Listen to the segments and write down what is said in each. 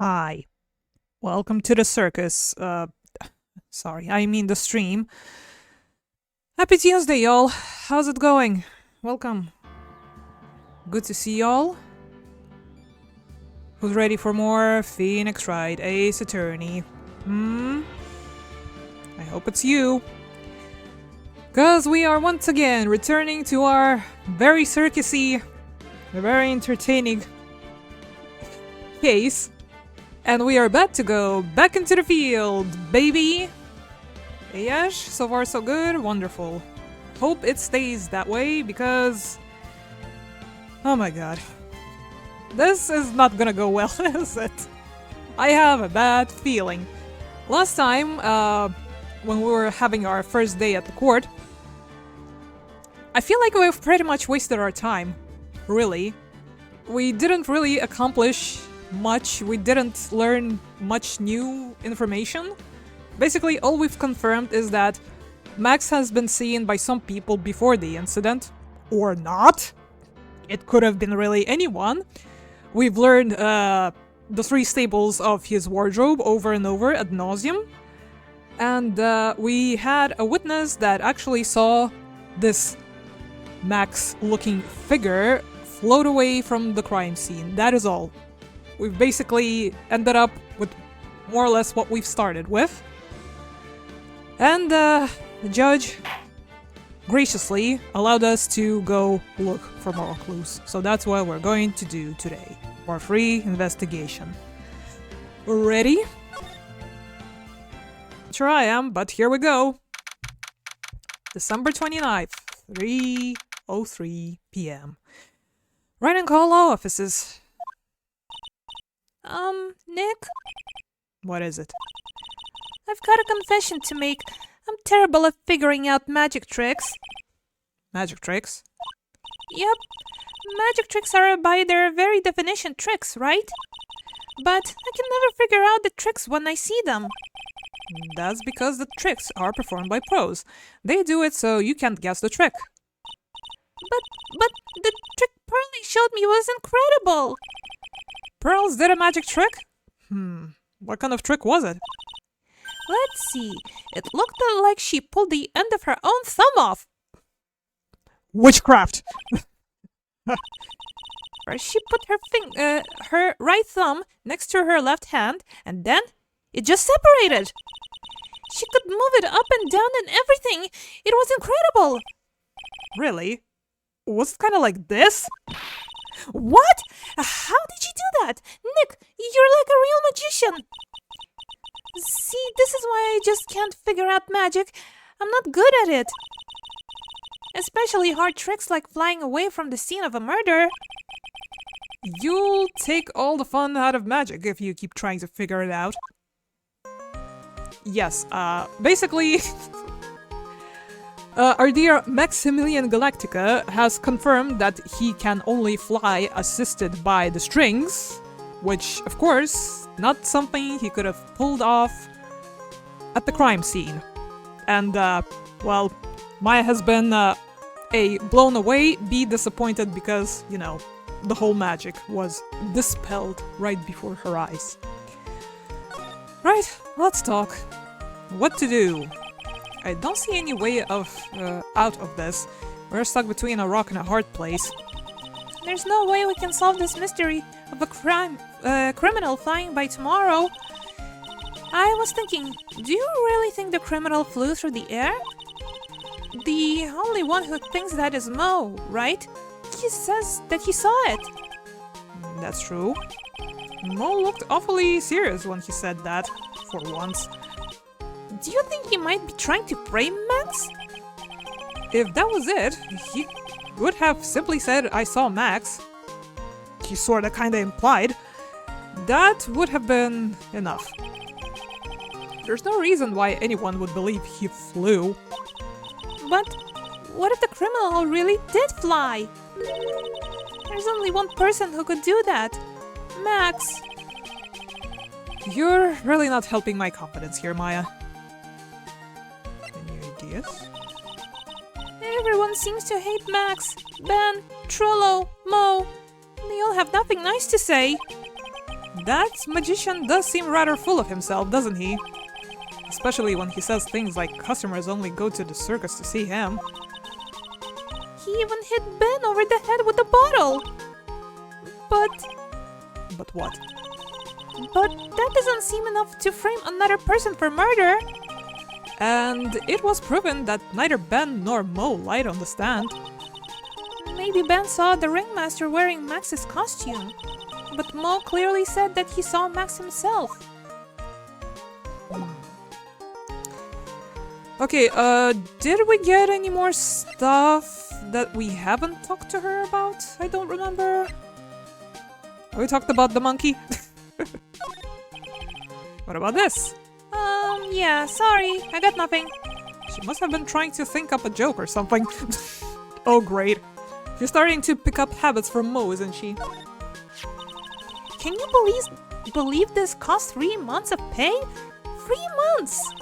Hi. Welcome to the circus. Sorry, I mean the stream. Happy Tuesday, y'all. How's it going? Welcome. Good to see y'all. Who's ready for more Phoenix Wright, Ace Attorney? I hope it's you. Because we are once again returning to our very circusy, very entertaining case. And we are about to go back into the field, baby! Yes, so far so good, wonderful. Hope it stays that way because... oh my god. This is not gonna go well, is it? I have a bad feeling. Last time, when we were having our first day at the court, I feel like we've pretty much wasted our time. Really. We didn't really accomplish much, we didn't learn much new information. Basically, all we've confirmed is that Max has been seen by some people before the incident. Or not. It could have been really anyone. We've learned the 3 staples of his wardrobe over and over ad nauseum. And we had a witness that actually saw this Max-looking figure float away from the crime scene. That is all. We've basically ended up with more or less what we've started with. And the judge graciously allowed us to go look for more clues. So that's what we're going to do today. For free investigation. Ready? Sure I am, but here we go. December 29th, 3:03 p.m. Right and call law offices. Nick? What is it? I've got a confession to make. I'm terrible at figuring out magic tricks. Magic tricks? Yep. Magic tricks are by their very definition tricks, right? But I can never figure out the tricks when I see them. That's because the tricks are performed by pros. They do it so you can't guess the trick. But the trick Pearlie showed me was incredible. Pearls did a magic trick? What kind of trick was it? Let's see. It looked like she pulled the end of her own thumb off. Witchcraft! First, she put her right thumb next to her left hand, and then it just separated. She could move it up and down and everything. It was incredible. Really? Was it kind of like this? What? How did you do that? Nick, you're like a real magician. See, this is why I just can't figure out magic. I'm not good at it. Especially hard tricks like flying away from the scene of a murder. You'll take all the fun out of magic if you keep trying to figure it out. Yes, basically... our dear Maximilian Galactica has confirmed that he can only fly assisted by the strings, which, of course, not something he could have pulled off at the crime scene. And, well, Maya has been, A, blown away, B, disappointed because, you know, the whole magic was dispelled right before her eyes. Right, let's talk. What to do? I don't see any way of out of this. We're stuck between a rock and a hard place. There's no way we can solve this mystery of a criminal flying by tomorrow. I was thinking, do you really think the criminal flew through the air? The only one who thinks that is Mo, right? He says that he saw it. That's true. Mo looked awfully serious when he said that, for once. Do you think he might be trying to frame Max? If that was it, he would have simply said, I saw Max. He sorta kinda implied. That would have been enough. There's no reason why anyone would believe he flew. But what if the criminal really did fly? There's only one person who could do that. Max. You're really not helping my confidence here, Maya. Any ideas? Everyone seems to hate Max, Ben, Trillo, Mo. They all have nothing nice to say. That magician does seem rather full of himself, doesn't he? Especially when he says things like customers only go to the circus to see him. He even hit Ben over the head with a bottle. But what? But that doesn't seem enough to frame another person for murder. And it was proven that neither Ben nor Mo lied on the stand. Maybe Ben saw the ringmaster wearing Max's costume. But Mo clearly said that he saw Max himself. Okay, did we get any more stuff that we haven't talked to her about? I don't remember. We talked about the monkey. What about this? Yeah, sorry, I got nothing. She must have been trying to think up a joke or something. Oh, great. She's starting to pick up habits from Mo, isn't she? Can you believe this cost 3 months of pay? 3 months!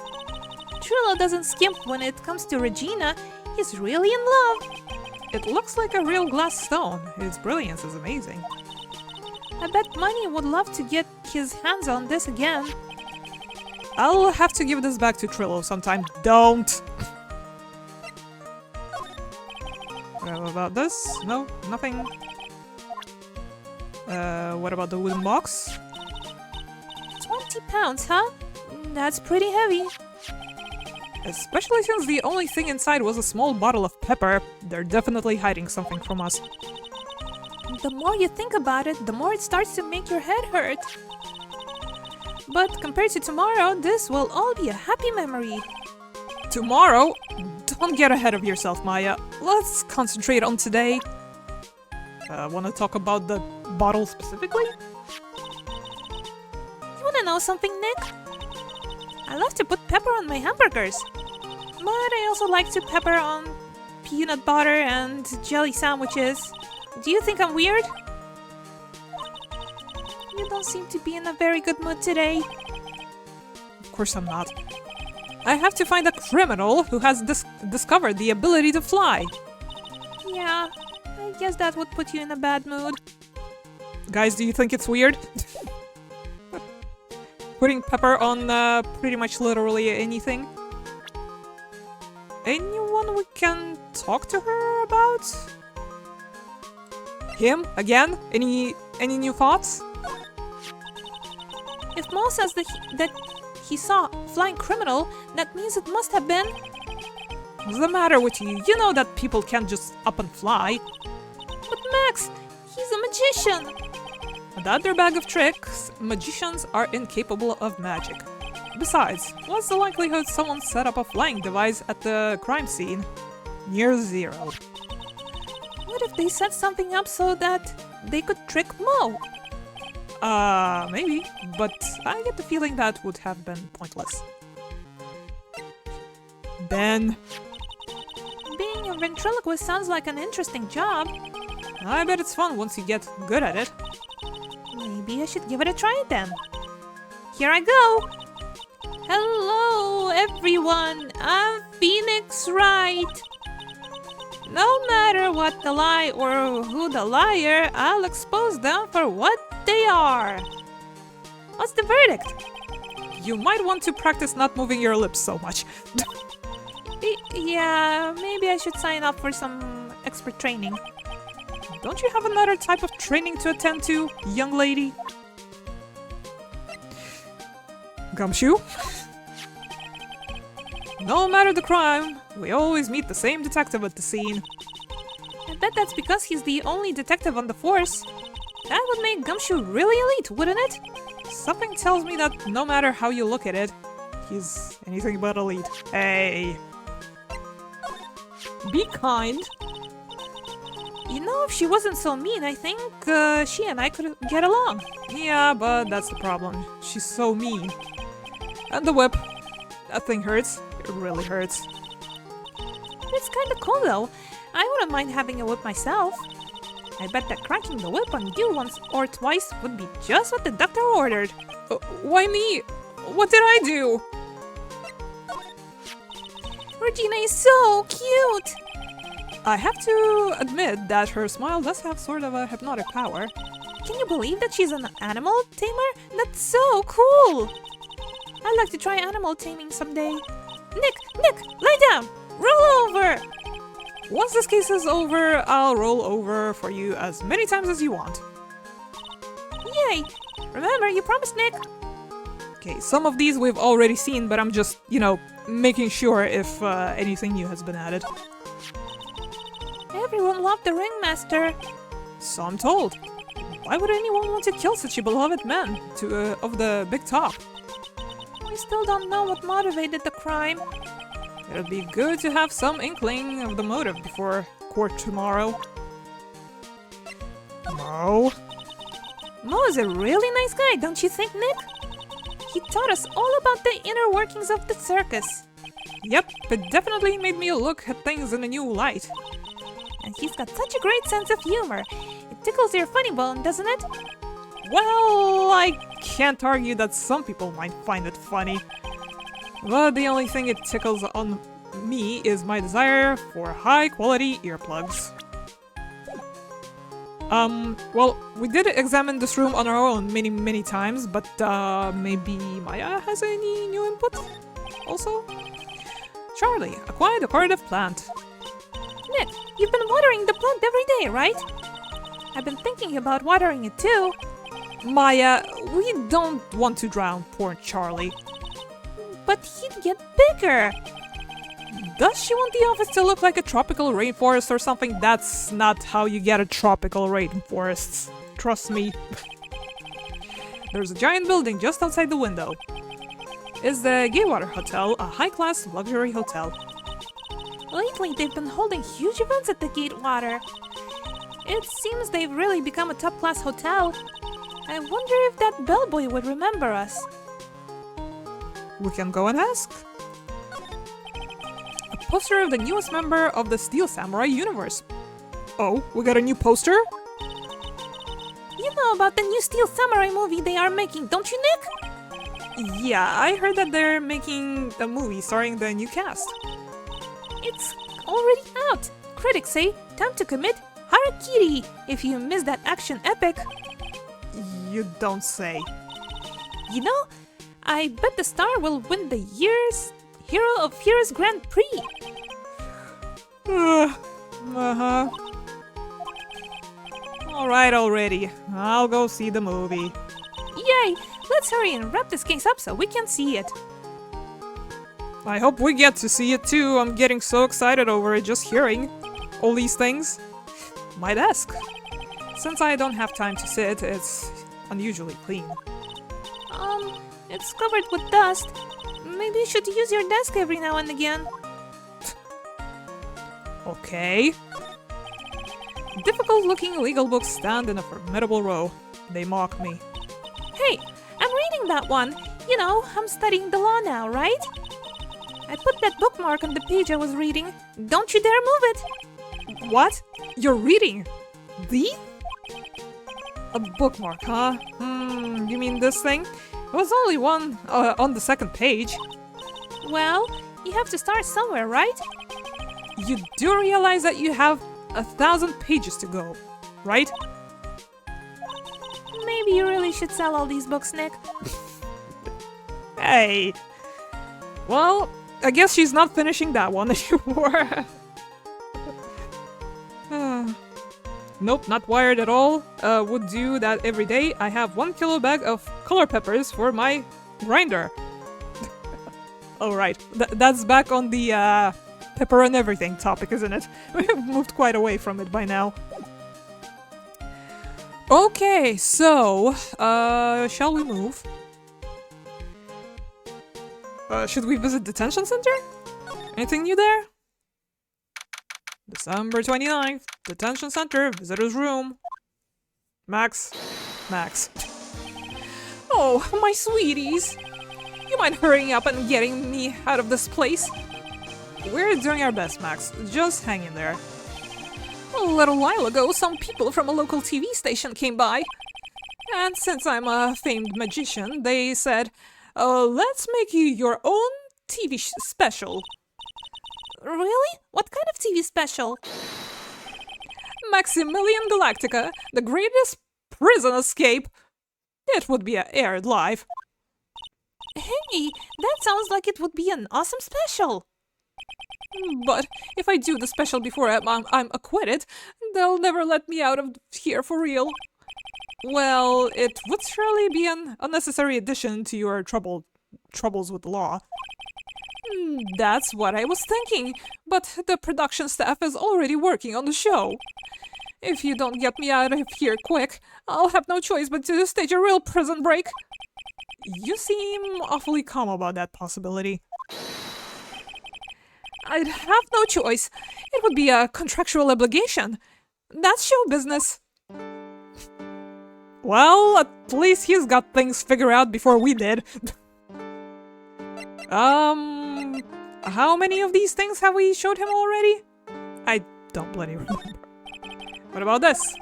Trillo doesn't skimp when it comes to Regina. He's really in love. It looks like a real glass stone. His brilliance is amazing. I bet Money would love to get his hands on this again. I'll have to give this back to Trillo sometime. Don't! What about this? No, nothing. What about the wooden box? 20 pounds, huh? That's pretty heavy. Especially since the only thing inside was a small bottle of pepper. They're definitely hiding something from us. The more you think about it, the more it starts to make your head hurt. But compared to tomorrow, this will all be a happy memory. Tomorrow? Don't get ahead of yourself, Maya. Let's concentrate on today. Wanna talk about the bottle specifically? You wanna know something, Nick? I love to put pepper on my hamburgers. But I also like to pepper on peanut butter and jelly sandwiches. Do you think I'm weird? You don't seem to be in a very good mood today. Of course I'm not. I have to find a criminal who has discovered the ability to fly. Yeah, I guess that would put you in a bad mood. Guys, do you think it's weird? Putting pepper on pretty much literally anything? Anyone we can talk to her about? Him? Again? Any new thoughts? If Mo says that he saw a flying criminal, that means it must have been... What's the matter with you? You know that people can't just up and fly. But Max, he's a magician! Without their bag of tricks, magicians are incapable of magic. Besides, what's the likelihood someone set up a flying device at the crime scene? Near zero. What if they set something up so that they could trick Mo? Maybe, but I get the feeling that would have been pointless. Ben. Being a ventriloquist sounds like an interesting job. I bet it's fun once you get good at it. Maybe I should give it a try then. Here I go! Hello, everyone! I'm Phoenix Wright! No matter what the lie or who the liar, I'll expose them for what they are. What's the verdict? You might want to practice not moving your lips so much. Yeah, maybe I should sign up for some expert training. Don't you have another type of training to attend to, young lady? Gumshoe? No matter the crime, we always meet the same detective at the scene. I bet that's because he's the only detective on the force. That would make Gumshoe really elite, wouldn't it? Something tells me that no matter how you look at it, he's anything but elite. Hey! Be kind. You know, if she wasn't so mean, I think she and I could get along. Yeah, but that's the problem. She's so mean. And the whip. That thing hurts. It really hurts. It's kinda cool though. I wouldn't mind having a whip myself. I bet that cracking the whip on you once or twice would be just what the doctor ordered. Why me? What did I do? Regina is so cute! I have to admit that her smile does have sort of a hypnotic power. Can you believe that she's an animal tamer? That's so cool! I'd like to try animal taming someday. Nick, lie down! Roll over! Once this case is over, I'll roll over for you as many times as you want. Yay! Remember, you promised, Nick. Okay, some of these we've already seen, but I'm just, making sure if anything new has been added. Everyone loved the ringmaster. So I'm told. Why would anyone want to kill such a beloved man of the big top? We still don't know what motivated the crime. It'd be good to have some inkling of the motive before court tomorrow. Mo? Mo is a really nice guy, don't you think, Nick? He taught us all about the inner workings of the circus. Yep, it definitely made me look at things in a new light. And he's got such a great sense of humor. It tickles your funny bone, doesn't it? Well, I can't argue that some people might find it funny. But the only thing it tickles on me is my desire for high-quality earplugs. Well, we did examine this room on our own many times, but maybe Maya has any new input? Also? Charlie, acquire decorative plant. Nick, you've been watering the plant every day, right? I've been thinking about watering it too. Maya, we don't want to drown poor Charlie. But he'd get bigger. Does she want the office to look like a tropical rainforest or something? That's not how you get a tropical rainforest. Trust me. There's a giant building just outside the window. Is the Gaywater Hotel a high-class luxury hotel? Lately, they've been holding huge events at the Gatewater. It seems they've really become a top-class hotel. I wonder if that bellboy would remember us. We can go and ask. A poster of the newest member of the Steel Samurai universe. Oh, we got a new poster? You know about the new Steel Samurai movie they are making, don't you, Nick? Yeah, I heard that they're making a movie starring the new cast. It's already out. Critics say, time to commit harakiri if you miss that action epic. You don't say. You know, I bet the star will win the year's Hero of Heroes Grand Prix. Uh-huh. Alright already. I'll go see the movie. Yay! Let's hurry and wrap this case up so we can see it. I hope we get to see it too. I'm getting so excited over it just hearing all these things. My desk. Since I don't have time to sit, it's unusually clean. It's covered with dust. Maybe you should use your desk every now and again. Okay. Difficult-looking legal books stand in a formidable row. They mock me. Hey, I'm reading that one. You know, I'm studying the law now, right? I put that bookmark on the page I was reading. Don't you dare move it! What? You're reading? The? A bookmark, huh? You mean this thing? There was only one on the second page. Well, you have to start somewhere, right? You do realize that you have 1,000 pages to go, right? Maybe you really should sell all these books, Nick. Hey. Well, I guess she's not finishing that one anymore. Nope, not wired at all. Would do that every day. I have 1 kilo bag of color peppers for my grinder. Oh right, that's back on the pepper and everything topic, isn't it? We've moved quite away from it by now. Okay, so, shall we move? Should we visit detention center? Anything new there? December 29th, detention center, visitor's room. Max. Oh, my sweeties. You mind hurrying up and getting me out of this place? We're doing our best, Max. Just hang in there. A little while ago, some people from a local TV station came by. And since I'm a famed magician, they said, let's make you your own TV special. Really? What kind of TV special? Maximilian Galactica, the greatest prison escape. It would be aired live. Hey, that sounds like it would be an awesome special. But if I do the special before I'm acquitted, they'll never let me out of here for real. Well, it would surely be an unnecessary addition to your troubles with the law. That's what I was thinking, but the production staff is already working on the show. If you don't get me out of here quick, I'll have no choice but to stage a real prison break. You seem awfully calm about that possibility. I'd have no choice. It would be a contractual obligation. That's show business. Well, at least he's got things figured out before we did. How many of these things have we showed him already? I don't bloody remember. What about this?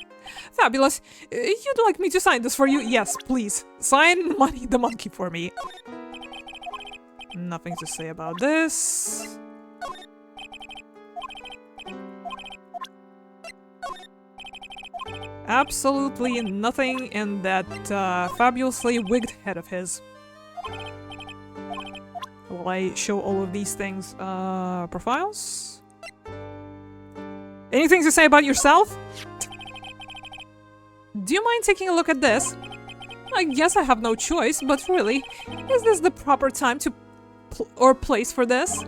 Fabulous. You'd like me to sign this for you? Yes, please. Sign Money the Monkey for me. Nothing to say about this. Absolutely nothing in that fabulously wigged head of his. Will I show all of these things? Profiles? Anything to say about yourself? Do you mind taking a look at this? I guess I have no choice, but really, is this the proper time to or place for this?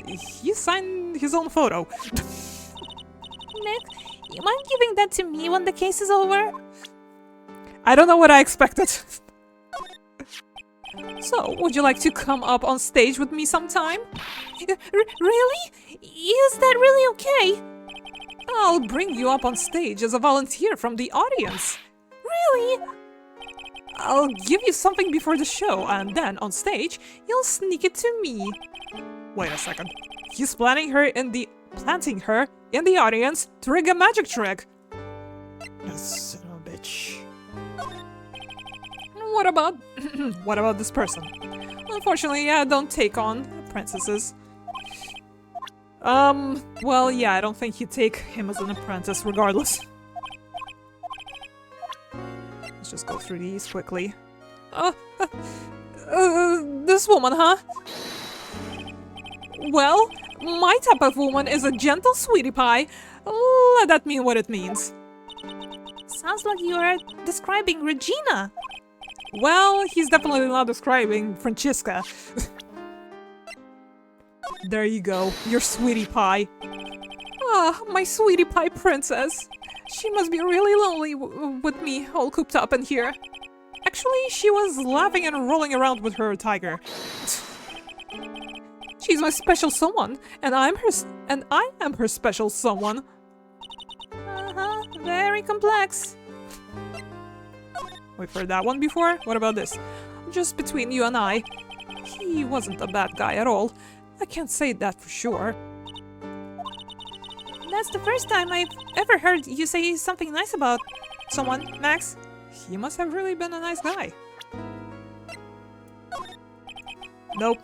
He signed his own photo. Nick, you mind giving that to me when the case is over? I don't know what I expected. So, would you like to come up on stage with me sometime? Really? Is that really okay? I'll bring you up on stage as a volunteer from the audience. Really? I'll give you something before the show, and then, on stage, you'll sneak it to me. Wait a second. He's planting her in the audience to rig a magic trick. Son of a bitch. What about... what about this person? Unfortunately, I don't take on apprentices. Well, yeah, I don't think you take him as an apprentice regardless. Let's just go through these quickly. This woman, huh? Well, my type of woman is a gentle sweetie pie. Let that mean what it means. Sounds like you are describing Regina. Well, he's definitely not describing Francesca. There you go, your sweetie pie. Ah, my sweetie pie princess. She must be really lonely with me all cooped up in here. Actually, she was laughing and rolling around with her tiger. She's my special someone, and I am her special someone. Very complex. We've heard that one before? What about this? Just between you and I, he wasn't a bad guy at all. I can't say that for sure. That's the first time I've ever heard you say something nice about someone, Max. He must have really been a nice guy. Nope.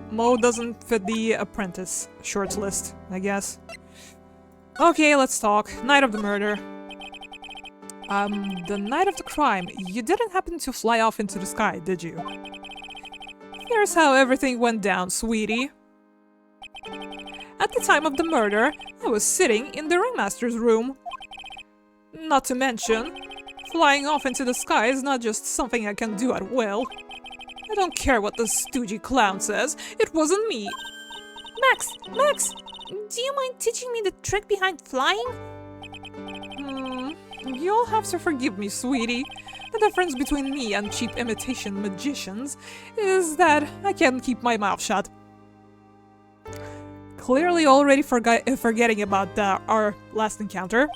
Mo doesn't fit the apprentice short list, I guess. Okay, let's talk. Night of the murder. The night of the crime, you didn't happen to fly off into the sky, did you? Here's how everything went down, sweetie. At the time of the murder, I was sitting in the ringmaster's room. Not to mention, flying off into the sky is not just something I can do at will. I don't care what the stoogey clown says, it wasn't me. Max, do you mind teaching me the trick behind flying? You'll have to forgive me, sweetie. The difference between me and cheap imitation magicians is that I can keep my mouth shut. Clearly already forgetting about our last encounter.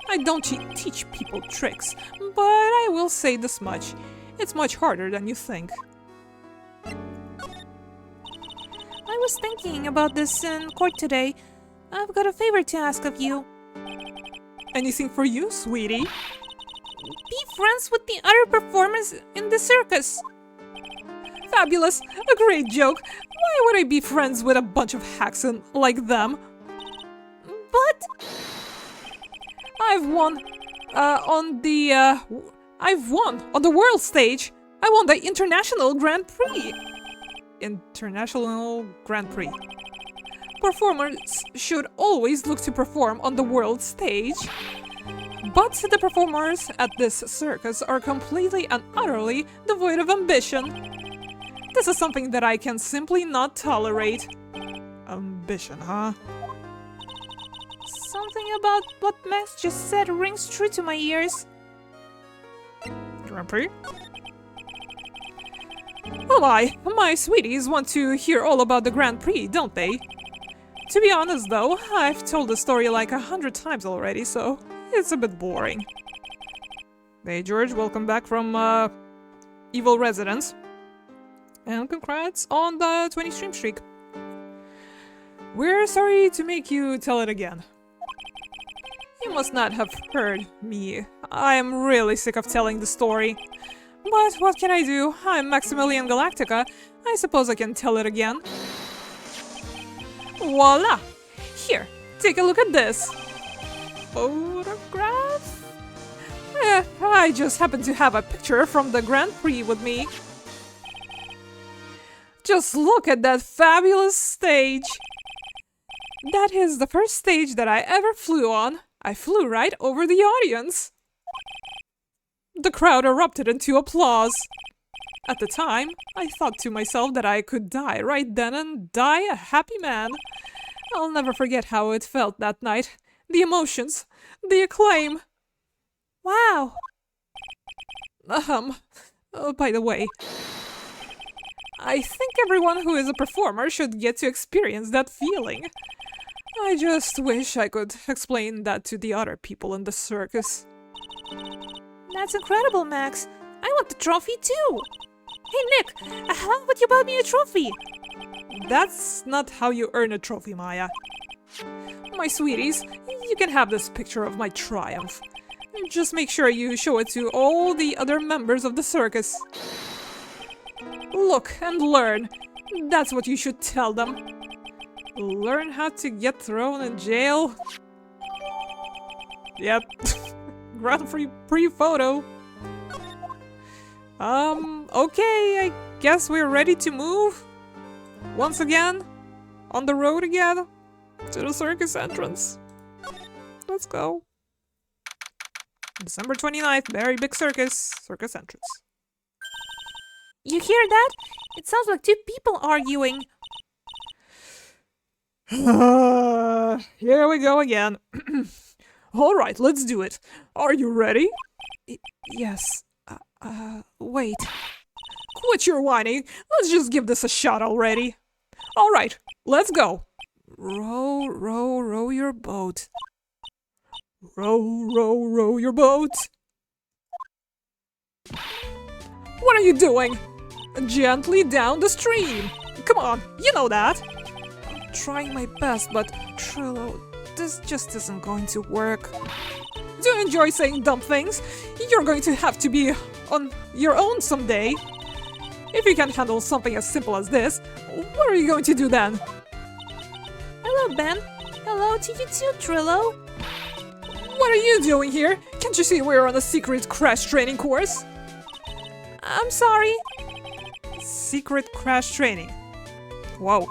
I don't teach people tricks, but I will say this much. It's much harder than you think. I was thinking about this in court today. I've got a favor to ask of you. Anything for you, sweetie? Be friends with the other performers in the circus. Fabulous! A great joke! Why would I be friends with a bunch of hacks like them? But... I've won I've won on the world stage. I won the International Grand Prix. International Grand Prix. Performers should always look to perform on the world stage. But the performers at this circus are completely and utterly devoid of ambition. This is something that I can simply not tolerate. Ambition, huh? Something about what Max just said rings true to my ears. Grand Prix? Oh my sweeties want to hear all about the Grand Prix, don't they? To be honest though, I've told the story like 100 times already, so it's a bit boring. Hey George, welcome back from Evil Residence. And congrats on the 20 stream streak. We're sorry to make you tell it again. You must not have heard me. I am really sick of telling the story. But what can I do? I'm Maximilian Galactica. I suppose I can tell it again. Voila! Here, take a look at this. Photograph? I just happen to have a picture from the Grand Prix with me. Just look at that fabulous stage! That is the first stage that I ever flew on. I flew right over the audience. The crowd erupted into applause. At the time, I thought to myself that I could die right then and die a happy man. I'll never forget how it felt that night. The emotions, the acclaim. Wow! By the way, I think everyone who is a performer should get to experience that feeling. I just wish I could explain that to the other people in the circus. That's incredible, Max. I want the trophy too. Hey Nick, how about you buy me a trophy? That's not how you earn a trophy, Maya. My sweeties, you can have this picture of my triumph. Just make sure you show it to all the other members of the circus. Look and learn. That's what you should tell them. Learn how to get thrown in jail. Yep. Grand Prix photo. Okay, I guess we're ready to move. Once again, on the road again, to the circus entrance. Let's go. December 29th, very big circus entrance. You hear that? It sounds like two people arguing. Here we go again. Alright, let's do it. Are you ready? Yes. Wait. Quit your whining. Let's just give this a shot already. Alright, let's go. Row, row, row your boat. Row, row, row your boat. What are you doing? Gently down the stream. Come on, you know that. I'm trying my best, but Trillo, this just isn't going to work. Do you enjoy saying dumb things? You're going to have to be on your own someday. If you can't handle something as simple as this, what are you going to do then? Hello, Ben. Hello to you too, Trillo. What are you doing here? Can't you see we're on a secret crash training course? I'm sorry. Secret crash training. Whoa.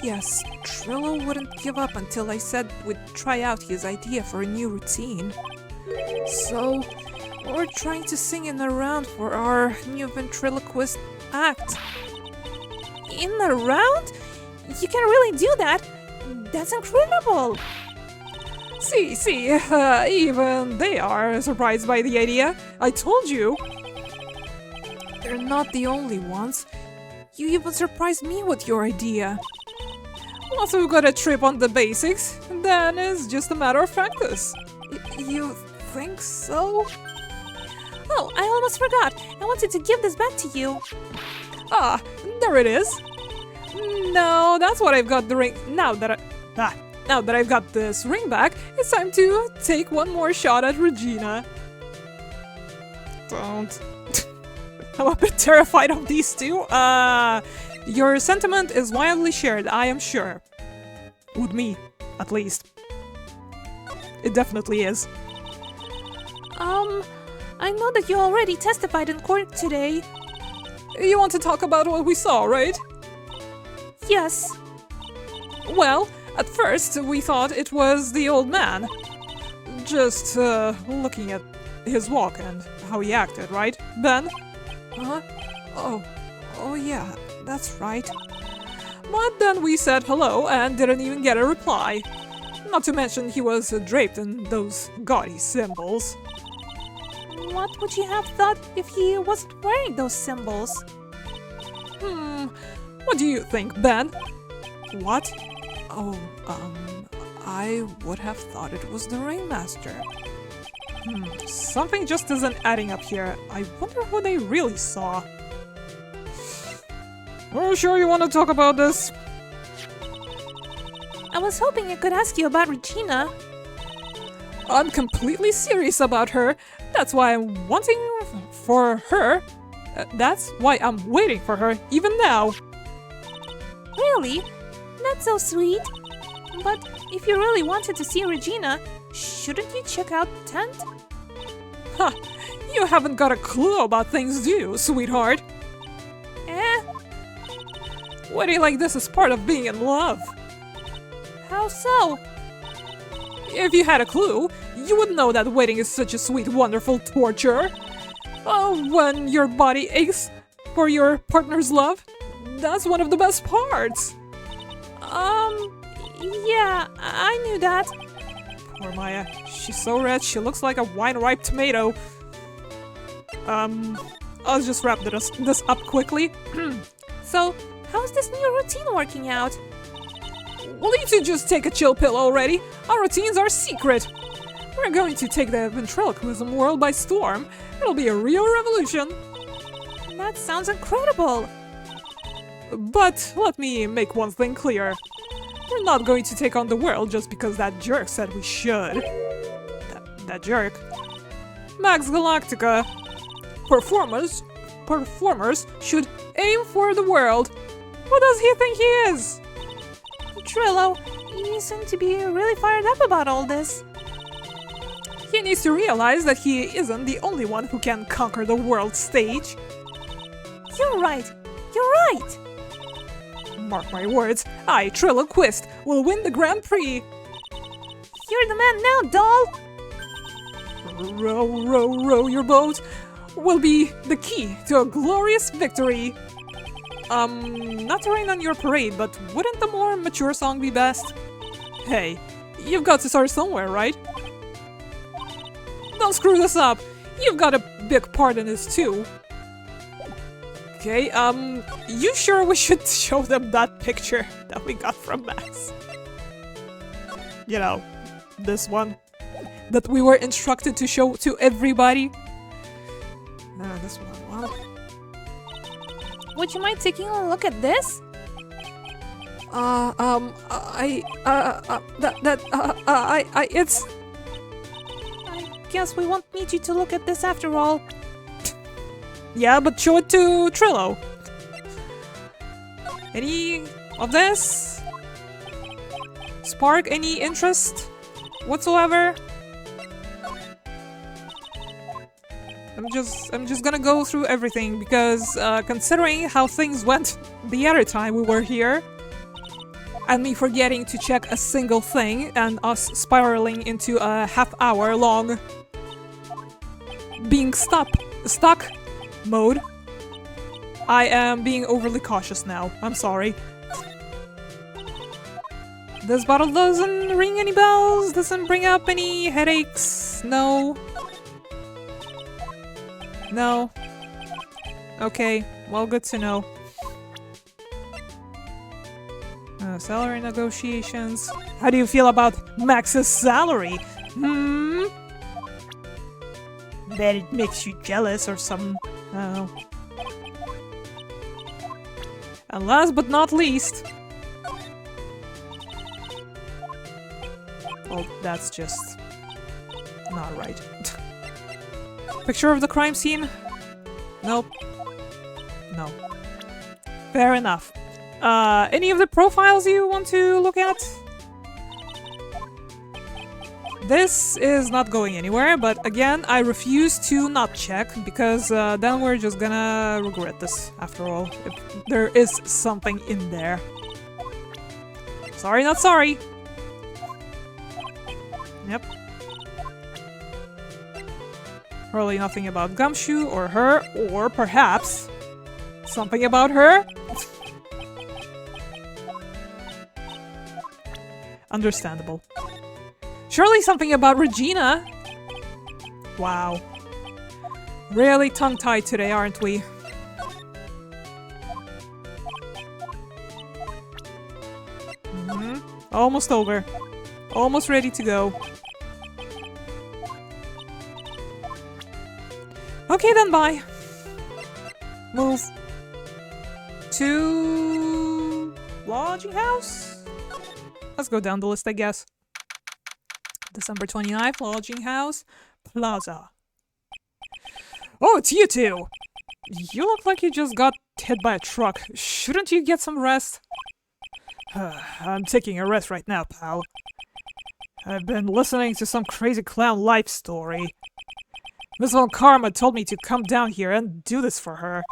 Yes, Trillo wouldn't give up until I said we'd try out his idea for a new routine. So, we're trying to sing in a round for our new ventriloquist act. In a round? You can really do that? That's incredible! See, even they are surprised by the idea. I told you. They're not the only ones. You even surprised me with your idea. Once we've got a trip on the basics, then it's just a matter of practice. You think so? Oh, I almost forgot. I wanted to give this back to you. Ah, there it is. No, that's what I've got the ring. Now that I've got this ring back, it's time to take one more shot at Regina. Don't. I'm a bit terrified of these two. Your sentiment is widely shared, I am sure. With me, at least. It definitely is. I know that you already testified in court today. You want to talk about what we saw, right? Yes. Well, at first we thought it was the old man. Just, looking at his walk and how he acted, right, Ben? Huh? Oh yeah, that's right. But then we said hello and didn't even get a reply. Not to mention he was draped in those gaudy symbols. What would you have thought if he wasn't wearing those symbols? What do you think, Ben? What? Oh, I would have thought it was the Ringmaster. Something just isn't adding up here. I wonder who they really saw. Are you sure you want to talk about this? I was hoping I could ask you about Regina. I'm completely serious about her. That's why I'm wanting for her. That's why I'm waiting for her, even now. Really? That's so sweet. But if you really wanted to see Regina, shouldn't you check out the tent? Huh, you haven't got a clue about things, do you, sweetheart? Waiting like this is part of being in love. How so? If you had a clue, you would know that waiting is such a sweet, wonderful torture. Oh, when your body aches for your partner's love, that's one of the best parts. Yeah, I knew that. Poor Maya. She's so red, she looks like a wine-ripe tomato. I'll just wrap this up quickly. So, how's this new routine working out? Will you two just take a chill pill already? Our routines are secret. We're going to take the ventriloquism world by storm. It'll be a real revolution. That sounds incredible. But let me make one thing clear. We're not going to take on the world just because that jerk said we should. That jerk. Max Galactica. Performers should aim for the world. Who does he think he is? Trillo, you seem to be really fired up about all this. He needs to realize that he isn't the only one who can conquer the world stage. You're right. You're right. Mark my words, I, Trillo Quist, will win the Grand Prix. You're the man now, doll. Row, row, row your boat will be the key to a glorious victory. Not to rain on your parade, but wouldn't the more mature song be best? Hey, you've got to start somewhere, right? Don't screw this up. You've got a big part in this too. Okay, you sure we should show them that picture that we got from Max? You know, this one that we were instructed to show to everybody. This one, wow. Would you mind taking a look at this? It's... I guess we won't need you to look at this after all. Yeah, but show it to Trillo. Any of this spark any interest whatsoever? I'm just gonna go through everything because considering how things went the other time we were here, and me forgetting to check a single thing and us spiraling into a half-hour long being stuck mode, I am being overly cautious now. I'm sorry. This bottle doesn't ring any bells, doesn't bring up any headaches. No. No. Okay, well, good to know. Salary negotiations. How do you feel about Max's salary? Bet it makes you jealous or something. I don't know. And last but not least... Oh, that's just... not right. Picture of the crime scene? Nope. No. Fair enough. Any of the profiles you want to look at? This is not going anywhere, but again, I refuse to not check, because then we're just gonna regret this, after all, if there is something in there. Sorry, not sorry! Yep. Probably nothing about Gumshoe or her, or perhaps something about her? Understandable. Surely something about Regina? Wow. Really tongue-tied today, aren't we? Almost over. Almost ready to go. Okay then, bye. Move. To... lodging house? Let's go down the list, I guess. December 29th, lodging house, plaza. Oh, it's you two! You look like you just got hit by a truck. Shouldn't you get some rest? I'm taking a rest right now, pal. I've been listening to some crazy clown life story. Miss Von Karma told me to come down here and do this for her.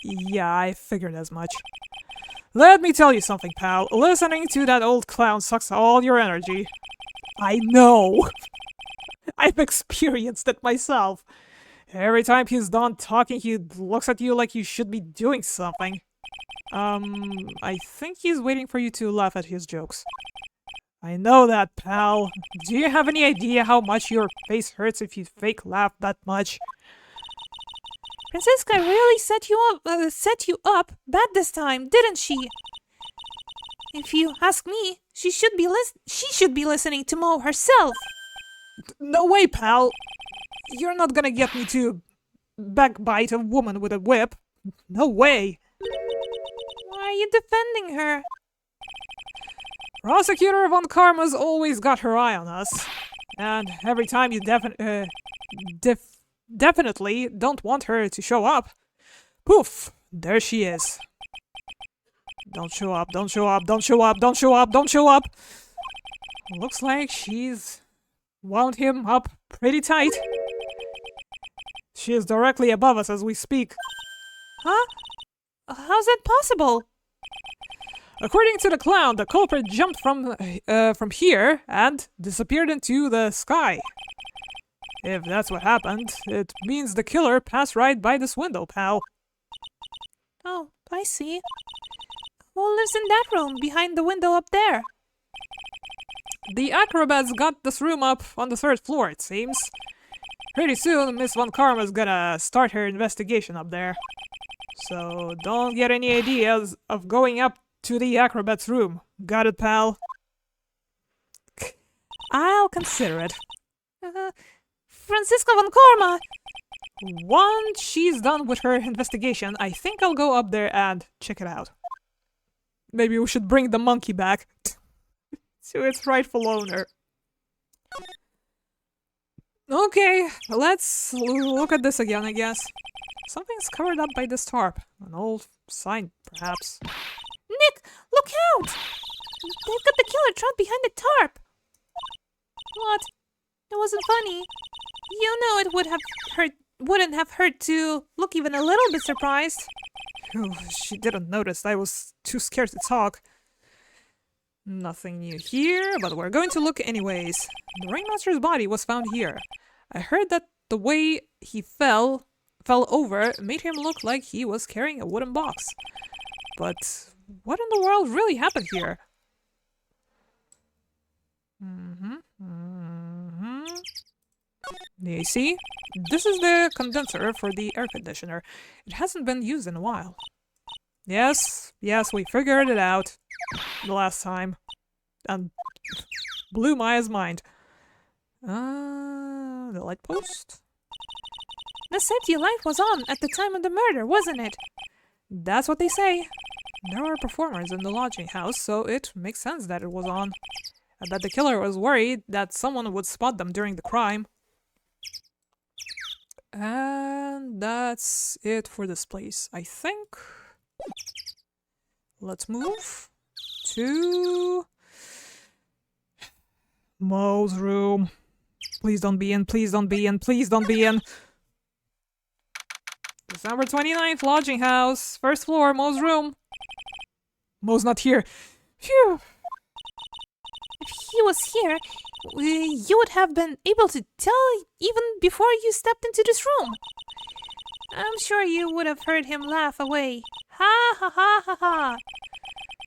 Yeah, I figured as much. Let me tell you something, pal. Listening to that old clown sucks all your energy. I know! I've experienced it myself. Every time he's done talking, he looks at you like you should be doing something. I think he's waiting for you to laugh at his jokes. I know that, pal. Do you have any idea how much your face hurts if you fake laugh that much? Franziska really set you up bad this time, didn't she? If you ask me, she should be listening to Mo herself. No way, pal. You're not gonna get me to backbite a woman with a whip. No way. Why are you defending her? Prosecutor Von Karma's always got her eye on us. And every time you definitely don't want her to show up, poof, there she is. Don't show up, don't show up, don't show up, don't show up, don't show up. Looks like she's wound him up pretty tight. She is directly above us as we speak. Huh? How's that possible? According to the clown, the culprit jumped from here and disappeared into the sky. If that's what happened, it means the killer passed right by this window, pal. Oh, I see. Who lives in that room behind the window up there? The acrobats got this room up on the 3rd floor, it seems. Pretty soon, Miss Von Karma's gonna start her investigation up there. So don't get any ideas of going up to the acrobat's room. Got it, pal? I'll consider it. Franziska Von Karma! Once she's done with her investigation, I think I'll go up there and check it out. Maybe we should bring the monkey back to its rightful owner. Okay, let's look at this again, I guess. Something's covered up by this tarp. An old sign, perhaps. Nick, look out! They've got the killer trapped behind the tarp. What? It wasn't funny. You know it wouldn't have hurt to look even a little bit surprised. Phew, she didn't notice. I was too scared to talk. Nothing new here, but we're going to look anyways. The ringmaster's body was found here. I heard that the way he fell over made him look like he was carrying a wooden box. But what in the world really happened here? The AC? This is the condenser for the air conditioner. It hasn't been used in a while. Yes, we figured it out the last time. And blew Maya's mind. The light post? The safety light was on at the time of the murder, wasn't it? That's what they say. There were performers in the lodging house, so it makes sense that it was on. And that the killer was worried that someone would spot them during the crime. And that's it for this place, I think. Let's move to Mo's room. Please don't be in, please don't be in, please don't be in. December 29th, lodging house. First floor, Mo's room. Mo's not here. Phew. If he was here, you would have been able to tell even before you stepped into this room. I'm sure you would have heard him laugh away. Ha ha ha ha ha.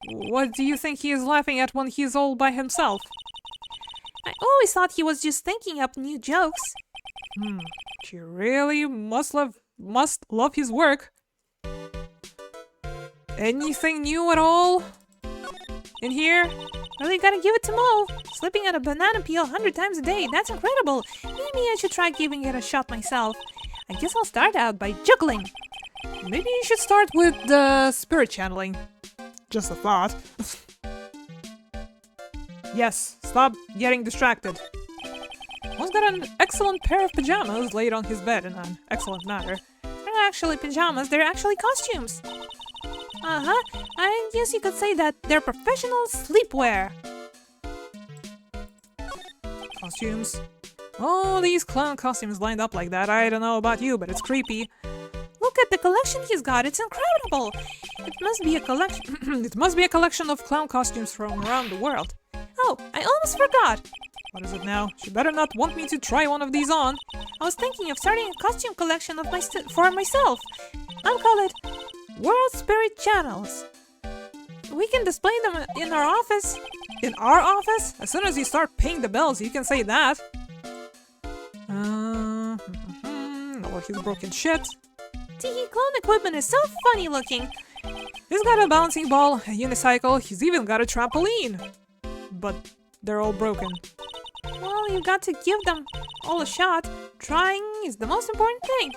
What do you think he is laughing at when he's all by himself? I always thought he was just thinking up new jokes. He really must love his work. Anything new at all in here? Really gotta give it to Mo. Slipping at a banana peel 100 times a day, that's incredible. Maybe I should try giving it a shot myself. I guess I'll start out by juggling. Maybe you should start with the spirit channeling. Just a thought. Yes, stop getting distracted. Mo's got an excellent pair of pajamas laid on his bed in an excellent manner. They're not actually pajamas, they're actually costumes. I guess you could say that they're professional sleepwear. Costumes. Oh, these clown costumes lined up like that. I don't know about you, but it's creepy. Look at the collection he's got, it's incredible. It must be a collection. It must be a collection of clown costumes from around the world. Oh, I almost forgot. What is it now? She better not want me to try one of these on. I was thinking of starting a costume collection of for myself. I'll call it World Spirit Channels. We can display them in our office. In our office? As soon as you start paying the bills, you can say that. All his broken shit. Tee, clone equipment is so funny looking. He's got a bouncing ball, a unicycle, he's even got a trampoline. But they're all broken. Well, you got to give them all a shot. Trying is the most important thing.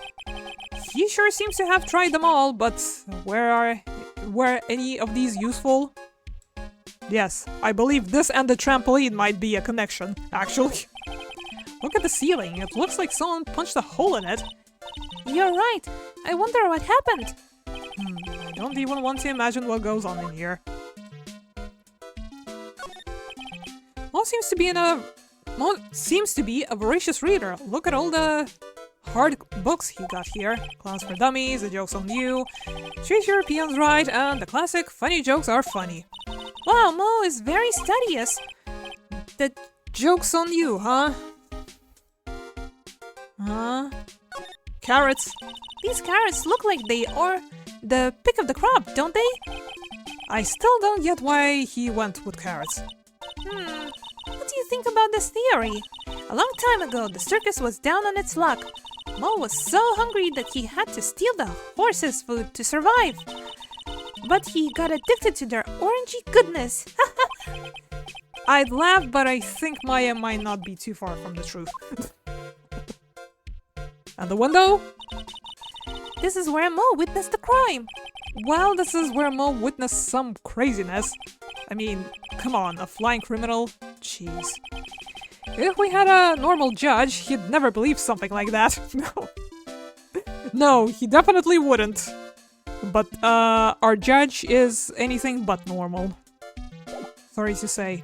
He sure seems to have tried them all, but were any of these useful? Yes, I believe this and the trampoline might be a connection, actually. Look at the ceiling, it looks like someone punched a hole in it. You're right. I wonder what happened. I don't even want to imagine what goes on in here. Mo seems to be a voracious reader. Look at all the hard books he got here. Clowns for Dummies, The Joke's on You, Treat Europeans Right, and the classic Funny Jokes Are Funny. Wow, Mo is very studious. The Joke's on You, huh? Huh? Carrots. These carrots look like they are the pick of the crop, don't they? I still don't get why he went with carrots. What do you think about this theory? A long time ago, the circus was down on its luck. Mo was so hungry that he had to steal the horses' food to survive. But he got addicted to their orangey goodness. I'd laugh, but I think Maya might not be too far from the truth. And the window? This is where Mo witnessed the crime. Well, this is where Mo witnessed some craziness. I mean, come on, a flying criminal? Jeez. If we had a normal judge, he'd never believe something like that. No. No, he definitely wouldn't. But, our judge is anything but normal. Sorry to say.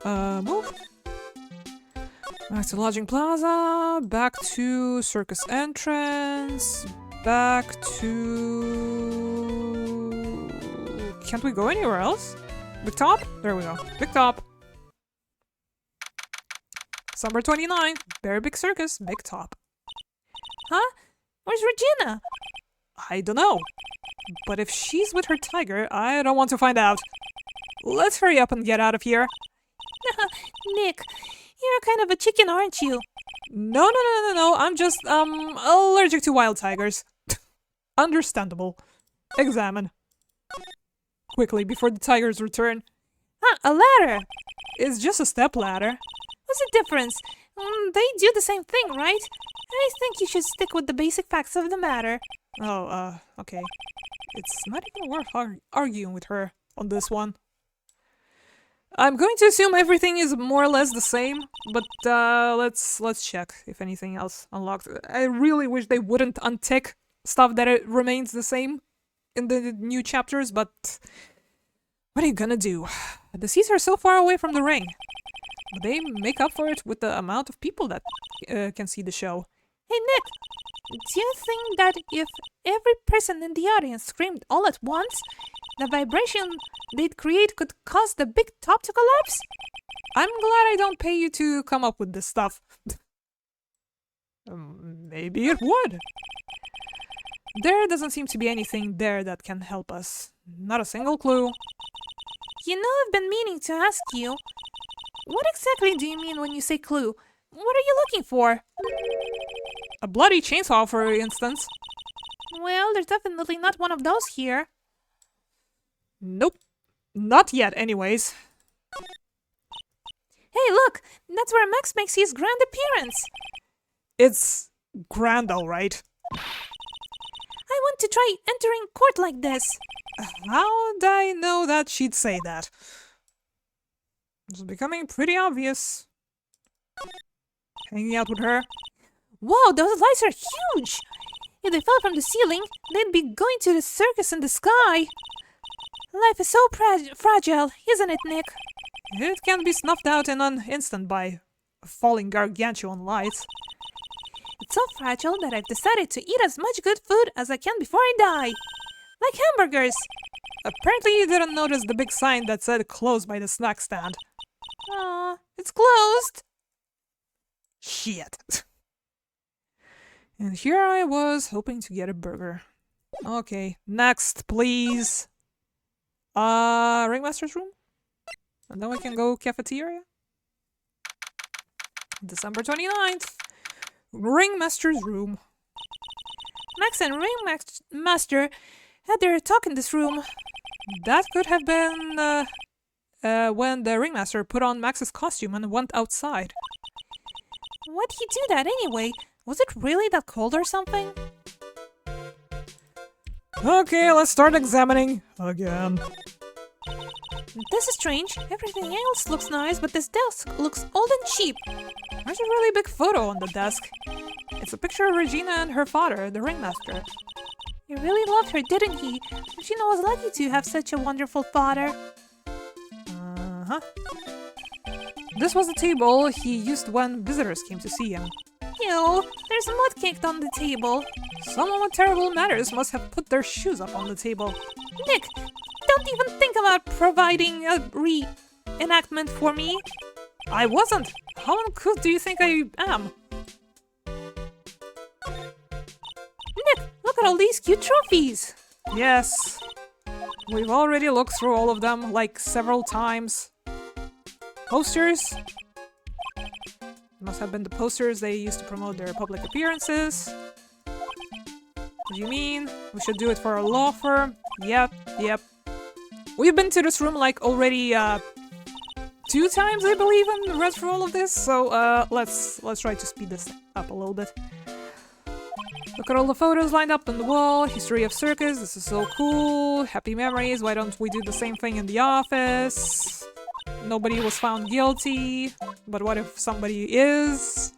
Move. Back to Lodging Plaza, back to Circus Entrance, back to... Can't we go anywhere else? Big Top? There we go. Big Top. December 29th, Very Big Circus, Big Top. Huh? Where's Regina? I don't know. But if she's with her tiger, I don't want to find out. Let's hurry up and get out of here. Nick, you're kind of a chicken, aren't you? No. I'm just, allergic to wild tigers. Understandable. Examine. Quickly, before the tigers return. A ladder. It's just a step ladder. What's the difference? They do the same thing, right? I think you should stick with the basic facts of the matter. Oh, okay. It's not even worth arguing with her on this one. I'm going to assume everything is more or less the same, but let's check if anything else unlocked. I really wish they wouldn't untick stuff that it remains the same in the new chapters, but what are you gonna do? The seats are so far away from the ring. But they make up for it with the amount of people that can see the show. Hey Nick, do you think that if every person in the audience screamed all at once, the vibration they'd create could cause the big top to collapse? I'm glad I don't pay you to come up with this stuff. Maybe it would. There doesn't seem to be anything there that can help us. Not a single clue. You know, I've been meaning to ask you, what exactly do you mean when you say clue? What are you looking for? A bloody chainsaw, for instance. Well, there's definitely not one of those here. Nope. Not yet, anyways. Hey, look! That's where Max makes his grand appearance! It's grand, alright. I want to try entering court like this. How'd I know that she'd say that? It's becoming pretty obvious. Hanging out with her. Whoa, those lights are huge! If they fell from the ceiling, they'd be going to the circus in the sky. Life is so fragile, isn't it, Nick? It can be snuffed out in an instant by falling gargantuan lights. It's so fragile that I've decided to eat as much good food as I can before I die. Like hamburgers. Apparently you didn't notice the big sign that said closed by the snack stand. Aw, it's closed. Shit. And here I was hoping to get a burger. Okay, next, please. Ringmaster's room? And then we can go cafeteria. December 29th. Ringmaster's room. Max and Ringmaster had their talk in this room. That could have been when the Ringmaster put on Max's costume and went outside. Why'd he do that anyway? Was it really that cold or something? Okay, let's start examining again. This is strange. Everything else looks nice, but this desk looks old and cheap. There's a really big photo on the desk. It's a picture of Regina and her father, the Ringmaster. He really loved her, didn't he? Regina was lucky to have such a wonderful father. Uh-huh. This was the table he used when visitors came to see him. Ew, there's mud caked on the table. Someone with terrible manners must have put their shoes up on the table. Nick, don't even think about providing a reenactment for me. I wasn't. How uncouth do you think I am? Nick, look at all these cute trophies. Yes. We've already looked through all of them, like several times. Posters. Must have been the posters they used to promote their public appearances. What do you mean? We should do it for a law firm? Yep. We've been to this room like already 2 times, I believe, and read through all of this. So let's try to speed this up a little bit. Look at all the photos lined up on the wall. History of circus. This is so cool. Happy memories. Why don't we do the same thing in the office? Nobody was found guilty. But what if somebody is?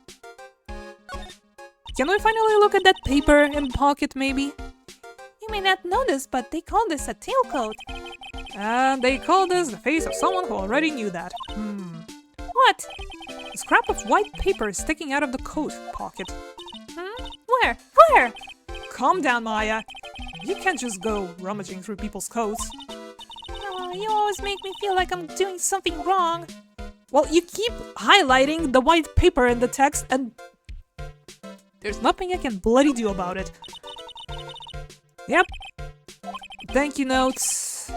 Can we finally look at that paper in pocket, maybe? You may not know this, but they call this a tailcoat. And they call this the face of someone who already knew that. What? A scrap of white paper is sticking out of the coat pocket. Where? Where? Calm down, Maya. You can't just go rummaging through people's coats. Oh, you always make me feel like I'm doing something wrong. Well, you keep highlighting the white paper in the text and there's nothing I can bloody do about it. Yep. Thank you notes.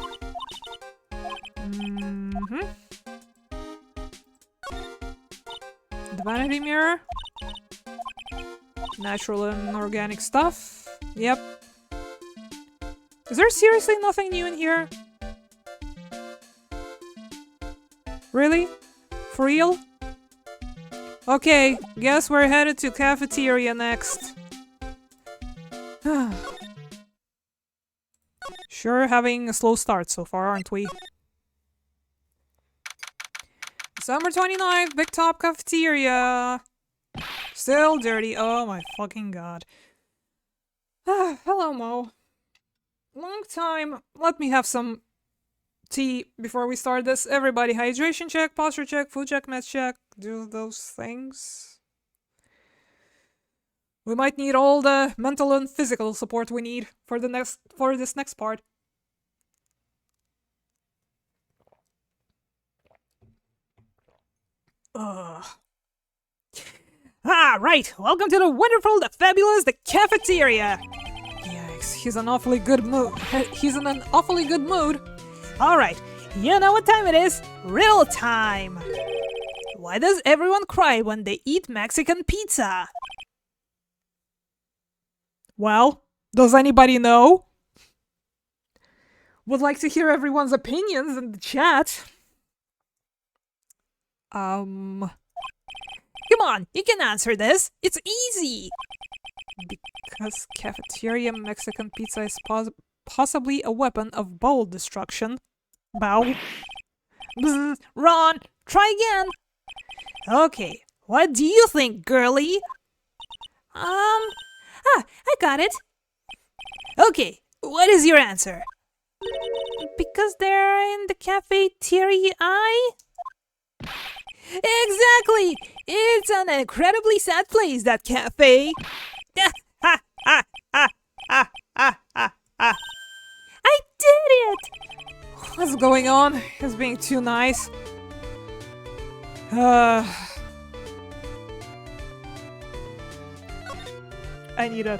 The vanity mirror. Natural and organic stuff. Yep. Is there seriously nothing new in here? Really? For real? Okay, guess we're headed to cafeteria next. Sure having a slow start so far, aren't we? December 29th, Big Top Cafeteria. Still dirty. Oh my fucking god. Hello, Mo. Long time. Let me have some Tea, before we start this, everybody hydration check, posture check, food check, meds check. Do those things. We might need all the mental and physical support we need for this next part. Right. Welcome to the wonderful, the fabulous, the cafeteria. Yikes, he's in an awfully good mood. Alright, you know what time it is? Riddle time! Why does everyone cry when they eat Mexican pizza? Well, does anybody know? Would like to hear everyone's opinions in the chat. Come on, you can answer this. It's easy. Because cafeteria Mexican pizza is possibly a weapon of bowel destruction. Bow. Bzz, Ron, try again. Okay, what do you think, girlie? I got it. Okay, what is your answer? Because they're in the cafeteria. Exactly! It's an incredibly sad place, that cafe. I did it! What's going on? He's being too nice. I need a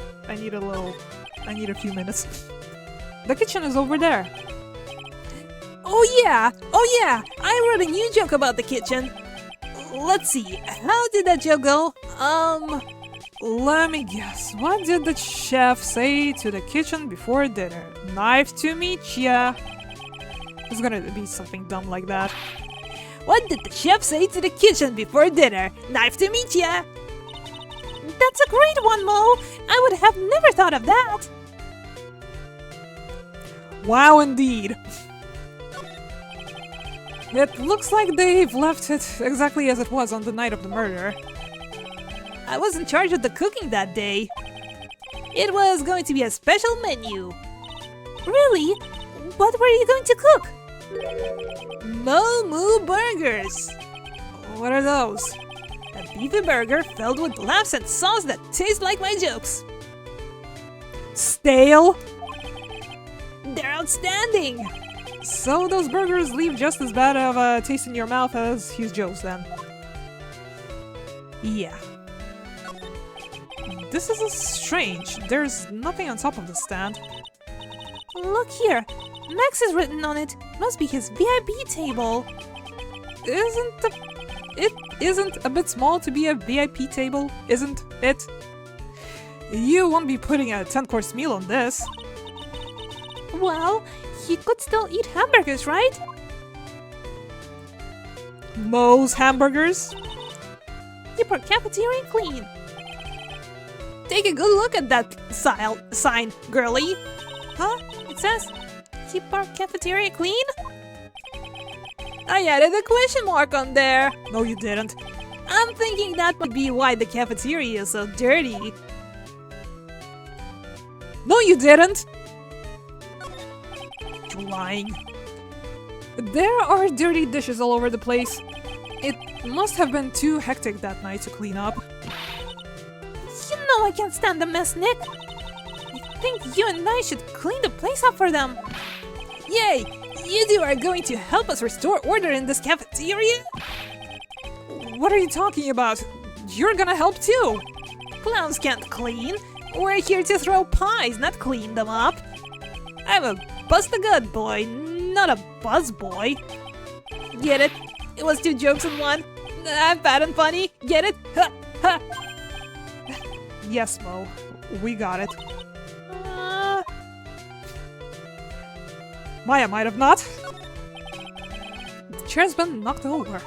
few minutes. The kitchen is over there. Oh yeah! I wrote a new joke about the kitchen. Let's see, how did that joke go? Let me guess. What did the chef say to the kitchen before dinner? Knife to meet ya. It's gonna be something dumb like that. What did the chef say to the kitchen before dinner? Knife to meet ya. That's a great one, Mo. I would have never thought of that. Wow, indeed. It looks like they've left it exactly as it was on the night of the murder. I was in charge of the cooking that day. It was going to be a special menu. Really? What were you going to cook? Moo burgers. What are those? A beefy burger filled with laughs and sauce that taste like my jokes. Stale? They're outstanding. So those burgers leave just as bad of a taste in your mouth as his jokes then. Yeah. This is strange. There's nothing on top of the stand. Look here. Max is written on it. Must be his VIP table. It isn't a bit small to be a VIP table, isn't it? You won't be putting a 10-course meal on this. Well, he could still eat hamburgers, right? Moe's hamburgers? Keep our cafeteria clean. Take a good look at that sign, girlie. Huh? It says, keep our cafeteria clean? I added a question mark on there. No, you didn't. I'm thinking that might be why the cafeteria is so dirty. No, you didn't. You're lying. There are dirty dishes all over the place. It must have been too hectic that night to clean up. You know I can't stand the mess, Nick. I think you and I should clean the place up for them. Yay! You two are going to help us restore order in this cafeteria? What are you talking about? You're gonna help too! Clowns can't clean. We're here to throw pies, not clean them up. I'm a bust-a-good boy, not a buzz boy. Get it? It was two jokes in one. I'm fat and funny. Get it? Ha! Ha! Yes, Mo. We got it. Maya might have not. The chair's been knocked over.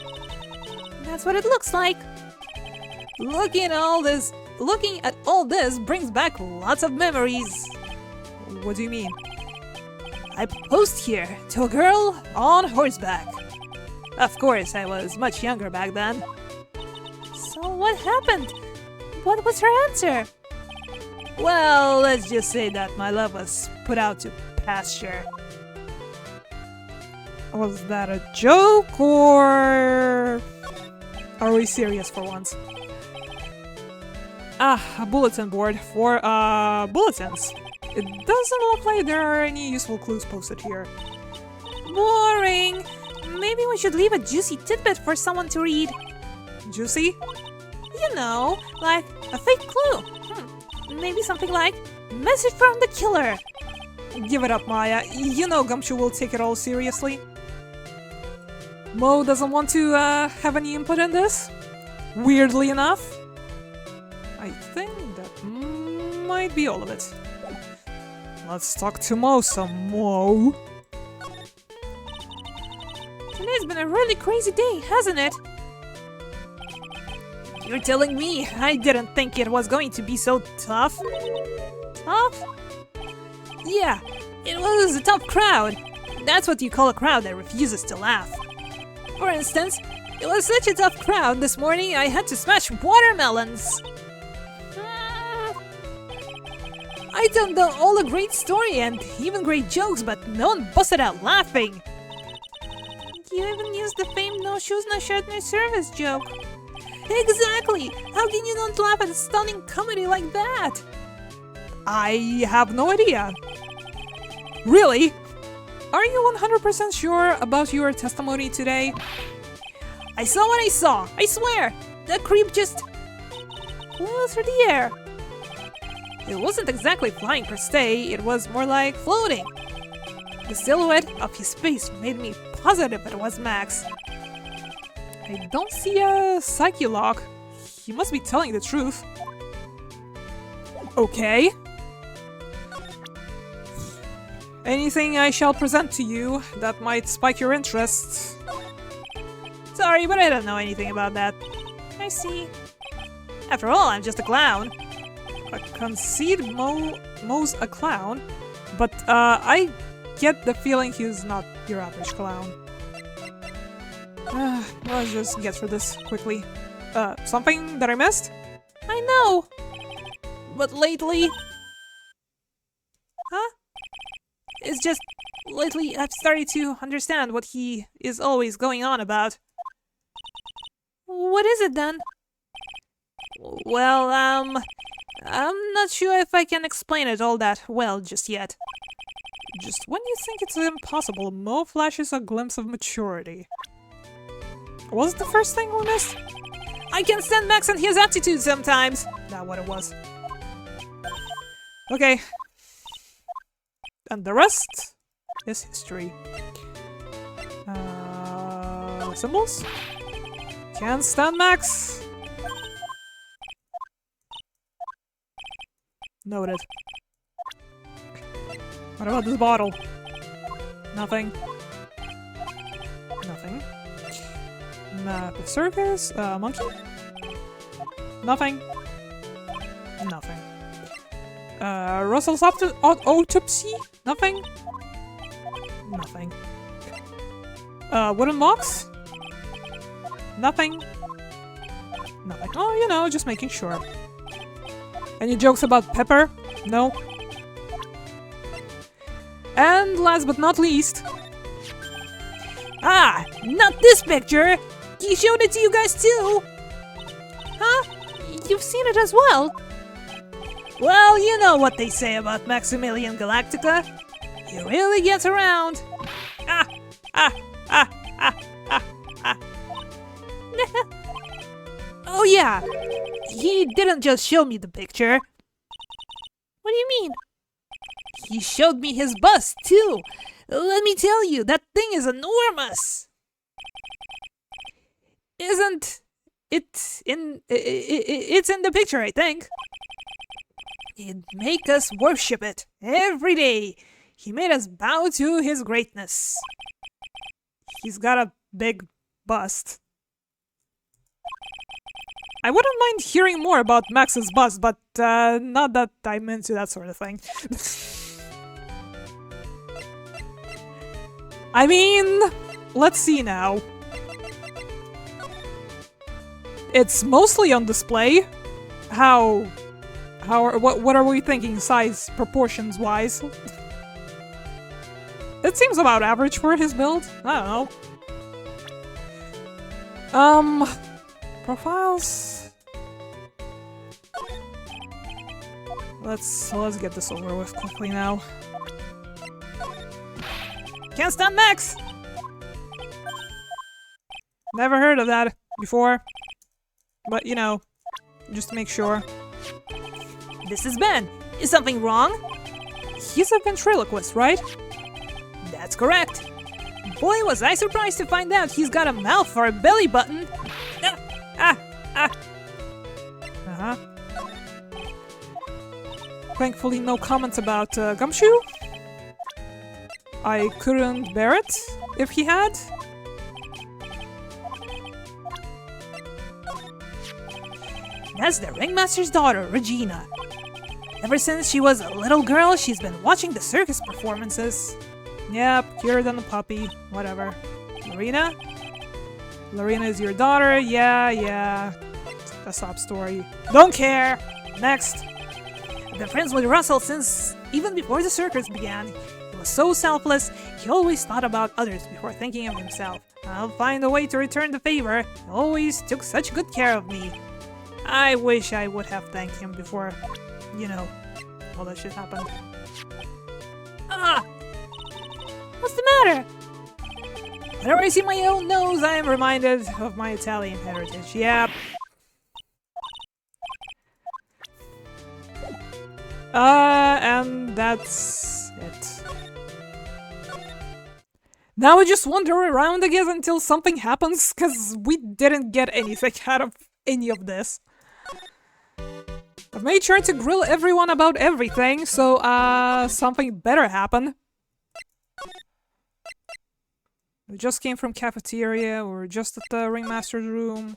That's what it looks like. Looking at all this brings back lots of memories. What do you mean? I proposed here to a girl on horseback. Of course, I was much younger back then. So what happened? What was her answer? Well, let's just say that my love was put out to pasture. Was that a joke, or are we serious for once? Ah, a bulletin board for bulletins. It doesn't look like there are any useful clues posted here. Boring! Maybe we should leave a juicy tidbit for someone to read. Juicy? You know, like a fake clue. Maybe something like, message from the killer. Give it up, Maya. You know Gumshoe will take it all seriously. Mo doesn't want to have any input in this. Weirdly enough. I think that might be all of it. Let's talk to Mo some more. Today's been a really crazy day, hasn't it? You're telling me I didn't think it was going to be so tough? Tough? Yeah, it was a tough crowd. That's what you call a crowd that refuses to laugh. For instance, it was such a tough crowd this morning I had to smash watermelons. I told them all a great story and even great jokes, but no one busted out laughing. You even used the famed no shoes, no shirt, no service joke. Exactly! How can you not laugh at a stunning comedy like that? I have no idea. Really? Are you 100% sure about your testimony today? I saw what I saw, I swear! The creep just flew through the air. It wasn't exactly flying per se, it was more like floating. The silhouette of his face made me positive it was Max. I don't see a psyche lock. He must be telling the truth. Okay. Anything I shall present to you that might spike your interest? Sorry, but I don't know anything about that. I see. After all, I'm just a clown. I concede Mo's a clown, but I get the feeling he's not your average clown. Let's just get through this quickly. Something that I missed? I know! But lately... Huh? It's just, lately I've started to understand what he is always going on about. What is it then? Well, I'm not sure if I can explain it all that well just yet. Just when you think it's impossible, Mo flashes a glimpse of maturity. Was it the first thing we missed? I can stand Max and his attitude sometimes! Not what it was. Okay. And the rest is history. Symbols? Can't stand Max! Noted. What about this bottle? Nothing. Nothing. Map of circus? Monkey? Nothing. Nothing. Russell's autopsy? Nothing. Nothing. Wooden box? Nothing. Nothing. Oh, you know, just making sure. Any jokes about Pepper? No. And last but not least... Ah! Not this picture! He showed it to you guys too! Huh? You've seen it as well? Well, you know what they say about Maximilian Galactica. He really gets around. Ah! Ah! Ah! Ah! Ah! Ah! Oh yeah! He didn't just show me the picture. What do you mean? He showed me his bust too! Let me tell you, that thing is enormous! Isn't it in... It's in the picture, I think. He'd make us worship it every day. He made us bow to his greatness. He's got a big bust. I wouldn't mind hearing more about Max's bust, but not that I'm into that sort of thing. I mean, let's see now. It's mostly on display. What are we thinking size proportions wise? It seems about average for his build. I don't know. Profiles. Let's get this over with quickly now. Can't stand Max! Never heard of that before. But, you know, just to make sure. This is Ben. Is something wrong? He's a ventriloquist, right? That's correct. Boy, was I surprised to find out he's got a mouth for a belly button. Uh-huh. Thankfully, no comments about Gumshoe. I couldn't bear it if he had. That's the ringmaster's daughter, Regina. Ever since she was a little girl, she's been watching the circus performances. Yep, cuter than a puppy. Whatever. Lorena? Lorena is your daughter? Yeah. A sob story. Don't care! Next! I've been friends with Russell since even before the circus began. He was so selfless, he always thought about others before thinking of himself. I'll find a way to return the favor. He always took such good care of me. I wish I would have thanked him before, you know, all that shit happened. Ah! What's the matter? Whenever I see my own nose, I am reminded of my Italian heritage. Yep. And that's it. Now we just wander around again until something happens, because we didn't get anything out of any of this. I've made sure to grill everyone about everything, so, something better happen. We just came from cafeteria, we're just at the ringmaster's room.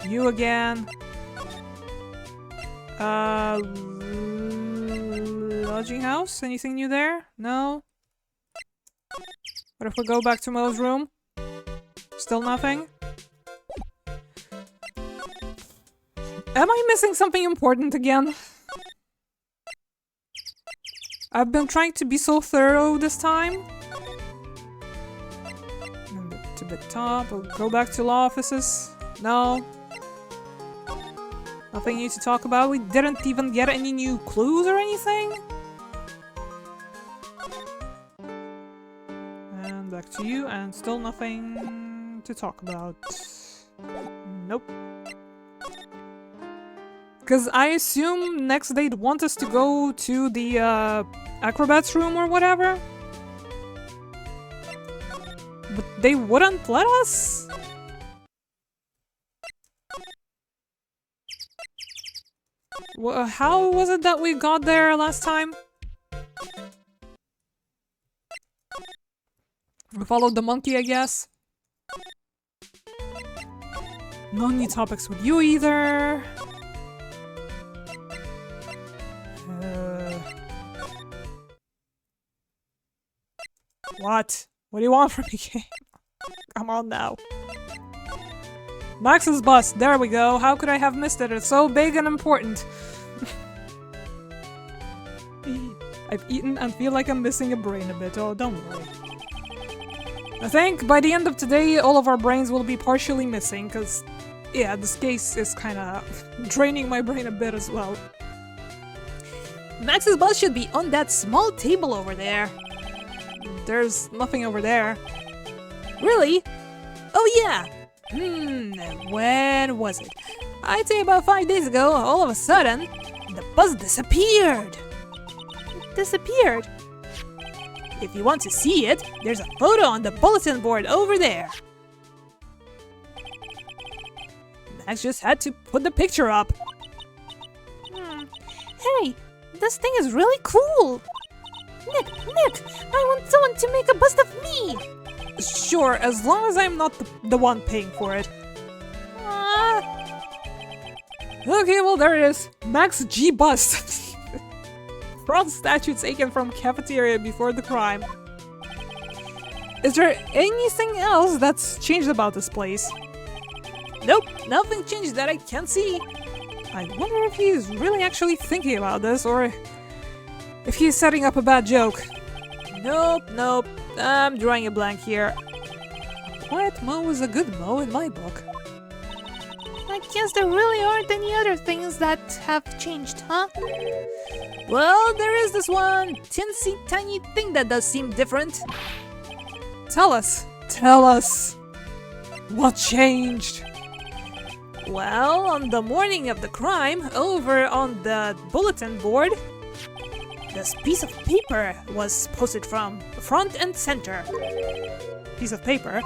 You again. Lodging house? Anything new there? No? What if we go back to Mo's room? Still nothing? Am I missing something important again? I've been trying to be so thorough this time. To the top, we'll go back to law offices. No. Nothing new to talk about. We didn't even get any new clues or anything. And back to you, and still nothing to talk about. Nope. Because I assume next they'd want us to go to the acrobat's room or whatever. But they wouldn't let us? How was it that we got there last time? We followed the monkey, I guess. No new topics with you either. What? What do you want from me, game? Come on now. Max's bus, there we go. How could I have missed it? It's so big and important. I've eaten and feel like I'm missing a brain a bit. Oh, don't worry. I think by the end of today, all of our brains will be partially missing, because, yeah, this case is kinda draining my brain a bit as well. Max's bus should be on that small table over there. There's nothing over there. Really? Oh yeah! When was it? I'd say about 5 days ago, all of a sudden, the bus disappeared! Disappeared? If you want to see it, there's a photo on the bulletin board over there. Max just had to put the picture up. Hey, this thing is really cool! Nick, I want someone to make a bust of me! Sure, as long as I'm not the one paying for it. Okay, well there it is. Max G bust. Bronze statue taken from cafeteria before the crime. Is there anything else that's changed about this place? Nope, nothing changed that I can see. I wonder if he's really actually thinking about this, or if he's setting up a bad joke. Nope. I'm drawing a blank here. Quiet mow is a good mow in my book. I guess there really aren't any other things that have changed, huh? Well, there is this one teensy tiny thing that does seem different. Tell us. What changed? Well, on the morning of the crime, over on the bulletin board, this piece of paper was posted from front and center. Piece of paper.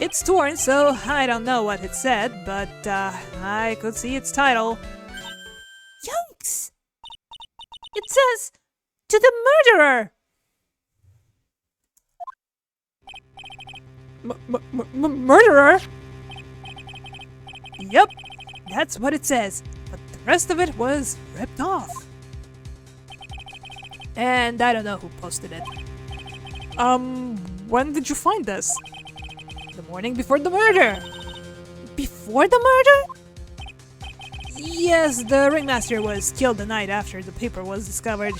It's torn, so I don't know what it said, but I could see its title. Yikes! It says, "To the murderer!" Murderer? Yep, that's what it says, but the rest of it was ripped off. And I don't know who posted it. When did you find this? The morning before the murder. Before the murder? Yes, the ringmaster was killed the night after the paper was discovered.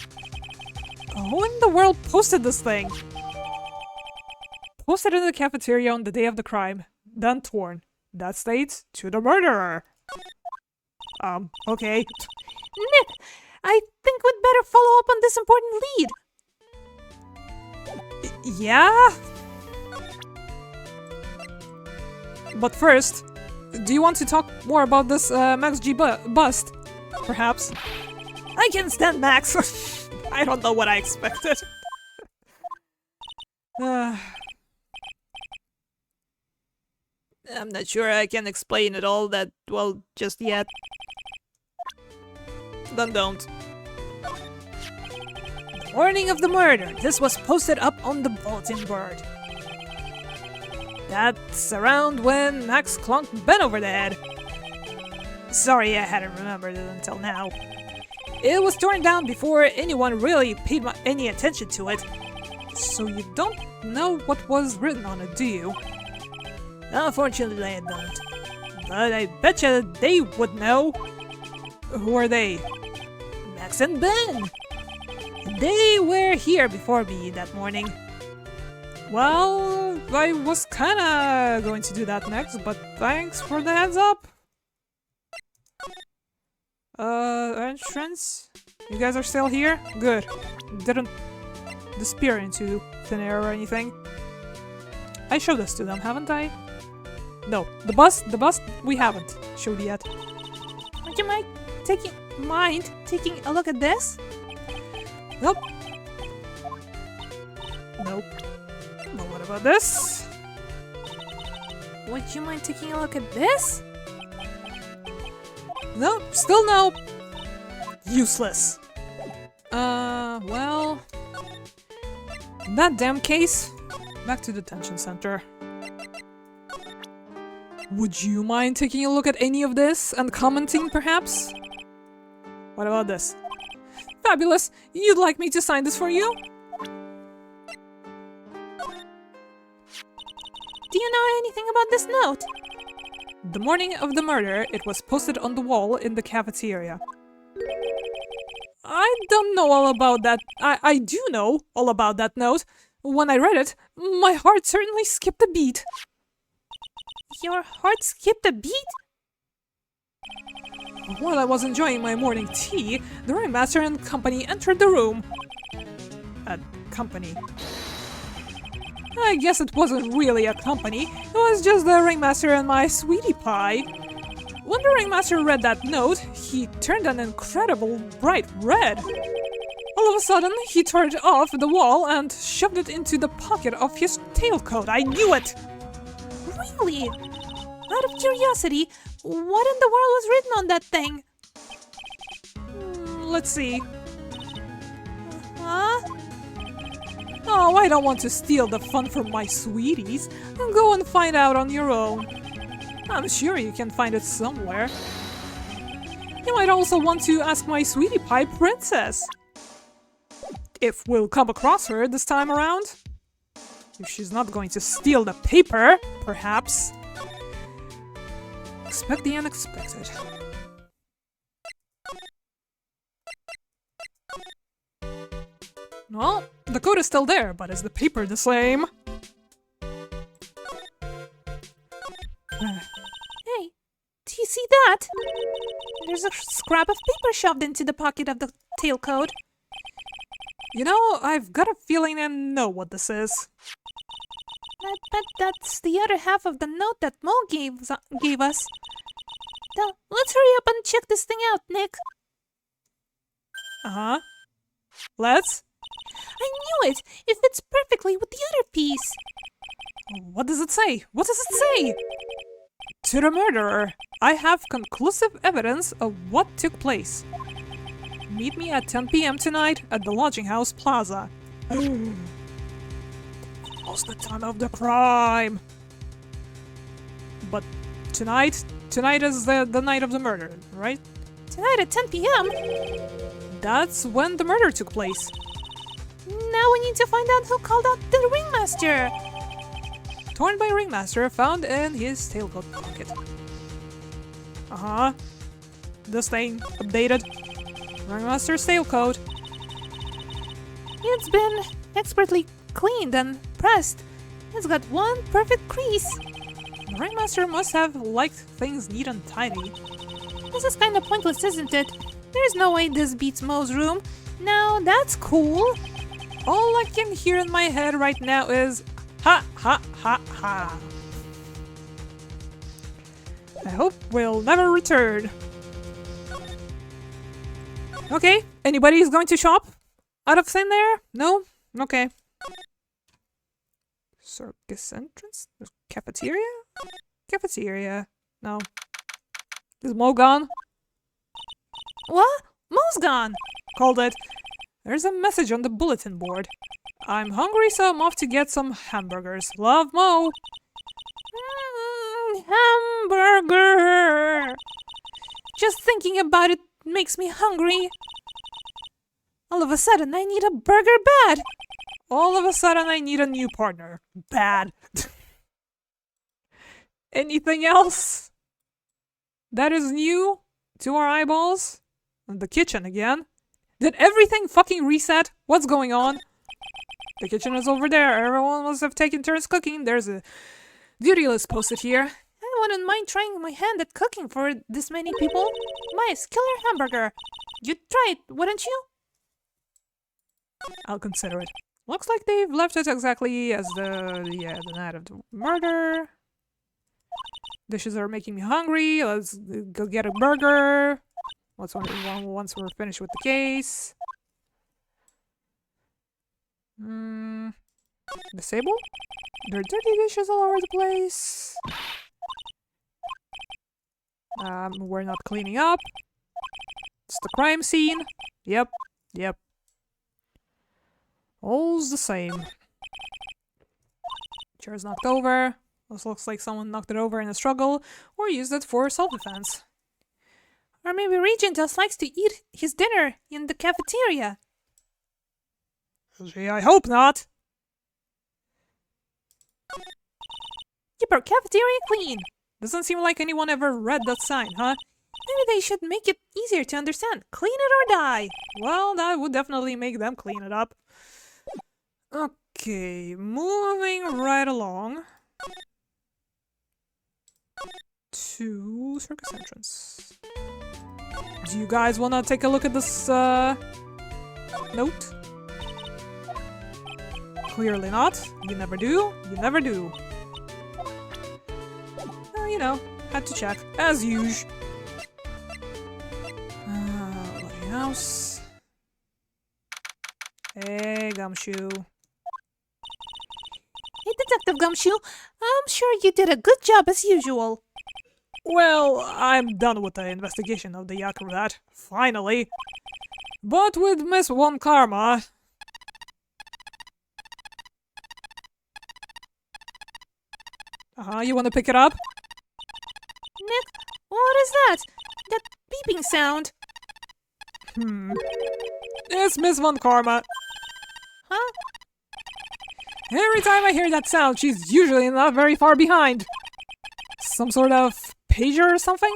Who in the world posted this thing? Posted in the cafeteria on the day of the crime, then torn. That states, "To the murderer." Okay. Nick, I think we'd better follow up on this important lead. Yeah? But first, do you want to talk more about this Max G bust? Perhaps? I can stand Max. I don't know what I expected. I'm not sure I can explain it all that well just yet. Then don't. The morning of the murder, this was posted up on the bulletin board. That's around when Max clunked Ben over the head. Sorry, I hadn't remembered it until now. It was torn down before anyone really paid any attention to it. So you don't know what was written on it, do you? Unfortunately, I don't. But I betcha they would know. Who are they? Max and Ben! They were here before me that morning. Well, I was kinda going to do that next, but thanks for the heads up. Entrance? You guys are still here? Good. Didn't disappear into thin air or anything. I showed this to them, haven't I? No, the bus, we haven't showed yet. Would you mind taking a look at this? Nope. Nope. Well, what about this? Would you mind taking a look at this? Nope, still no. Useless. Well... in that damn case, back to the detention center. Would you mind taking a look at any of this and commenting, perhaps? What about this? Fabulous! You'd like me to sign this for you? Do you know anything about this note? The morning of the murder, it was posted on the wall in the cafeteria. I don't know all about that. I do know all about that note. When I read it, my heart certainly skipped a beat. Your heart skipped a beat? While I was enjoying my morning tea, the ringmaster and company entered the room. Company. I guess it wasn't really a company, it was just the ringmaster and my sweetie pie. When the ringmaster read that note, he turned an incredible bright red. All of a sudden, he tore it off the wall and shoved it into the pocket of his tailcoat. I knew it! Really? Out of curiosity, what in the world was written on that thing? Let's see. Huh? Oh, I don't want to steal the fun from my sweeties. Go and find out on your own. I'm sure you can find it somewhere. You might also want to ask my sweetie pie princess. If we'll come across her this time around. If she's not going to steal the paper, perhaps. Expect the unexpected. Well, The code is still there, but is the paper the same? Hey, do you see that? There's a scrap of paper shoved into the pocket of the tailcoat. You know, I've got a feeling I know what this is. I bet that's the other half of the note that Mo gave us. Now, let's hurry up and check this thing out, Nick. Uh-huh. Let's? I knew it! It fits perfectly with the other piece. What does it say? What does it say? To the murderer, I have conclusive evidence of what took place. Meet me at 10 p.m. tonight at the lodging house plaza. Was the time of the crime. But tonight is the night of the murder, right? Tonight at 10 p.m.? That's when the murder took place. Now we need to find out who called out the ringmaster. Torn by ringmaster, found in his tailcoat pocket. Uh-huh. This thing, updated. Ringmaster's tailcoat. It's been expertly cleaned and pressed. It's got one perfect crease. The ringmaster must have liked things neat and tidy. This is kinda pointless, isn't it? There's no way this beats Mo's room. Now that's cool. All I can hear in my head right now is ha ha ha ha. I hope we'll never return. Okay, anybody is going to shop? Out of thin air? No? Okay. Circus entrance? Cafeteria? Cafeteria. No. Is Mo gone? What? Mo's gone! Called it. There's a message on the bulletin board. I'm hungry, so I'm off to get some hamburgers. Love, Mo. Hamburger! Just thinking about it makes me hungry. All of a sudden, I need a burger bad. All of a sudden, I need a new partner. Bad. Anything else that is new to our eyeballs? The kitchen again. Did everything fucking reset? What's going on? The kitchen is over there. Everyone must have taken turns cooking. There's a duty list posted here. I wouldn't mind trying my hand at cooking for this many people. Nice, killer hamburger. You'd try it, wouldn't you? I'll consider it. Looks like they've left it exactly as the night of the murder. Dishes are making me hungry. Let's go get a burger. Once we're finished with the case. Disable? There are dirty dishes all over the place. We're not cleaning up. It's the crime scene. Yep. All's the same. Chair's knocked over. This looks like someone knocked it over in a struggle, or used it for self-defense. Or maybe Regent just likes to eat his dinner in the cafeteria. Gee, I hope not. Keep our cafeteria clean. Doesn't seem like anyone ever read that sign, huh? Maybe they should make it easier to understand. Clean it or die. Well, that would definitely make them clean it up. Okay, moving right along to circus entrance. Do you guys want to take a look at this note? Clearly not. You never do. You never do. You know, had to check as usual. Lodging house. Hey, Gumshoe. Hey, Detective Gumshoe. I'm sure you did a good job as usual. Well, I'm done with the investigation of the acrobat, finally. But with Miss One Karma... you wanna pick it up? Nick, what is that? That beeping sound? It's Miss Von Karma. Huh? Every time I hear that sound, she's usually not very far behind. Some sort of pager or something?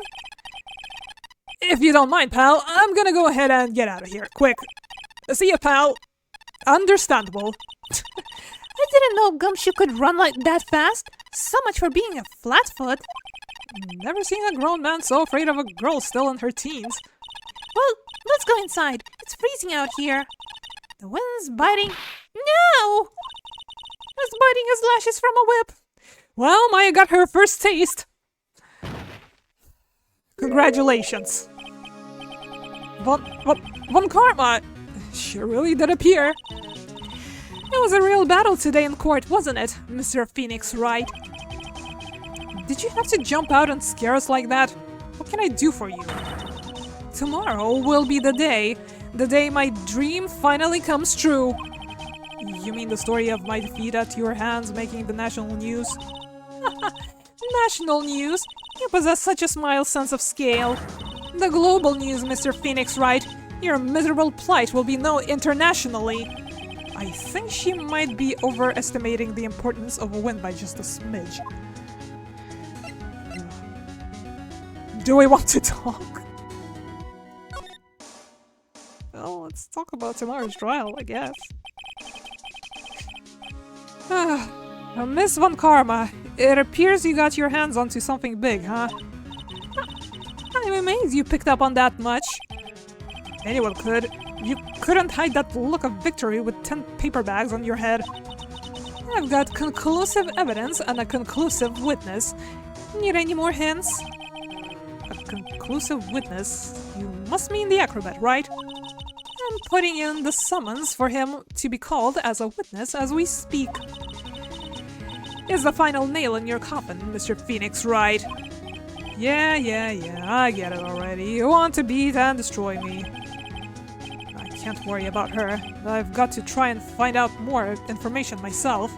If you don't mind, pal, I'm gonna go ahead and get out of here, quick. See ya, pal. Understandable. I didn't know Gumshoe could run like that fast. So much for being a flatfoot. Never seen a grown man so afraid of a girl still in her teens. Well, let's go inside. It's freezing out here. The wind's biting. No! It's biting his lashes from a whip. Well, Maya got her first taste. Congratulations. Von Karma! She really did appear. It was a real battle today in court, wasn't it, Mr. Phoenix Wright? Did you have to jump out and scare us like that? What can I do for you? Tomorrow will be the day my dream finally comes true. You mean the story of my defeat at your hands making the national news? National news? You possess such a smile sense of scale. The global news, Mr. Phoenix Wright. Your miserable plight will be known internationally. I think she might be overestimating the importance of a win by just a smidge. Do we want to talk? Well, let's talk about tomorrow's trial, I guess. Miss Von Karma, it appears you got your hands onto something big, huh? I'm amazed you picked up on that much. Anyone could. You couldn't hide that look of victory with 10 paper bags on your head. I've got conclusive evidence and a conclusive witness. Need any more hints? A conclusive witness? You must mean the acrobat, right? I'm putting in the summons for him to be called as a witness as we speak. Is the final nail in your coffin, Mr. Phoenix Wright? Yeah, I get it already. You want to beat and destroy me. I can't worry about her. I've got to try and find out more information myself.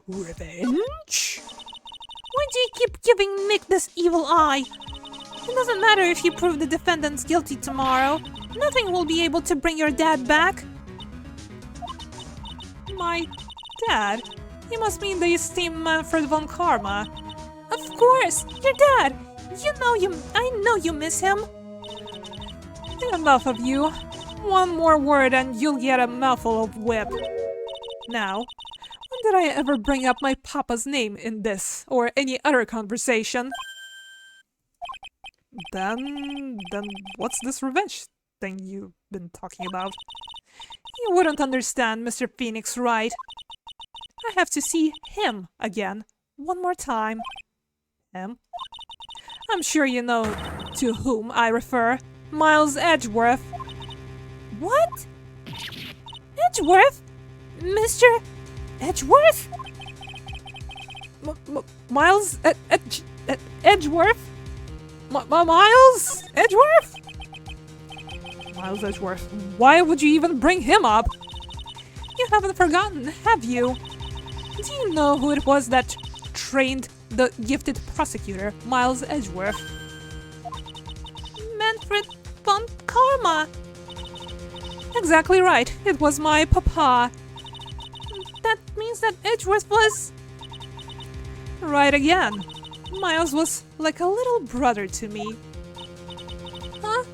Revenge? Why do you keep giving Nick this evil eye? It doesn't matter if you prove the defendant's guilty tomorrow. Nothing will be able to bring your dad back. My dad? You must mean the esteemed Manfred von Karma. Of course, your dad. I know you miss him. Enough of you. One more word and you'll get a mouthful of whip. Now, when did I ever bring up my papa's name in this or any other conversation? Then what's this revenge thing you've been talking about? You wouldn't understand, Mr. Phoenix Wright. I have to see him again, one more time. Him? I'm sure you know to whom I refer. Miles Edgeworth. What? Edgeworth? Mr. Edgeworth? Miles Edgeworth? Miles Edgeworth? Miles Edgeworth. Why would you even bring him up? You haven't forgotten, have you? Do you know who it was that trained the gifted prosecutor, Miles Edgeworth? Manfred von Karma. Exactly right. It was my papa. That means that Edgeworth was... Right again. Miles was like a little brother to me. Huh?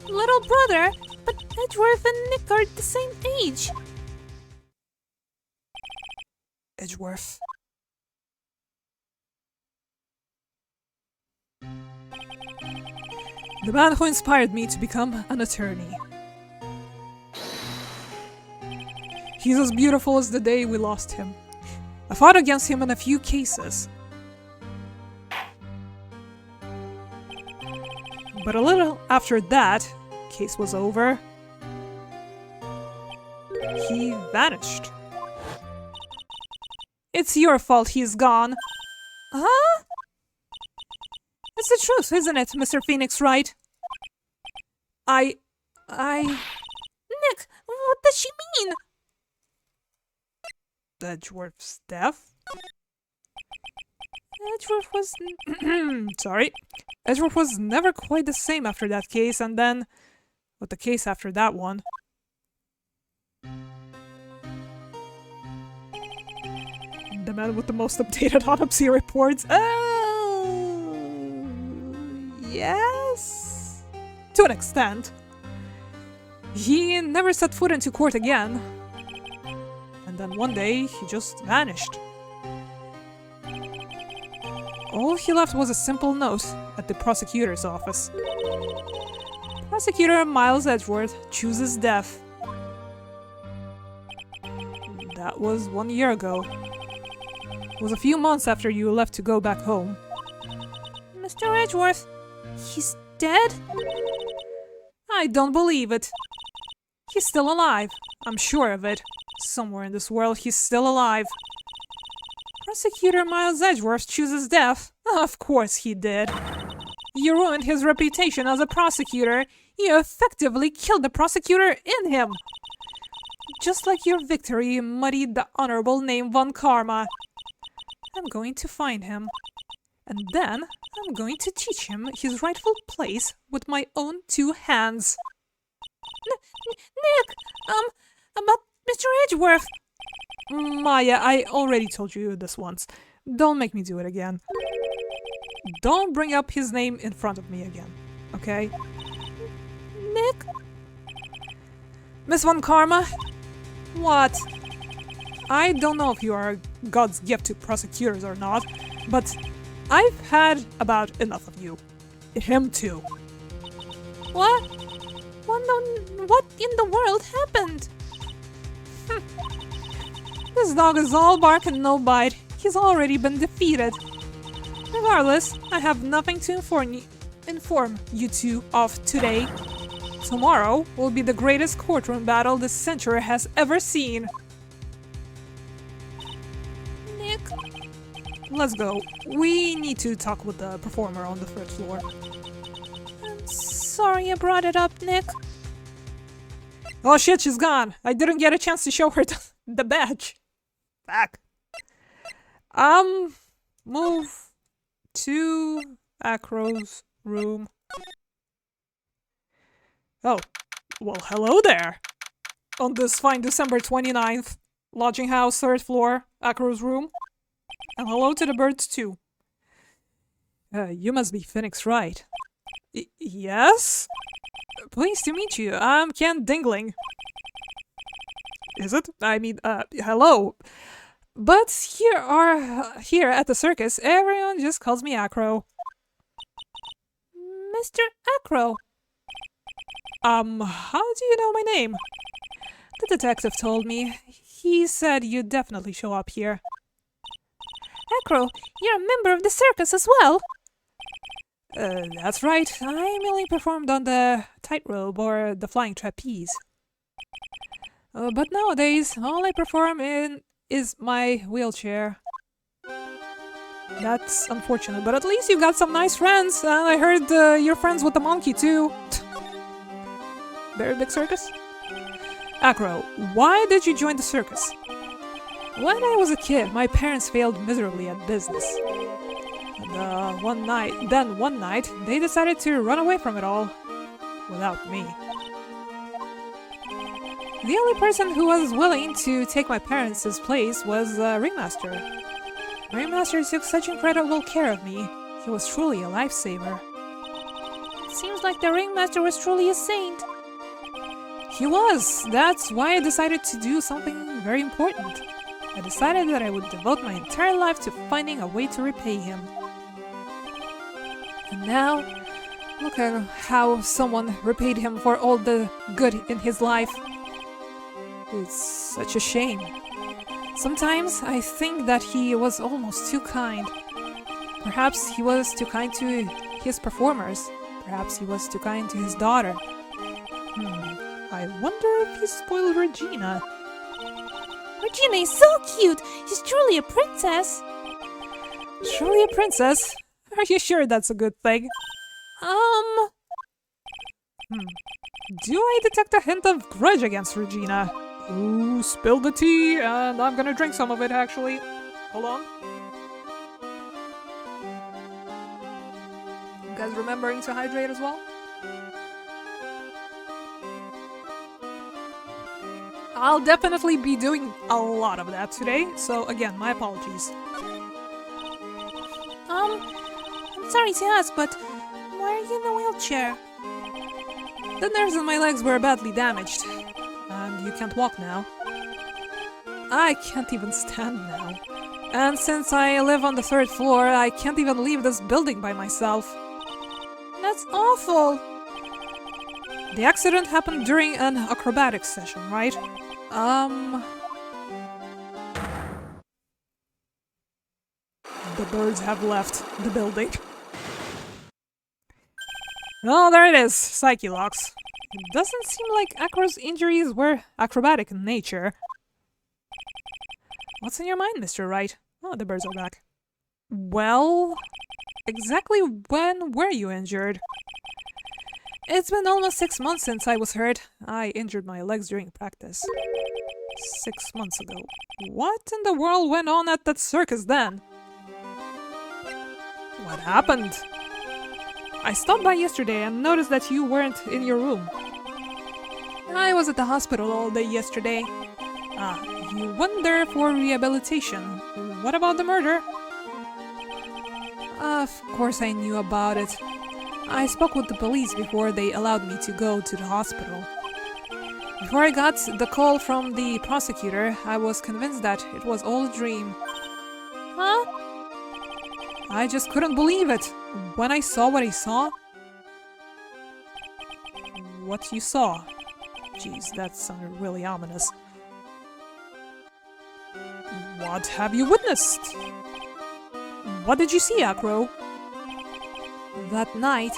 Little brother? But Edgeworth and Nick are the same age. Edgeworth. The man who inspired me to become an attorney. He's as beautiful as the day we lost him. I fought against him in a few cases. But a little after that case was over, he vanished. It's your fault he's gone. Huh? It's the truth, isn't it, Mr. Phoenix Wright? Nick, what does she mean? Edgeworth's death? Edgeworth was... Sorry. Edgeworth was never quite the same after that case, and then... with the case after that one. The man with the most updated autopsy reports. Oh... yes? To an extent. He never set foot into court again. And then one day, he just vanished. All he left was a simple note at the prosecutor's office. Prosecutor Miles Edgeworth chooses death. That was 1 year ago. It was a few months after you left to go back home. Mr. Edgeworth, he's dead? I don't believe it. He's still alive. I'm sure of it. Somewhere in this world, he's still alive. Prosecutor Miles Edgeworth chooses death. Of course he did. You ruined his reputation as a prosecutor. You effectively killed the prosecutor in him. Just like your victory muddied the honorable name Von Karma. I'm going to find him. And then I'm going to teach him his rightful place with my own 2 hands. Nick! About Mr. Edgeworth! Maya, I already told you this once. Don't make me do it again. Don't bring up his name in front of me again, okay? Nick? Miss Von Karma? What? I don't know if you are God's gift to prosecutors or not, but I've had about enough of you. Him too. What? What in the world happened? This dog is all bark and no bite. He's already been defeated. Regardless, I have nothing to inform you two of today. Tomorrow will be the greatest courtroom battle this century has ever seen. Nick? Let's go. We need to talk with the performer on the 3rd floor. I'm sorry I brought it up, Nick. Oh shit, she's gone. I didn't get a chance to show her the badge. Fuck. Move to Acro's room. Oh, well, hello there. On this fine December 29th, lodging house, 3rd floor, Acro's room. And hello to the birds, too. You must be Phoenix Wright. Yes? Pleased to meet you. I'm Ken Dingling. Is it? I mean, hello. But here at the circus, everyone just calls me Acro. Mr. Acro. How do you know my name? The detective told me. He said you'd definitely show up here. Acro, you're a member of the circus as well? That's right. I mainly performed on the tightrope or the flying trapeze. But nowadays, all I perform in is my wheelchair. That's unfortunate, but at least you got some nice friends. And I heard you're friends with the monkey too. Very big circus? Acro, why did you join the circus? When I was a kid, my parents failed miserably at business. And one night, they decided to run away from it all. Without me. The only person who was willing to take my parents' place was Ringmaster. Ringmaster took such incredible care of me. He was truly a lifesaver. It seems like the Ringmaster was truly a saint. He was. That's why I decided to do something very important. I decided that I would devote my entire life to finding a way to repay him. And now, look at how someone repaid him for all the good in his life. It's such a shame. Sometimes I think that he was almost too kind. Perhaps he was too kind to his performers. Perhaps he was too kind to his daughter. I wonder if he spoiled Regina. Regina is so cute! She's truly a princess! Truly a princess? Are you sure that's a good thing? Do I detect a hint of grudge against Regina? Ooh, spill the tea, and I'm gonna drink some of it, actually. Hold on. You guys remembering to hydrate as well? I'll definitely be doing a lot of that today, so again, my apologies. I'm sorry to ask, but why are you in a wheelchair? The nerves in my legs were badly damaged. And you can't walk now. I can't even stand now. And since I live on the 3rd floor, I can't even leave this building by myself. That's awful. The accident happened during an acrobatics session, right? The birds have left the building. Oh, there it is, Psyche locks. It doesn't seem like Acro's injuries were acrobatic in nature. What's in your mind, Mr. Wright? Oh, the birds are back. Well, exactly when were you injured? It's been almost 6 months since I was hurt. I injured my legs during practice. 6 months ago. What in the world went on at that circus then? What happened? I stopped by yesterday and noticed that you weren't in your room. I was at the hospital all day yesterday. Ah, you went there for rehabilitation. What about the murder? Of course I knew about it. I spoke with the police before they allowed me to go to the hospital. Before I got the call from the prosecutor, I was convinced that it was all a dream. Huh? I just couldn't believe it. When I saw what I saw... What you saw? Jeez, that sounded really ominous. What have you witnessed? What did you see, Acro? That night,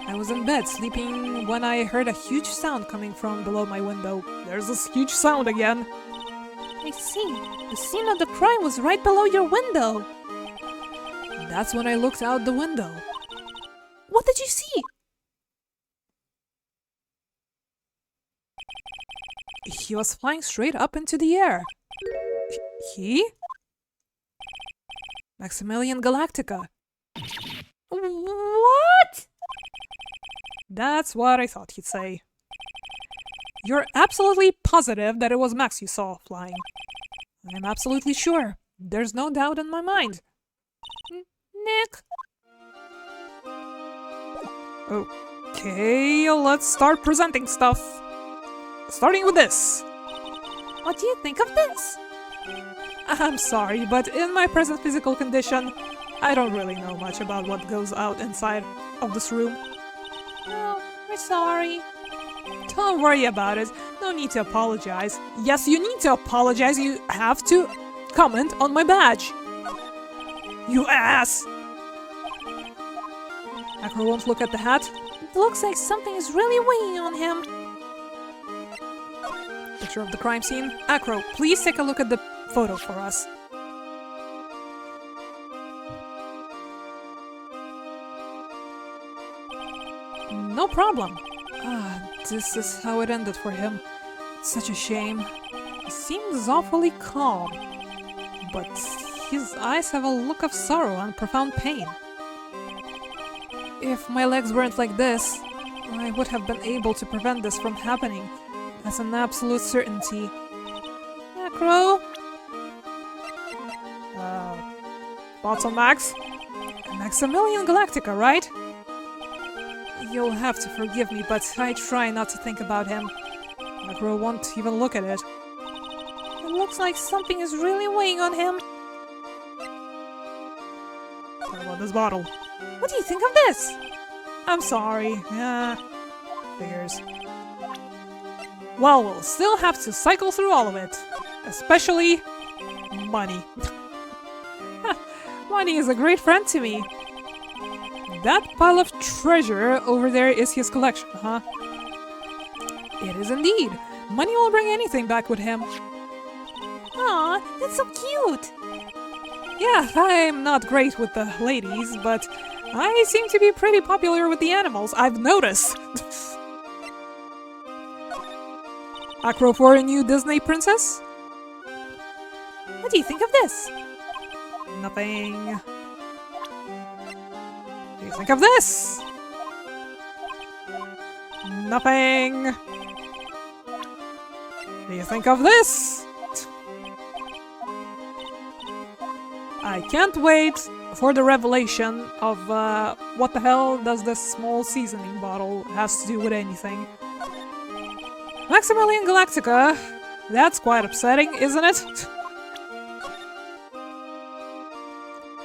I was in bed sleeping when I heard a huge sound coming from below my window. There's this huge sound again. I see. The scene of the crime was right below your window. That's when I looked out the window. What did you see? He was flying straight up into the air. He? Maximilian Galactica. What? That's what I thought he'd say. You're absolutely positive that it was Max you saw flying. I'm absolutely sure. There's no doubt in my mind. Nick? Okay, let's start presenting stuff. Starting with this. What do you think of this? I'm sorry, but in my present physical condition, I don't really know much about what goes out inside of this room. Oh, we're sorry. Don't worry about it. No need to apologize. Yes, you need to apologize. You have to comment on my badge. You ass! Acro won't look at the hat. It looks like something is really weighing on him. Picture of the crime scene. Acro, please take a look at the photo for us. No problem. This is how it ended for him. Such a shame. He seems awfully calm, but his eyes have a look of sorrow and profound pain. If my legs weren't like this, I would have been able to prevent this from happening. That's an absolute certainty. Acro? Thoughts on Max? Maximilian Galactica, right? You'll have to forgive me, but I try not to think about him. Acro won't even look at it. It looks like something is really weighing on him. What about this bottle? What do you think of this? I'm sorry. Figures. Well, we'll still have to cycle through all of it. Especially money. Money is a great friend to me. That pile of treasure over there is his collection, huh? It is indeed. Money will bring anything back with him. Aw, that's so cute. Yeah, I'm not great with the ladies, but I seem to be pretty popular with the animals, I've noticed. Acro for a new Disney princess? What do you think of this? Nothing. What do you think of this? Nothing. What do you think of this? I can't wait for the revelation of what the hell does this small seasoning bottle has to do with anything. Maximilian Galactica, that's quite upsetting, isn't it?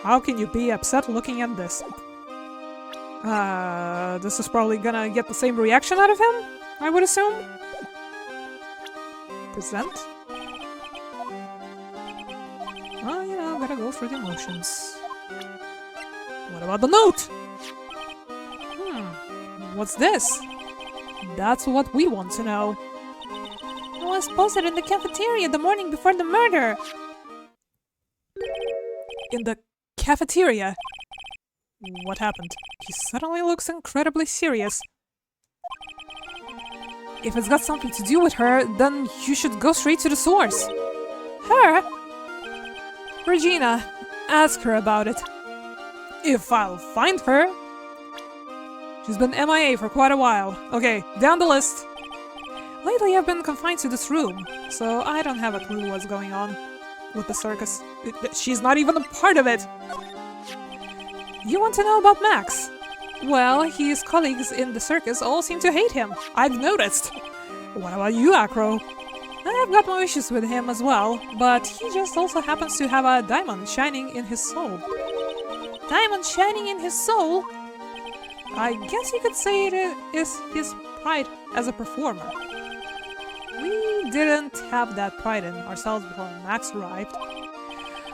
How can you be upset looking at this? This is probably gonna get the same reaction out of him, I would assume. Present? Well, you know, gotta go through the motions. What about the note? What's this? That's what we want to know. It was posted in the cafeteria the morning before the murder. In the cafeteria? What happened? He suddenly looks incredibly serious. If it's got something to do with her, then you should go straight to the source. Her? Regina, ask her about it. If I'll find her. She's been MIA for quite a while. Okay, down the list. Lately I've been confined to this room, so I don't have a clue what's going on with the circus. She's not even a part of it. You want to know about Max? Well, his colleagues in the circus all seem to hate him. I've noticed. What about you, Acro? I've got my issues with him as well, but he just also happens to have a diamond shining in his soul. Diamond shining in his soul? I guess you could say it is his pride as a performer. We didn't have that pride in ourselves before Max arrived.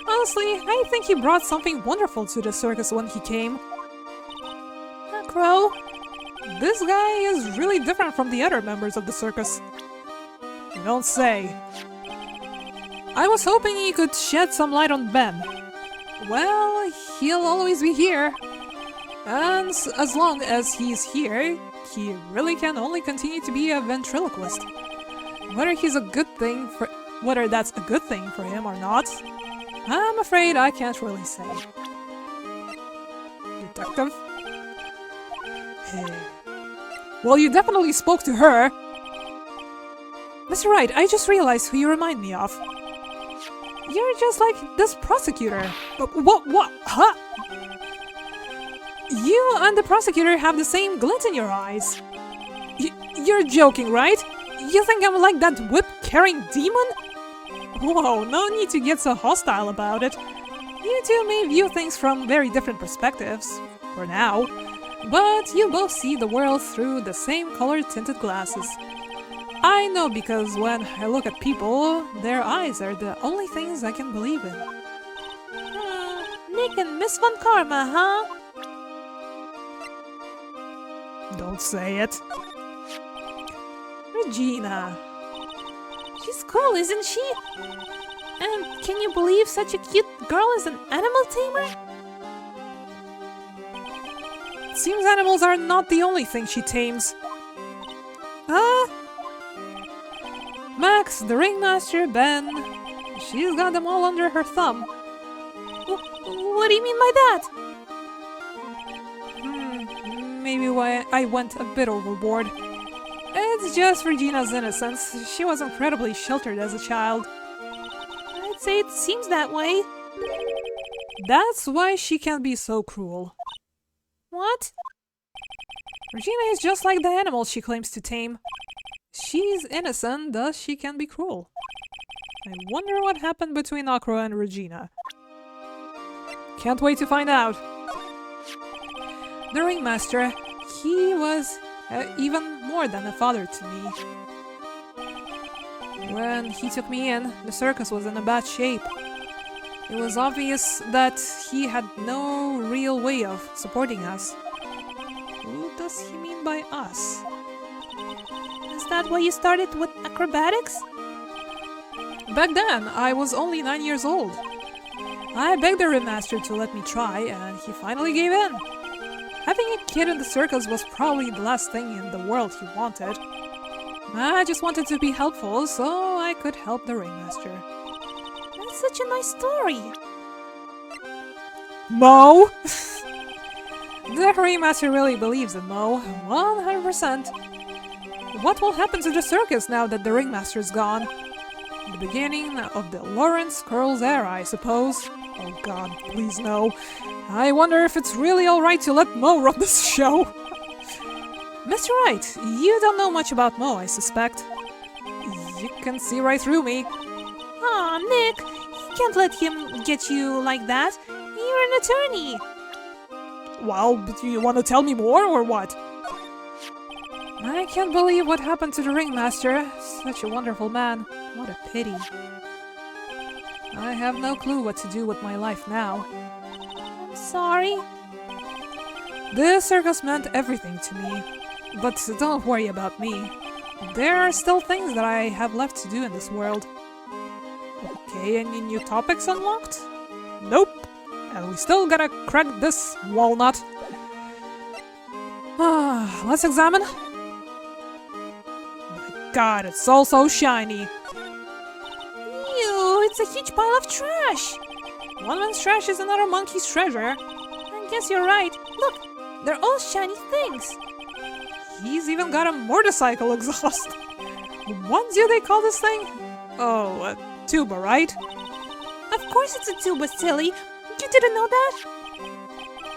Honestly, I think he brought something wonderful to the circus when he came. Crow? This guy is really different from the other members of the circus. You don't say. I was hoping he could shed some light on Ben. Well, he'll always be here. And as long as he's here, he really can only continue to be a ventriloquist. Whether that's a good thing for him or not, I'm afraid I can't really say. Detective? Well, you definitely spoke to her. Mr. Wright, I just realized who you remind me of. You're just like this prosecutor. What? Huh? You and the prosecutor have the same glint in your eyes. You're joking, right? You think I'm like that whip-carrying demon? Whoa, no need to get so hostile about it. You two may view things from very different perspectives, for now, but you both see the world through the same color-tinted glasses. I know because when I look at people, their eyes are the only things I can believe in. Nick and Miss Von Karma, huh? Don't say it. Regina. She's cool, isn't she? And can you believe such a cute girl is an animal tamer? It seems animals are not the only thing she tames. Max, the ringmaster, Ben. She's got them all under her thumb. What do you mean by that? Maybe I went a bit overboard. It's just Regina's innocence. She was incredibly sheltered as a child. I'd say it seems that way. That's why she can be so cruel. What? Regina is just like the animals she claims to tame. She's innocent, thus she can be cruel. I wonder what happened between Akro and Regina. Can't wait to find out. The ringmaster, he was even more than a father to me. When he took me in, the circus was in a bad shape. It was obvious that he had no real way of supporting us. Who does he mean by us? Is that why you started with acrobatics? Back then, I was only 9 years old. I begged the ringmaster to let me try, and he finally gave in. Having a kid in the circus was probably the last thing in the world he wanted. I just wanted to be helpful, so I could help the ringmaster. That's such a nice story. Mo? The ringmaster really believes in Mo, 100%. What will happen to the circus now that the ringmaster's gone? The beginning of the Lawrence Curls era, I suppose. Oh god, please no. I wonder if it's really alright to let Mo run this show. Mr. Wright, you don't know much about Mo, I suspect. You can see right through me. Aw, Nick, you can't let him get you like that. You're an attorney. Well, but you want to tell me more, or what? I can't believe what happened to the ringmaster. Such a wonderful man. What a pity. I have no clue what to do with my life now. I'm sorry. This circus meant everything to me. But don't worry about me. There are still things that I have left to do in this world. Okay, any new topics unlocked? Nope. And we still gotta crack this walnut. Let's examine. My god, it's all so shiny. Ew, it's a huge pile of trash. One man's trash is another monkey's treasure. I guess you're right. Look, they're all shiny things. He's even got a motorcycle exhaust. What do they call this thing? Oh, a tuba, right? Of course it's a tuba, silly. You didn't know that?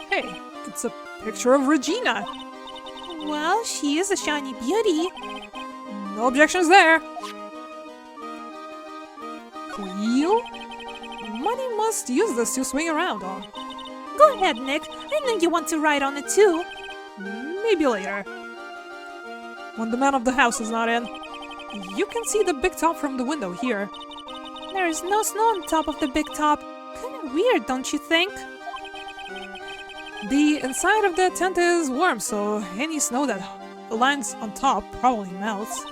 Hey, it's a picture of Regina. Well, she is a shiny beauty. No objections there. Wheel? Money must use this to swing around on. Go ahead, Nick. I know you want to ride on it too. Maybe later. When the man of the house is not in. You can see the big top from the window here. There is no snow on top of the big top. Kinda weird, don't you think? The inside of the tent is warm, so any snow that lands on top probably melts.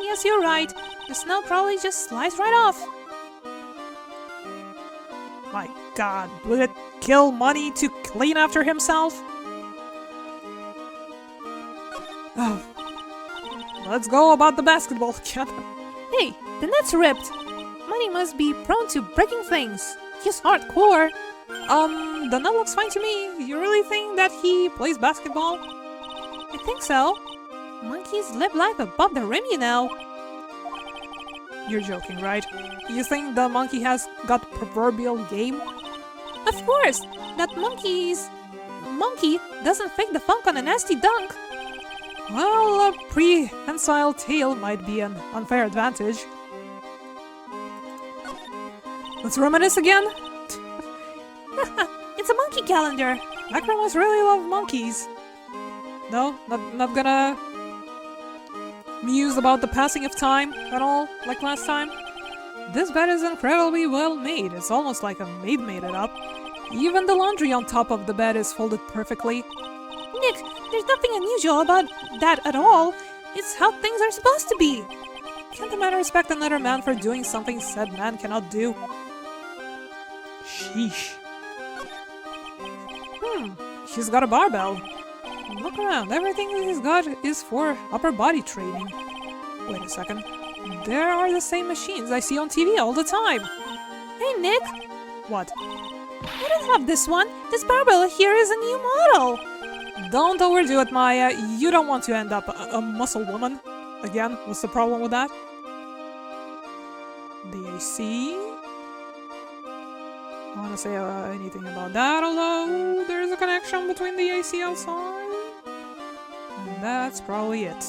Yes, you're right. The snow probably just slides right off. My god, would it kill Money to clean after himself? Oh. Let's go about the basketball again. Hey, the net's ripped. Money must be prone to breaking things. He's hardcore. The net looks fine to me. You really think that he plays basketball? I think so. Monkeys live life above the rim, you know. You're joking, right? You think the monkey has got proverbial game? Of course! That monkey doesn't fake the funk on a nasty dunk. Well, a prehensile tail might be an unfair advantage. Let's reminisce again. It's a monkey calendar. Macro must really love monkeys. No, not gonna muse about the passing of time at all, like last time. This bed is incredibly well made. It's almost like a maid made it up. Even the laundry on top of the bed is folded perfectly. Nick, there's nothing unusual about that at all. It's how things are supposed to be. Can't a man respect another man for doing something said man cannot do? Sheesh. She's got a barbell. Look around, everything he's got is for upper body training. Wait a second. There are the same machines I see on TV all the time. Hey, Nick. What? I don't have this one. This barbell here is a new model. Don't overdo it, Maya. You don't want to end up a muscle woman. Again, what's the problem with that? The AC? I want to say anything about that, although there's a connection between the AC outside. And that's probably it.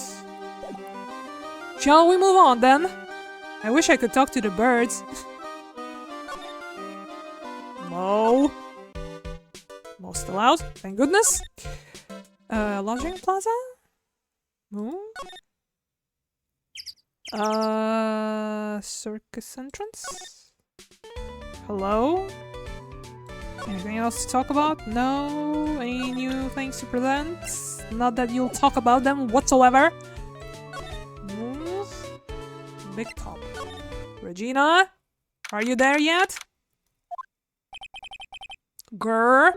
Shall we move on then? I wish I could talk to the birds. Mo. Mo's still out, thank goodness. Lodging plaza? Moon? Circus entrance? Hello? Anything else to talk about? No? Any new things to present? Not that you'll talk about them whatsoever. Big top. Regina? Are you there yet? Grr.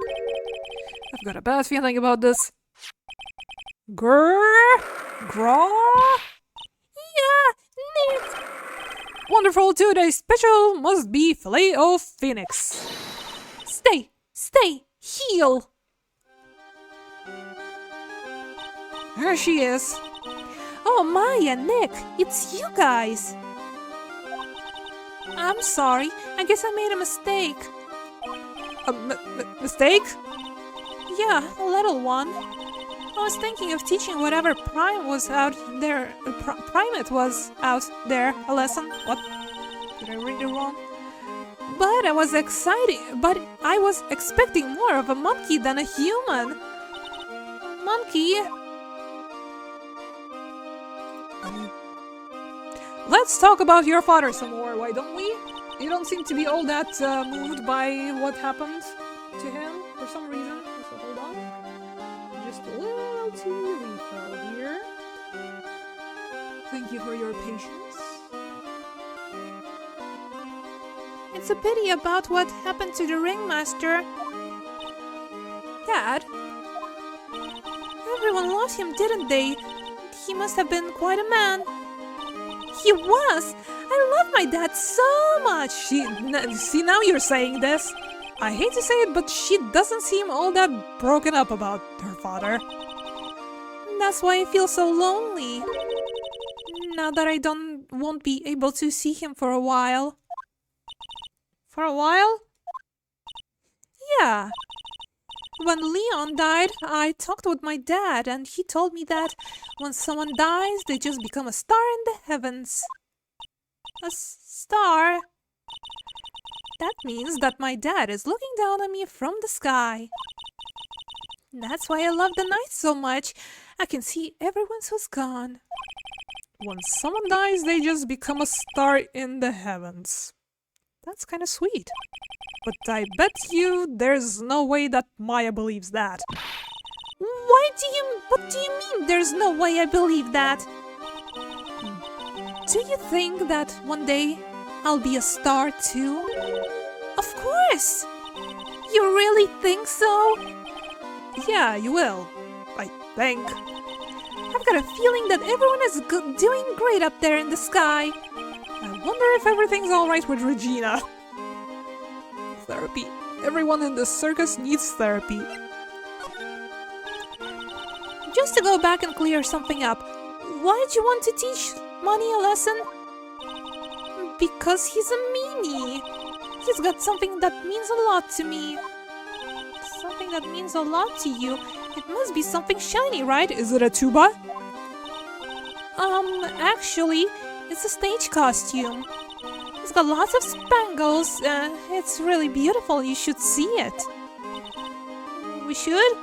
I've got a bad feeling about this. Grr. Graw. Yeah, Nick. Wonderful, today's special must be filet of Phoenix. Stay, heel. There she is. Oh, Maya, Nick, it's you guys. I'm sorry. I guess I made a mistake. A mistake? Yeah, a little one. I was thinking of teaching whatever primate was out there a lesson. What? Did I read it wrong? But I was expecting more of a monkey than a human. Monkey. Let's talk about your father some more, why don't we? You don't seem to be all that moved by what happened to him for some reason. So hold on. Just a little tea refill here. Thank you for your patience. It's a pity about what happened to the ringmaster. Dad? Everyone loved him, didn't they? He must have been quite a man. He was! I love my dad so much! See, now you're saying this. I hate to say it, but she doesn't seem all that broken up about her father. That's why I feel so lonely. Now that I won't be able to see him for a while. For a while? Yeah. When Leon died, I talked with my dad, and he told me that when someone dies, they just become a star in the heavens. A star? That means that my dad is looking down on me from the sky. That's why I love the night so much. I can see everyone who's gone. When someone dies, they just become a star in the heavens. That's kind of sweet. But I bet you there's no way that Maya believes that. What do you mean there's no way I believe that? Do you think that one day I'll be a star too? Of course! You really think so? Yeah, you will. I think. I've got a feeling that everyone is doing great up there in the sky. I wonder if everything's alright with Regina. Therapy. Everyone in this circus needs therapy. Just to go back and clear something up, why did you want to teach Money a lesson? Because he's a meanie. He's got something that means a lot to me. Something that means a lot to you. It must be something shiny, right? Is it a tuba? Actually, it's a stage costume. It's got lots of spangles. It's really beautiful. You should see it. We should?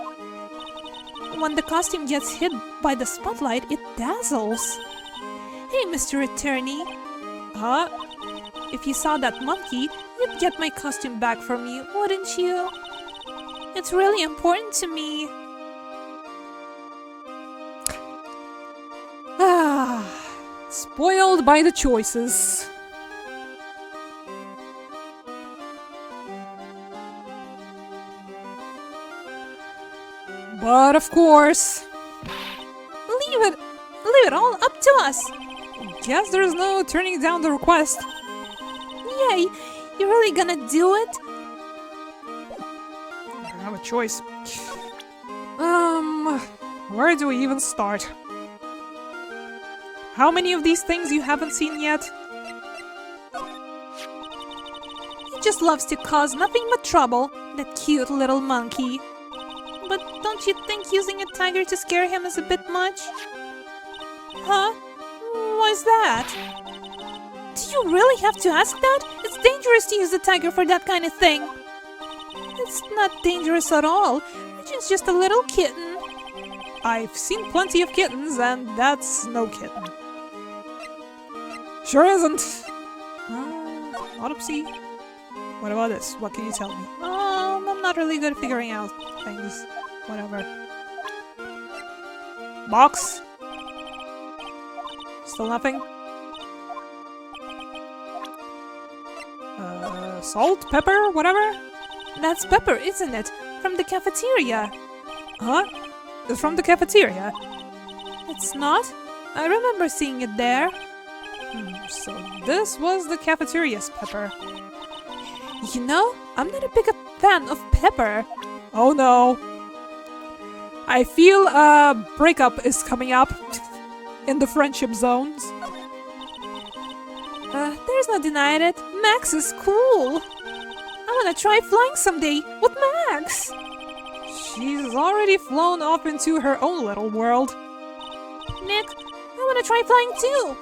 When the costume gets hit by the spotlight, it dazzles. Hey, Mr. Attorney. Huh? If you saw that monkey, you'd get my costume back for me, wouldn't you? It's really important to me. Spoiled by the choices. But of course, Leave it all up to us. Guess there's no turning down the request. Yay, you really gonna do it? I don't have a choice. Where do we even start? How many of these things you haven't seen yet? He just loves to cause nothing but trouble, that cute little monkey. But don't you think using a tiger to scare him is a bit much? Huh? Why's that? Do you really have to ask that? It's dangerous to use a tiger for that kind of thing. It's not dangerous at all. It's just a little kitten. I've seen plenty of kittens, and that's no kitten. Sure isn't. Autopsy. What about this? What can you tell me? I'm not really good at figuring out things. Whatever. Box. Still nothing. Salt? Pepper? Whatever? That's pepper, isn't it? From the cafeteria. Huh? It's from the cafeteria? It's not? I remember seeing it there. So this was the cafeteria's pepper. You know, I'm not a big fan of pepper. Oh no. I feel a breakup is coming up in the friendship zones. There's There's no denying it. Max is cool. I wanna try flying someday with Max. She's already flown off into her own little world. Nick, I wanna try flying too.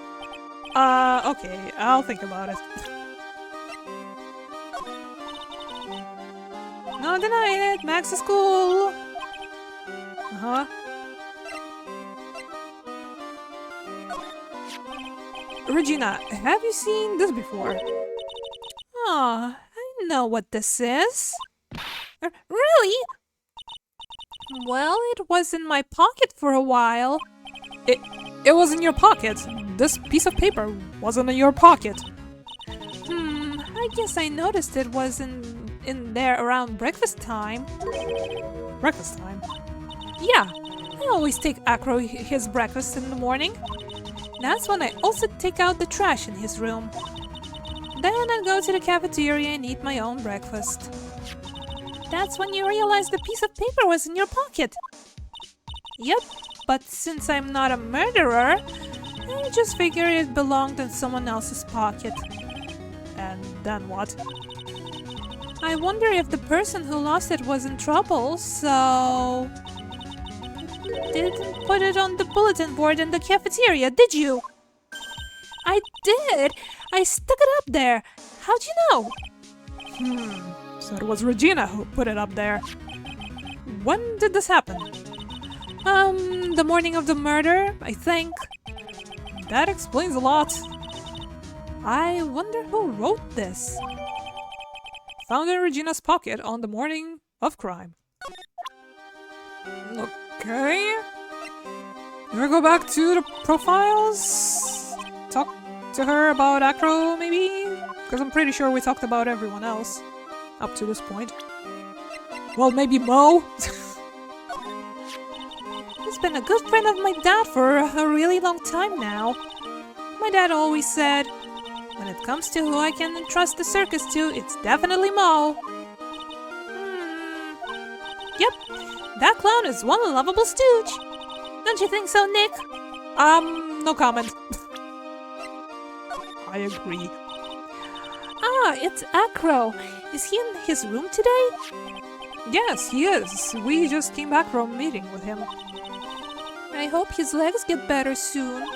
Okay, I'll think about it. No denying it, Max is cool. Uh-huh. Regina, have you seen this before? Ah, I know what this is. Really? Well, it was in my pocket for a while. It was in your pocket. This piece of paper wasn't in your pocket. I guess I noticed it was in there around breakfast time. Breakfast time? Yeah, I always take Acro his breakfast in the morning. That's when I also take out the trash in his room. Then I go to the cafeteria and eat my own breakfast. That's when you realize the piece of paper was in your pocket. Yep, but since I'm not a murderer, I just figured it belonged in someone else's pocket. And then what? I wonder if the person who lost it was in trouble, so... Didn't put it on the bulletin board in the cafeteria, did you? I did! I stuck it up there! How'd you know? So it was Regina who put it up there. When did this happen? The morning of the murder, I think. That explains a lot. I wonder who wrote this. Found in Regina's pocket on the morning of crime. Okay. We'll go back to the profiles. Talk to her about Acro, maybe? Because I'm pretty sure we talked about everyone else up to this point. Well, maybe Mo? He's been a good friend of my dad for a really long time now. My dad always said, when it comes to who I can entrust the circus to, it's definitely Mo. Yep, that clown is one lovable stooge. Don't you think so, Nick? No comment. I agree. Ah, it's Acro. Is he in his room today? Yes, he is. We just came back from a meeting with him. I hope his legs get better soon.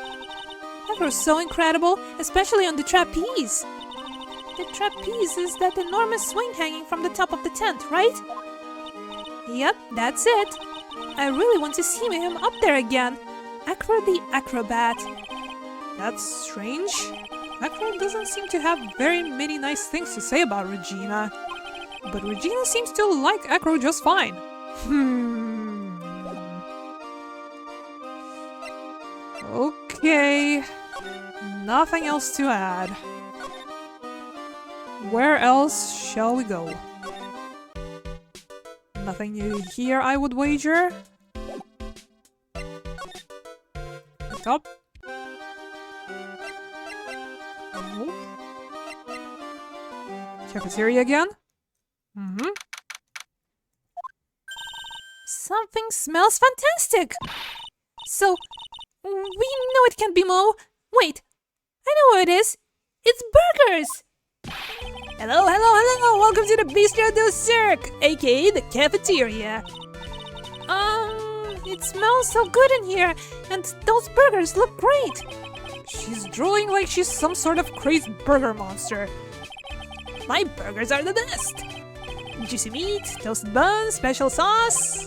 Acro's so incredible, especially on the trapeze. The trapeze is that enormous swing hanging from the top of the tent, right? Yep, that's it. I really want to see him up there again. Acro the acrobat. That's strange. Acro doesn't seem to have very many nice things to say about Regina. But Regina seems to like Acro just fine. Okay. Nothing else to add. Where else shall we go? Nothing new here, I would wager. Top. No. Cafeteria again? Something smells fantastic! So, we know it can't be Mo. Wait, I know what it is. It's burgers! Hello, welcome to the Bistro du Cirque, aka the cafeteria. It smells so good in here, and those burgers look great. She's drooling like she's some sort of crazy burger monster. My burgers are the best. Juicy meat, toasted buns, special sauce.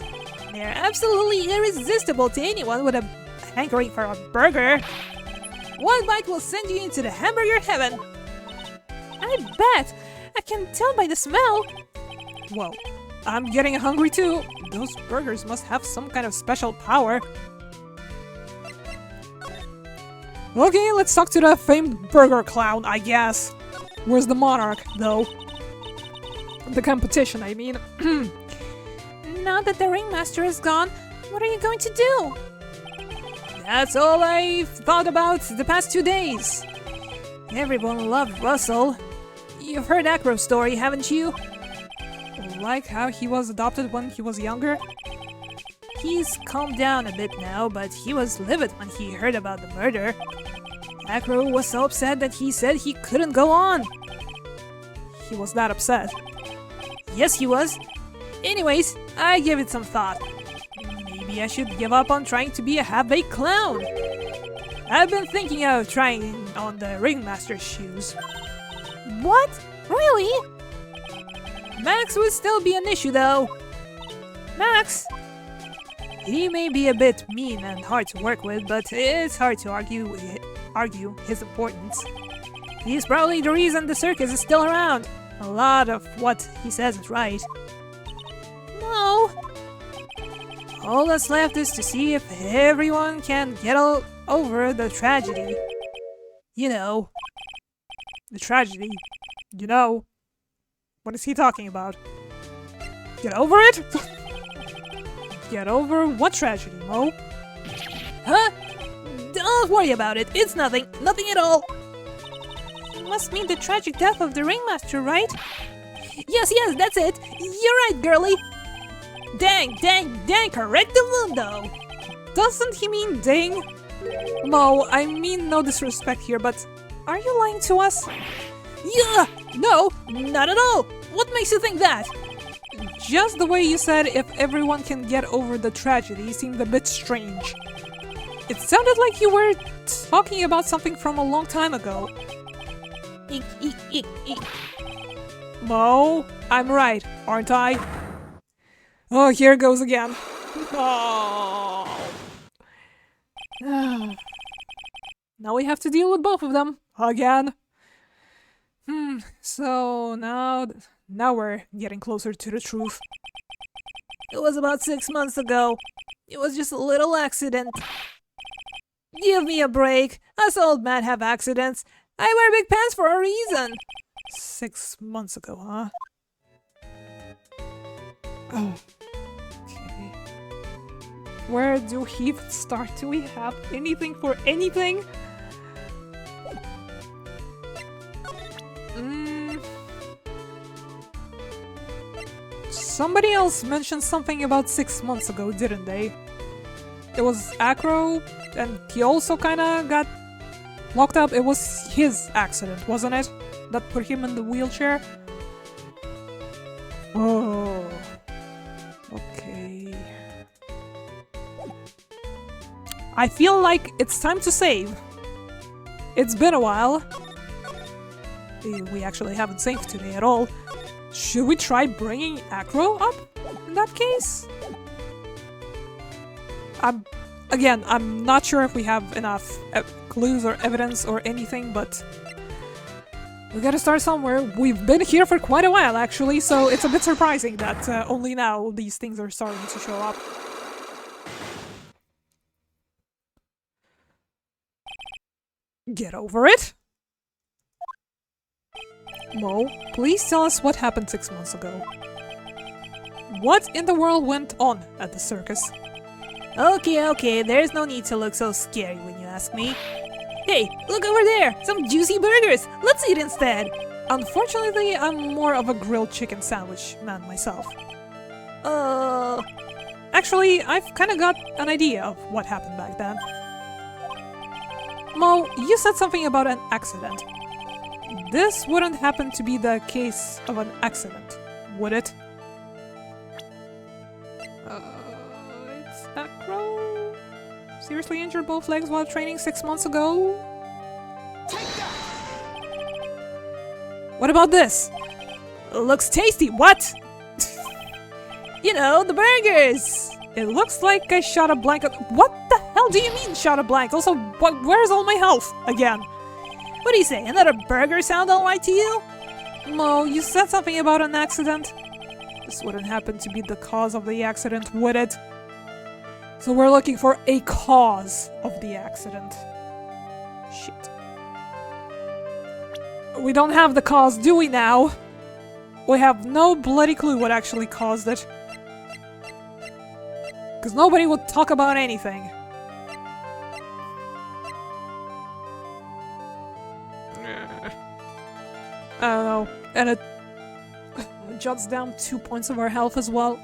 They're absolutely irresistible to anyone with a hankering for a burger. One bite will send you into the hamburger heaven. I bet. I can tell by the smell. Well, I'm getting hungry too. Those burgers must have some kind of special power. Okay, let's talk to the famed burger clown, I guess. Where's the monarch, though? The competition, I mean. Now that the ringmaster is gone, what are you going to do? That's all I've thought about the past 2 days. Everyone loved Russell. You've heard Acro's story, haven't you? Like how he was adopted when he was younger? He's calmed down a bit now, but he was livid when he heard about the murder. Acro was so upset that he said he couldn't go on. He was that upset. Yes, he was. Anyways, I gave it some thought. Maybe I should give up on trying to be a half-baked clown. I've been thinking of trying on the ringmaster's shoes. What? Really? Max would still be an issue though. Max? He may be a bit mean and hard to work with, but it's hard to argue his importance. He's probably the reason the circus is still around. A lot of what he says is right. No. All that's left is to see if everyone can get over the tragedy. You know. The tragedy? You know. What is he talking about? Get over it? Get over what tragedy, Mo? Huh? Don't worry about it. It's nothing. Nothing at all. It must mean the tragic death of the ringmaster, right? Yes, that's it. You're right, girlie. Dang, correctamundo. Doesn't he mean ding? Mo, I mean no disrespect here, but are you lying to us? Yeah! No, not at all. What makes you think that? Just the way you said if everyone can get over the tragedy seemed a bit strange. It sounded like you were talking about something from a long time ago. Eek, eek, eek, eek. Mo, I'm right, aren't I? Oh, here it goes again. Oh. Now we have to deal with both of them again. So now we're getting closer to the truth. It was about 6 months ago. It was just a little accident. Give me a break. Us old men have accidents. I wear big pants for a reason. 6 months ago, huh? Oh. Okay. Where do we start? Do we have anything for anything? Somebody else mentioned something about 6 months ago, didn't they? It was Acro, and he also kinda got locked up. It was his accident, wasn't it? That put him in the wheelchair? Oh. Okay. I feel like it's time to save. It's been a while. We actually haven't saved today at all. Should we try bringing Acro up in that case? I'm not sure if we have enough clues or evidence or anything, but we gotta start somewhere. We've been here for quite a while, actually, so it's a bit surprising that only now these things are starting to show up. Get over it? Mo, please tell us what happened 6 months ago. What in the world went on at the circus? Okay, there's no need to look so scary when you ask me. Hey, look over there! Some juicy burgers! Let's eat instead! Unfortunately, I'm more of a grilled chicken sandwich man myself. Actually, I've kinda got an idea of what happened back then. Mo, you said something about an accident. This wouldn't happen to be the case of an accident, would it? It's Acro. Seriously injured both legs while training 6 months ago? What about this? Looks tasty, what? You know, the burgers! It looks like I shot a blank. What the hell do you mean shot a blank? Also, where's all my health? Again. What do you say? Another burger sound alright to you? Mo, you said something about an accident. This wouldn't happen to be the cause of the accident, would it? So we're looking for a cause of the accident. Shit. We don't have the cause, do we now? We have no bloody clue what actually caused it. Because nobody would talk about anything. I don't know. And it jots down 2 points of our health as well.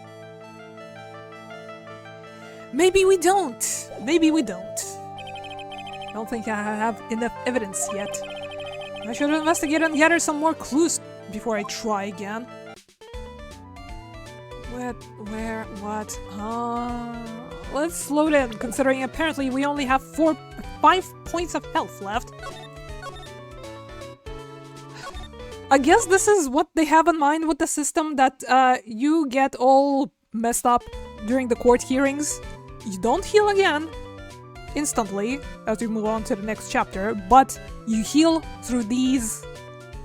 Maybe we don't. Maybe we don't. don't think I have enough evidence yet. I should investigate and gather some more clues before I try again. What? Let's slow down, considering apparently we only have 5 points of health left. I guess this is what they have in mind with the system, that you get all messed up during the court hearings. You don't heal again instantly as you move on to the next chapter, but you heal through these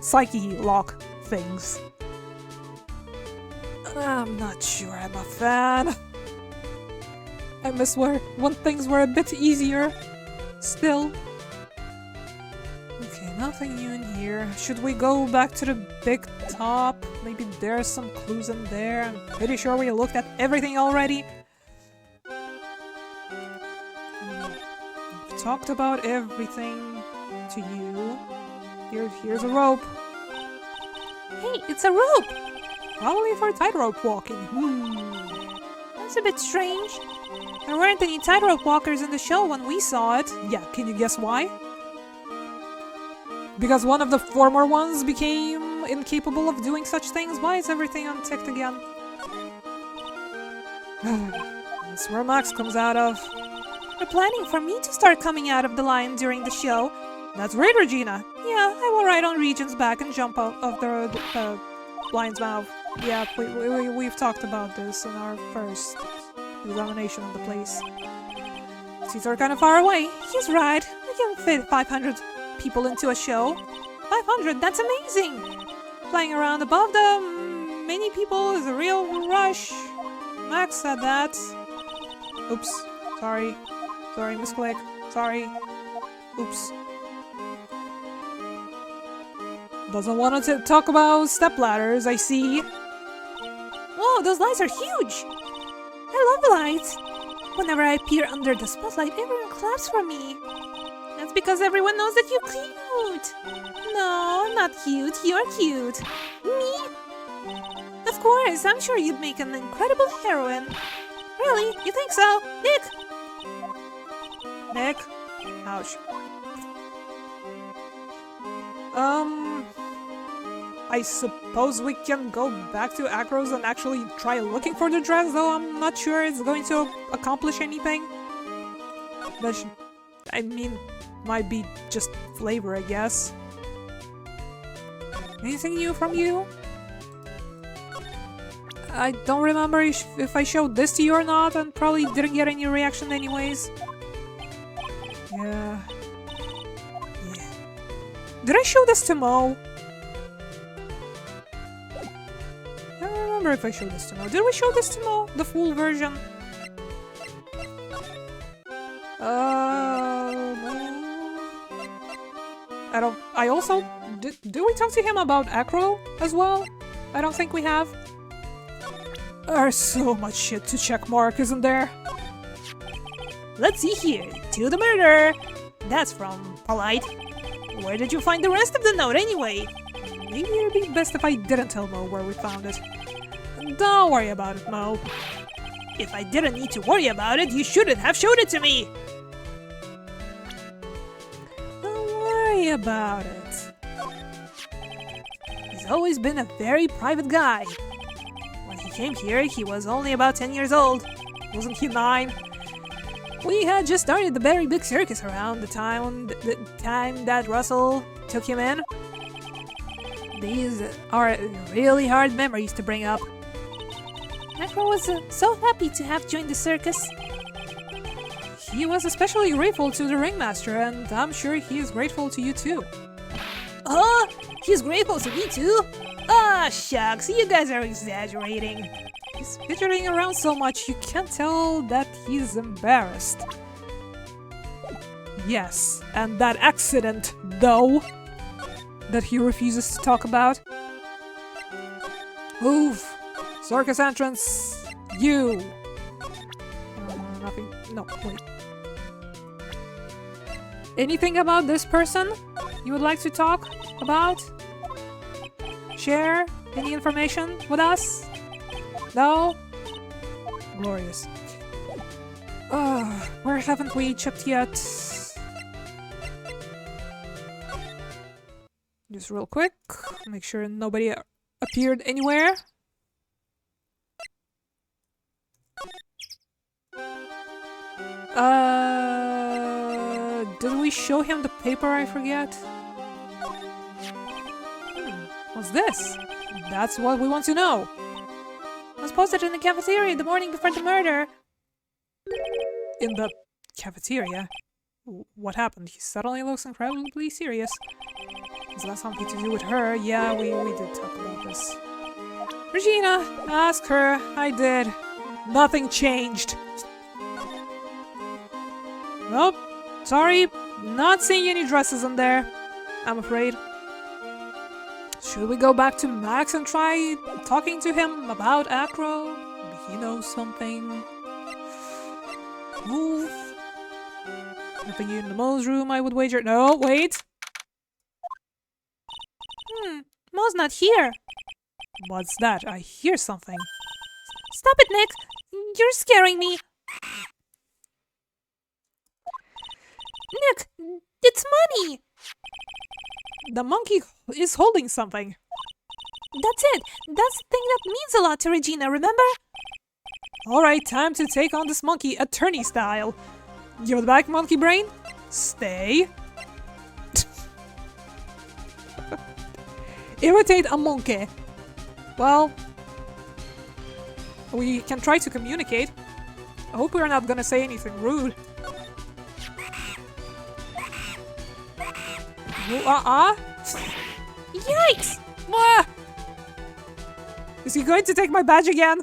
psyche lock things. I'm not sure I'm a fan. I miss when things were a bit easier. Still. Okay, nothing new in here. Should we go back to the big top? Maybe there's some clues in there. I'm pretty sure we looked at everything already. I've talked about everything to you. Here's a rope. Hey, it's a rope! Probably for tightrope walking. That's a bit strange. There weren't any tightrope walkers in the show when we saw it. Yeah, can you guess why? Because one of the former ones became incapable of doing such things? Why is everything unticked again? That's where Max comes out of. They're planning for me to start coming out of the line during the show. That's right, Regina. Yeah, I will ride on Regent's back and jump out of the lion's mouth. Yeah, we've talked about this in our first examination of the place. Seats are kind of far away. He's right. We can fit 500 people into a show. 500, that's amazing! Flying around above them, many people is a real rush. Max said that. Oops. Sorry. Sorry, misclick. Sorry. Oops. Doesn't want to talk about stepladders, I see. Whoa, those lights are huge! I love the lights! Whenever I appear under the spotlight, everyone claps for me. That's because everyone knows that you're cute! No, I'm not cute. You're cute. Me? Of course, I'm sure you'd make an incredible heroine. Really? You think so? Nick? Nick? Ouch. I suppose we can go back to Acros and actually try looking for the dress, though I'm not sure it's going to accomplish anything. But I mean, might be just flavor, I guess. Anything new from you? I don't remember if I showed this to you or not, and probably didn't get any reaction anyways. Yeah. Did I show this to Mo? I don't remember if I showed this to Mo. Did we show this to Mo? The full version? I also... Do we talk to him about Acro as well? I don't think we have. There's so much shit to check mark, isn't there? Let's see here. To the murder. That's from Polite. Where did you find the rest of the note anyway? Maybe it'd be best if I didn't tell Mo where we found it. Don't worry about it, Mo. If I didn't need to worry about it, you shouldn't have showed it to me. Don't worry about it. He's always been a very private guy. When he came here, he was only about 10 years old. Wasn't he 9? We had just started the very big circus around the time that Russell took him in. These are really hard memories to bring up. Acro was so happy to have joined the circus. He was especially grateful to the ringmaster, and I'm sure he is grateful to you too. Oh, he's grateful to me too? Ah, shucks, you guys are exaggerating. He's fidgeting around so much you can't tell that he's embarrassed. Yes, and that accident, though, that he refuses to talk about. Move! Circus entrance! You! Nothing. No, wait. Anything about this person you would like to talk about? Share any information with us? No? Glorious. Where haven't we checked yet? Just real quick, make sure nobody appeared anywhere. Did we show him the paper? I forget. What's this? That's what we want to know. It was posted in the cafeteria the morning before the murder. In the cafeteria? What happened? He suddenly looks incredibly serious. Has that something to do with her? Yeah, we did talk about this. Regina, ask her. I did. Nothing changed. Nope. Sorry, not seeing any dresses in there, I'm afraid. Should we go back to Max and try talking to him about acro? Maybe he knows something. Move. Nothing in the Mo's room, I would wager. No, wait. Mo's not here. What's that? I hear something. Stop it, Nick. You're scaring me. Nick, it's money. The monkey is holding something. That's it. That's the thing that means a lot to Regina, remember? Alright, time to take on this monkey attorney style. Give it back, monkey brain. Stay. Irritate a monkey. Well, we can try to communicate. I hope we're not gonna say anything rude. Yikes! Ah! Is he going to take my badge again?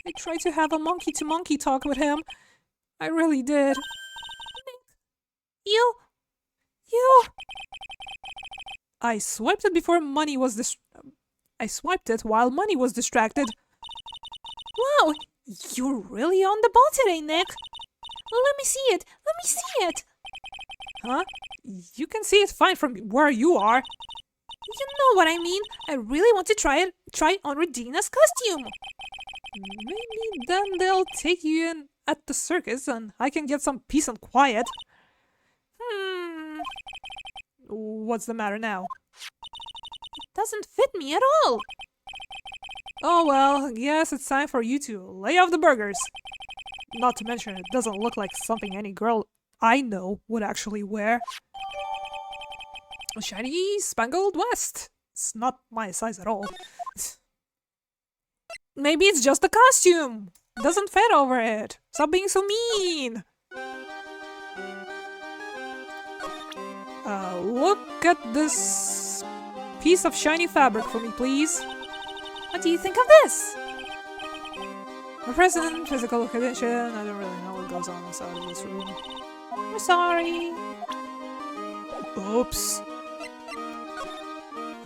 I tried to have a monkey-to-monkey talk with him. I really did. You... I swiped it before money was I swiped it while money was distracted. Wow! You're really on the ball today, Nick. Let me see it. Let me see it. Huh? You can see it fine from where you are. You know what I mean. I really want to try on Regina's costume. Maybe then they'll take you in at the circus and I can get some peace and quiet. What's the matter now? It doesn't fit me at all. Oh well, yes, it's time for you to lay off the burgers. Not to mention, it doesn't look like something any girl I know would actually wear. A shiny spangled vest. It's not my size at all. Maybe it's just a costume. Doesn't fit over it. Stop being so mean. Look at this piece of shiny fabric for me, please. What do you think of this? My present physical condition. I don't really know what goes on inside of this room. I'm sorry. Oops.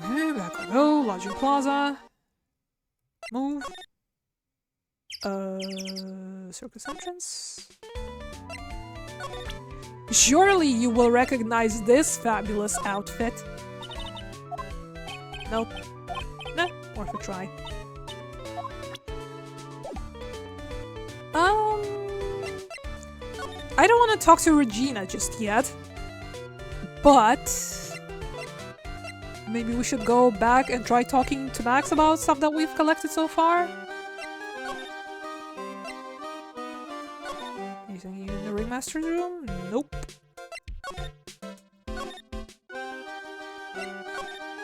Okay, back we go. Lodging Plaza. Move. Circus entrance. Surely you will recognize this fabulous outfit. Nope. Nah, worth a try. I don't want to talk to Regina just yet, but maybe we should go back and try talking to Max about stuff that we've collected so far. Anything in the Ringmaster's room? Nope.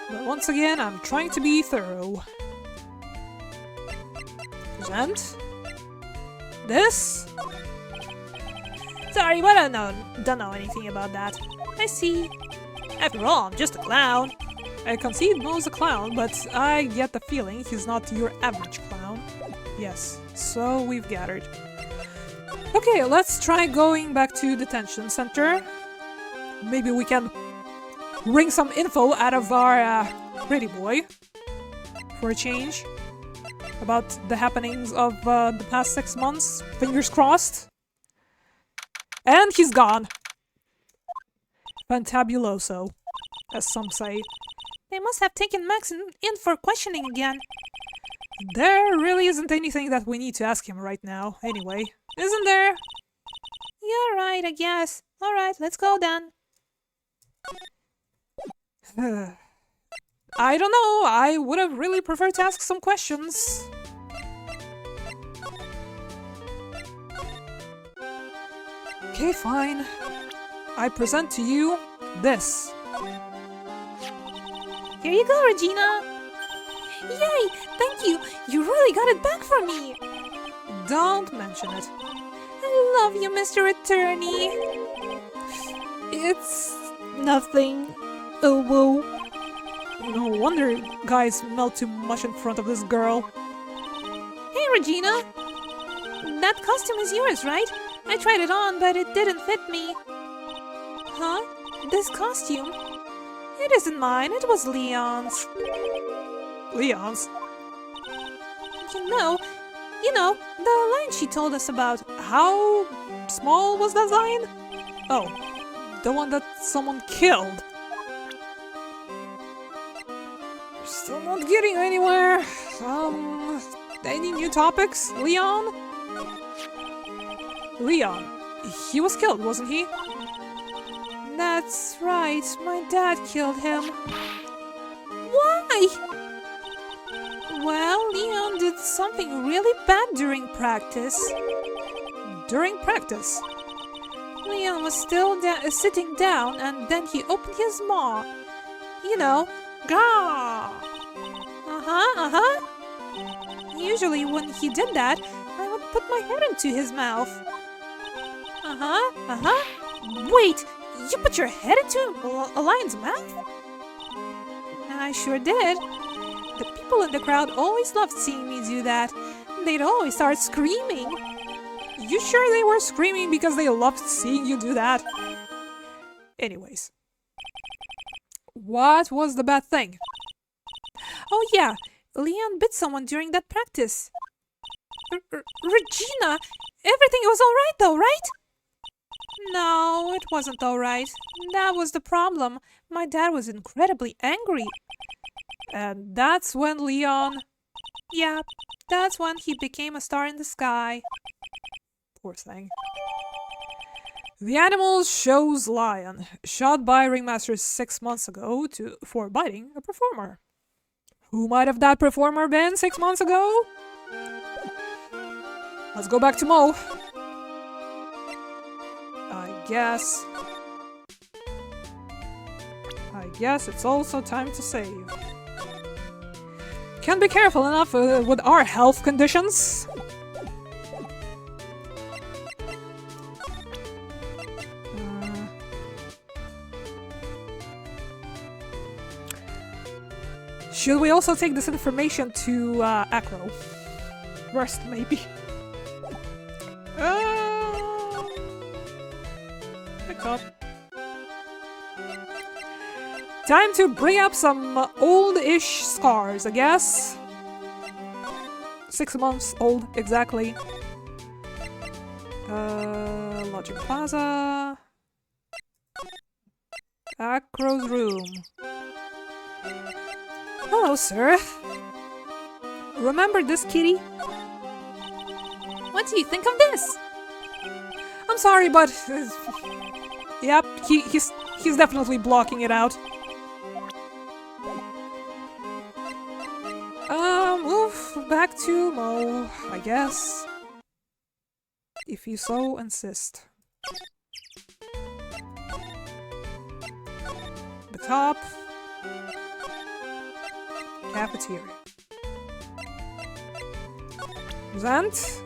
But once again, I'm trying to be thorough. Present. This? Sorry, but I don't know anything about that. I see. After all, I'm just a clown. I concede Mo's a clown, but I get the feeling he's not your average clown. Yes, so we've gathered. Okay, let's try going back to detention center. Maybe we can wring some info out of our pretty boy for a change about the happenings of the past 6 months. Fingers crossed. And he's gone. Fantabuloso, as some say. They must have taken Max in for questioning again. There really isn't anything that we need to ask him right now, anyway. Isn't there? You're right, I guess. Alright, let's go then. I don't know. I would have really preferred to ask some questions. Okay, fine. I present to you this. Here you go, Regina. Yay! Thank you! You really got it back for me! Don't mention it. I love you, Mr. Attorney. It's nothing. Oh, whoa. No wonder guys melt too much in front of this girl. Hey, Regina! That costume is yours, right? I tried it on, but it didn't fit me. Huh? This costume? It isn't mine, it was Leon's. Leon's? You know, the line she told us about. How small was that lion? Oh, the one that someone killed. We're still not getting anywhere. Any new topics? Leon? Leon. He was killed, wasn't he? That's right, my dad killed him. Why? Well, Leon did something really bad during practice. During practice? Leon was still sitting down and then he opened his maw. You know, gah! Usually when he did that, I would put my head into his mouth. Wait, you put your head into a lion's mouth? I sure did. The people in the crowd always loved seeing me do that. They'd always start screaming. You sure they were screaming because they loved seeing you do that? Anyways. What was the bad thing? Oh yeah, Leon bit someone during that practice. Regina, everything was alright though, right? No, it wasn't alright. That was the problem. My dad was incredibly angry. And that's when Leon... Yeah, that's when he became a star in the sky. Poor thing. The Animals shows lion, shot by ringmaster 6 months ago for biting a performer. Who might have that performer been 6 months ago? Let's go back to Mo. I guess it's also time to save. Can't be careful enough with our health conditions. Should we also take this information to Acro? Rest, maybe. Pick up. Time to bring up some old-ish scars, I guess. 6 months old, exactly. Lodging Plaza. Acro's room. Hello, sir. Remember this kitty? What do you think of this? I'm sorry, but... yep, he's definitely blocking it out. Move back to Mo, I guess. If you so insist. The top. Cafeteria. Present.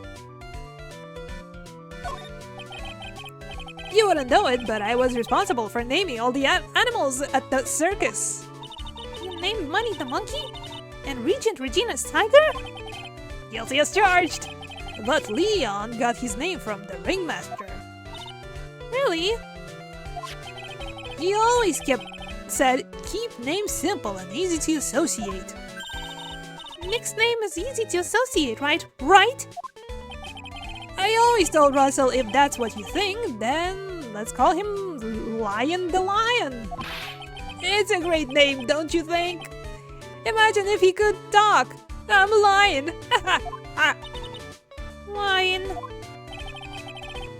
You wouldn't know it, but I was responsible for naming all the animals at the circus. You named Money the monkey? And Regent Regina's tiger? Guilty as charged! But Leon got his name from the ringmaster. Really? He always said, keep names simple and easy to associate. Nick's name is easy to associate, right? Right? I always told Russell if that's what you think, then let's call him Lion the Lion. It's a great name, don't you think? Imagine if he could talk. I'm a lion. Lion.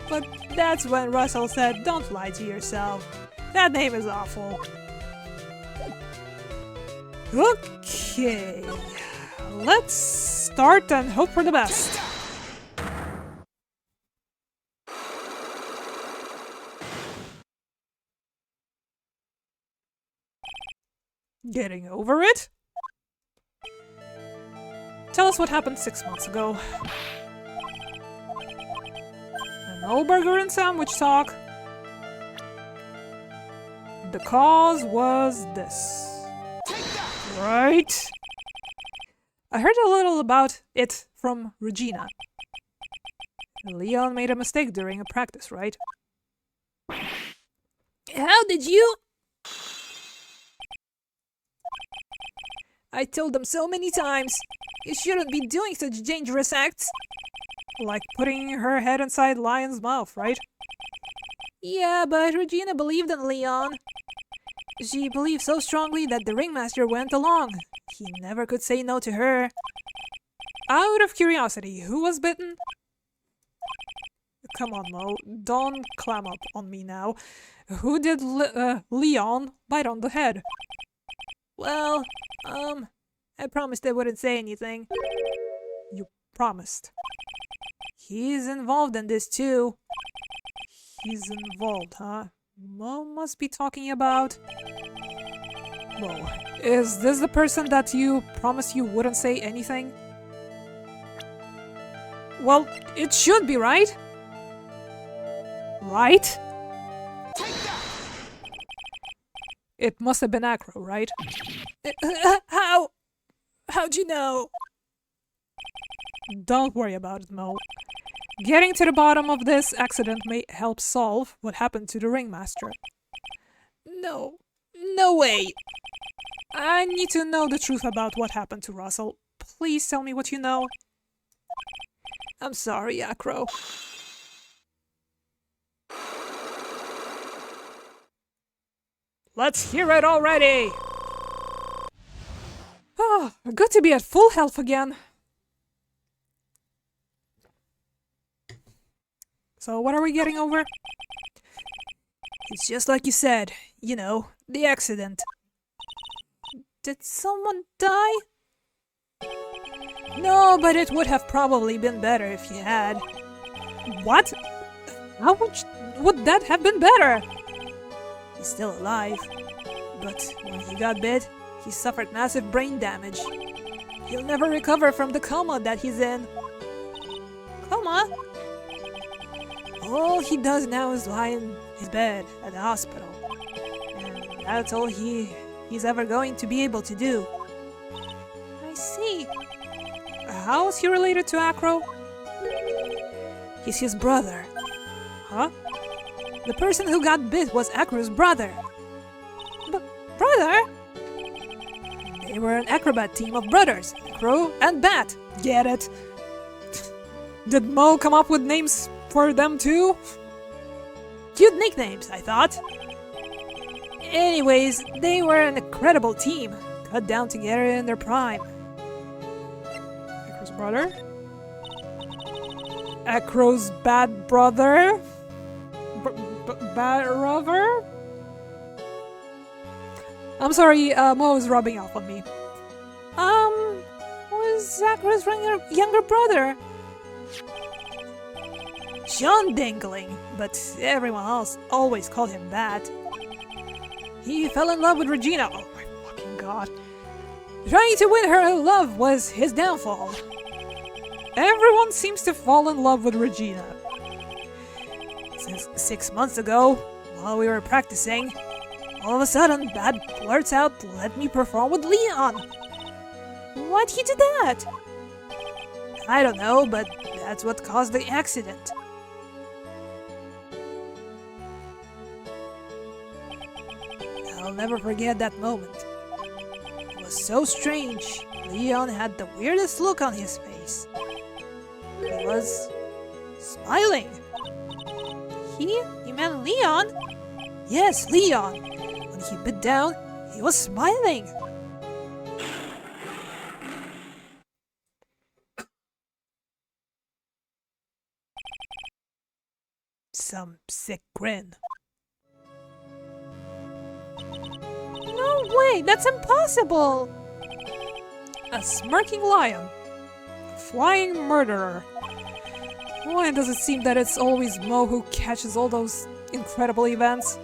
But that's when Russell said, don't lie to yourself. That name is awful. Okay, let's start and hope for the best. Getting over it? Tell us what happened 6 months ago. And no burger and sandwich talk. The cause was this. Right? I heard a little about it from Regina. Leon made a mistake during a practice, right? How did you? I told them so many times. You shouldn't be doing such dangerous acts. Like putting her head inside Lion's mouth, right? Yeah, but Regina believed in Leon. She believed so strongly that the ringmaster went along. He never could say no to her. Out of curiosity, who was bitten? Come on, Mo. Don't clam up on me now. Who did Leon bite on the head? Well, I promised I wouldn't say anything. You promised. He's involved in this too. He's involved, huh? Mo must be talking about... Mo, is this the person that you promised you wouldn't say anything? Well, it should be, right? Right? It must have been Acro, right? How'd you know? Don't worry about it, Mo. Getting to the bottom of this accident may help solve what happened to the ringmaster. No way. I need to know the truth about what happened to Russell. Please tell me what you know. I'm sorry, Acro. Let's hear it already! Ah, good to be at full health again. So what are we getting over? It's just like you said. You know, the accident. Did someone die? No, but it would have probably been better if he had. What? How much would that have been better? He's still alive. But when he got bit, he suffered massive brain damage. He'll never recover from the coma that he's in. Coma? All he does now is lie in his bed at the hospital. And that's all he's ever going to be able to do. I see. How is he related to Acro? He's his brother. Huh? The person who got bit was Acro's brother. Brother? They were an acrobat team of brothers, Acro and Bat. Get it? Did Mo come up with names for them too? Cute nicknames, I thought. Anyways, they were an incredible team, cut down together in their prime. Acro's brother? Acro's bad brother? Bad brother? I'm sorry, Mo is rubbing off on me. Was Acro's younger brother? John Dingling, but everyone else always called him Bat. He fell in love with Regina. Oh my fucking god. Trying to win her love was his downfall. Everyone seems to fall in love with Regina. Since 6 months ago, while we were practicing, all of a sudden, Bat blurts out, "Let me perform with Leon." Why'd he do that? I don't know, but that's what caused the accident. I'll never forget that moment. It was so strange. Leon had the weirdest look on his face. He was smiling. You meant Leon? Yes, Leon. When he bit down, he was smiling. Some sick grin. No way, that's impossible! A smirking lion. A flying murderer. Why does it seem that it's always Mo who catches all those incredible events?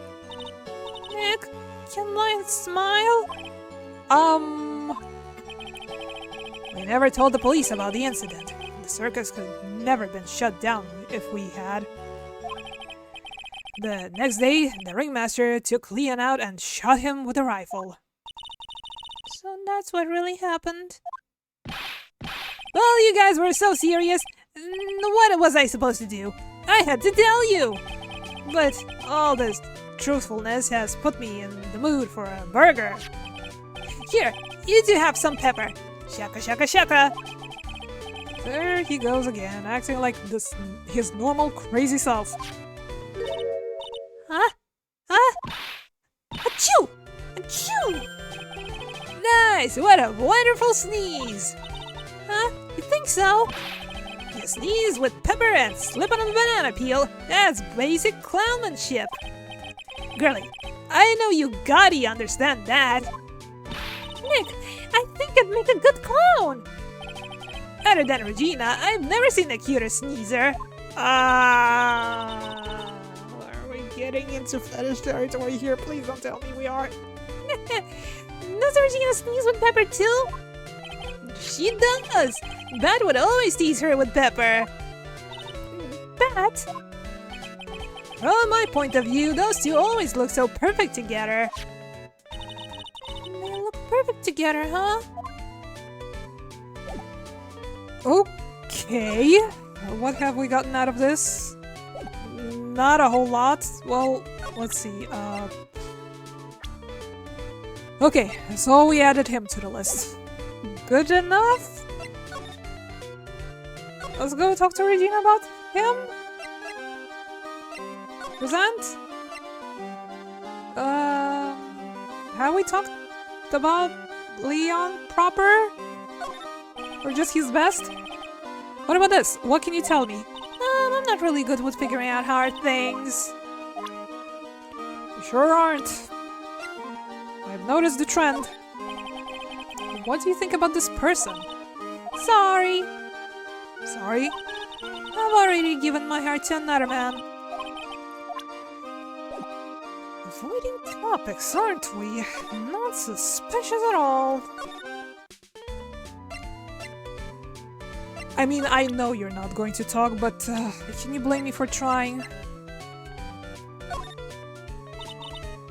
Nick, can lions smile? We never told the police about the incident. The circus could never been shut down if we had. The next day, the ringmaster took Leon out and shot him with a rifle. So that's what really happened. Well, you guys were so serious. What was I supposed to do? I had to tell you! But all this truthfulness has put me in the mood for a burger. Here, you two have some pepper. Shaka shaka shaka! There he goes again, acting like his normal crazy self. Huh? Achoo! Achoo! Nice! What a wonderful sneeze! Huh? You think so? You sneeze with pepper and slip on a banana peel. That's basic clownmanship. Girlie, I know you gotta understand that. Nick, I think I'd make a good clown. Other than Regina, I've never seen a cuter sneezer. Are we getting into fetish territory here? Please don't tell me we are. Does Regina sneeze with pepper too? She does! Bat would always tease her with pepper. Bat? From my point of view, those two always look so perfect together. They look perfect together, huh? Okay. What have we gotten out of this? Not a whole lot. Well, let's see. Okay, so we added him to the list. Good enough? Let's go talk to Regina about him. Present? Have we talked about Leon proper? Or just his best? What about this? What can you tell me? I'm not really good with figuring out hard things. You sure aren't. I've noticed the trend. What do you think about this person? Sorry. Sorry? I've already given my heart to another man. Avoiding topics, aren't we? Not suspicious at all. I mean, I know you're not going to talk, but can you blame me for trying?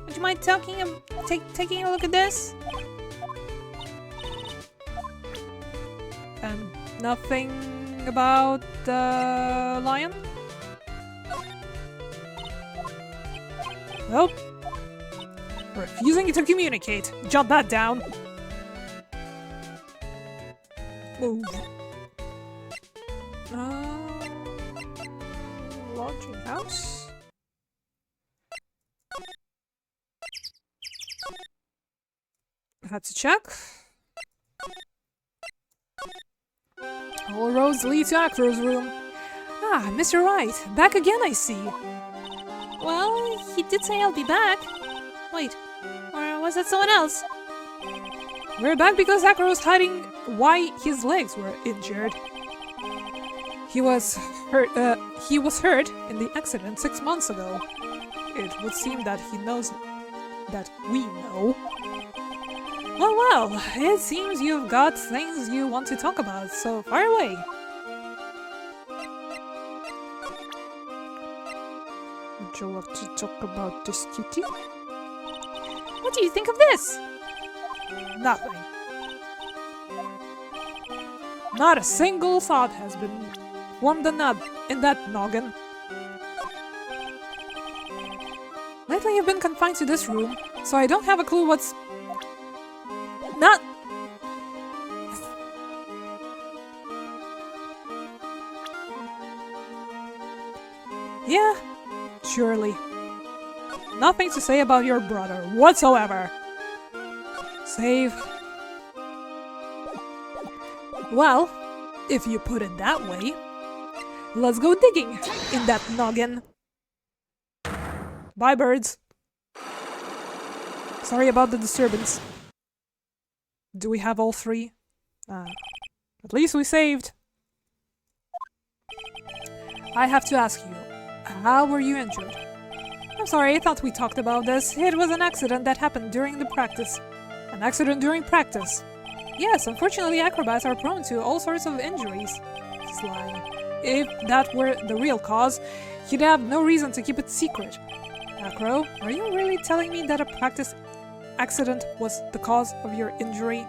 Would you mind taking a look at this? And nothing about the lion? Nope. Refusing to communicate. Jot that down. Move. Lodging house? Had to check. All roads lead to Acro's room. Ah, Mr. Wright, back again I see. Well, he did say I'll be back. Wait, or was that someone else? We're back because Acro's hiding why his legs were injured. He was hurt in the accident 6 months ago. It would seem that he knows that we know. Well, it seems you've got things you want to talk about, so fire away. Would you love to talk about this cutie? What do you think of this? Nothing. Not a single thought has been formed in that noggin. Lately I've been confined to this room, so I don't have a clue what's... Not... Yeah, surely. Nothing to say about your brother whatsoever. Save. Well, if you put it that way, let's go digging in that noggin. Bye, birds. Sorry about the disturbance. Do we have all three? At least we saved. I have to ask you, how were you injured? I'm sorry, I thought we talked about this. It was an accident that happened during the practice. An accident during practice? Yes, unfortunately acrobats are prone to all sorts of injuries. He's lying. If that were the real cause, he'd have no reason to keep it secret. Acro, are you really telling me that a practice accident was the cause of your injury?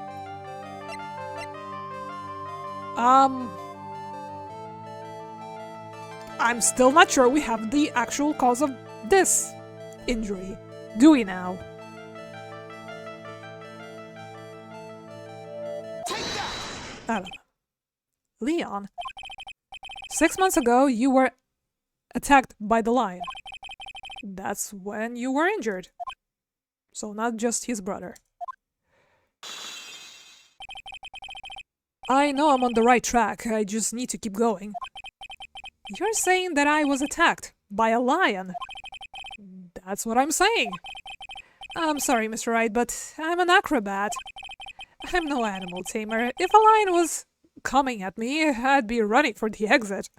I'm still not sure we have the actual cause of this injury. Do we now? I don't know. Leon, 6 months ago you were attacked by the lion. That's when you were injured. So not just his brother. I know I'm on the right track, I just need to keep going. You're saying that I was attacked by a lion. That's what I'm saying. I'm sorry, Mr. Wright, but I'm an acrobat. I'm no animal tamer. If a lion was coming at me, I'd be running for the exit.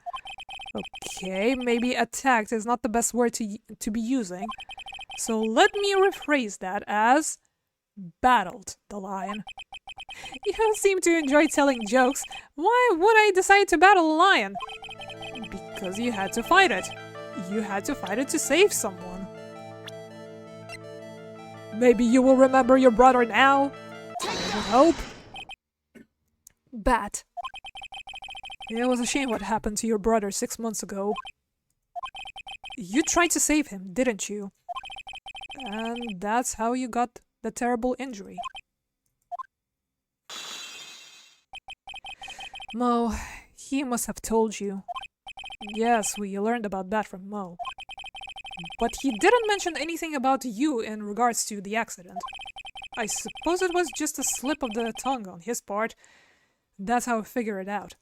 Okay, maybe attacked is not the best word to be using. So let me rephrase that as battled the lion. You seem to enjoy telling jokes. Why would I decide to battle a lion? Because you had to fight it. You had to fight it to save someone. Maybe you will remember your brother now? I would hope. Bat. It was a shame what happened to your brother 6 months ago. You tried to save him, didn't you? And that's how you got the terrible injury. Mo, he must have told you. Yes, we learned about that from Mo. But he didn't mention anything about you in regards to the accident. I suppose it was just a slip of the tongue on his part. That's how I figure it out.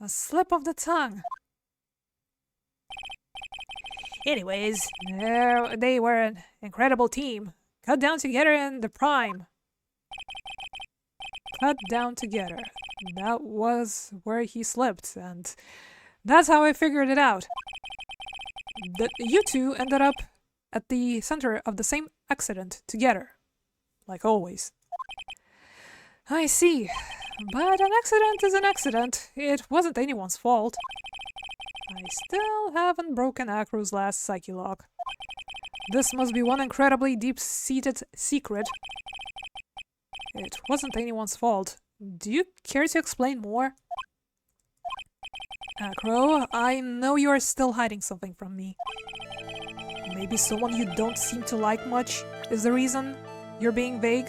A slip of the tongue. Anyways, they were an incredible team. Cut down together in the prime. Cut down together. That was where he slipped, and that's how I figured it out. You two ended up at the center of the same accident together. Like always. I see. But an accident is an accident. It wasn't anyone's fault. I still haven't broken Acro's last psyche lock. This must be one incredibly deep-seated secret. It wasn't anyone's fault. Do you care to explain more? Acro, I know you are still hiding something from me. Maybe someone you don't seem to like much is the reason you're being vague?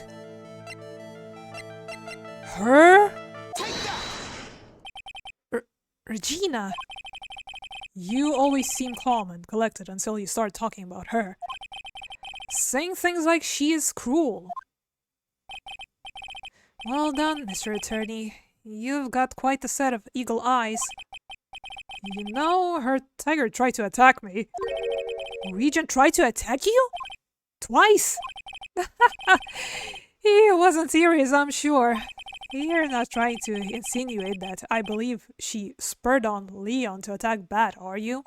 Her? Regina! You always seem calm and collected until you start talking about her. Saying things like she is cruel. Well done, Mr. Attorney. You've got quite a set of eagle eyes. You know, her tiger tried to attack me. Regent tried to attack you? Twice? He wasn't serious, I'm sure. You're not trying to insinuate that I believe she spurred on Leon to attack Bat, are you?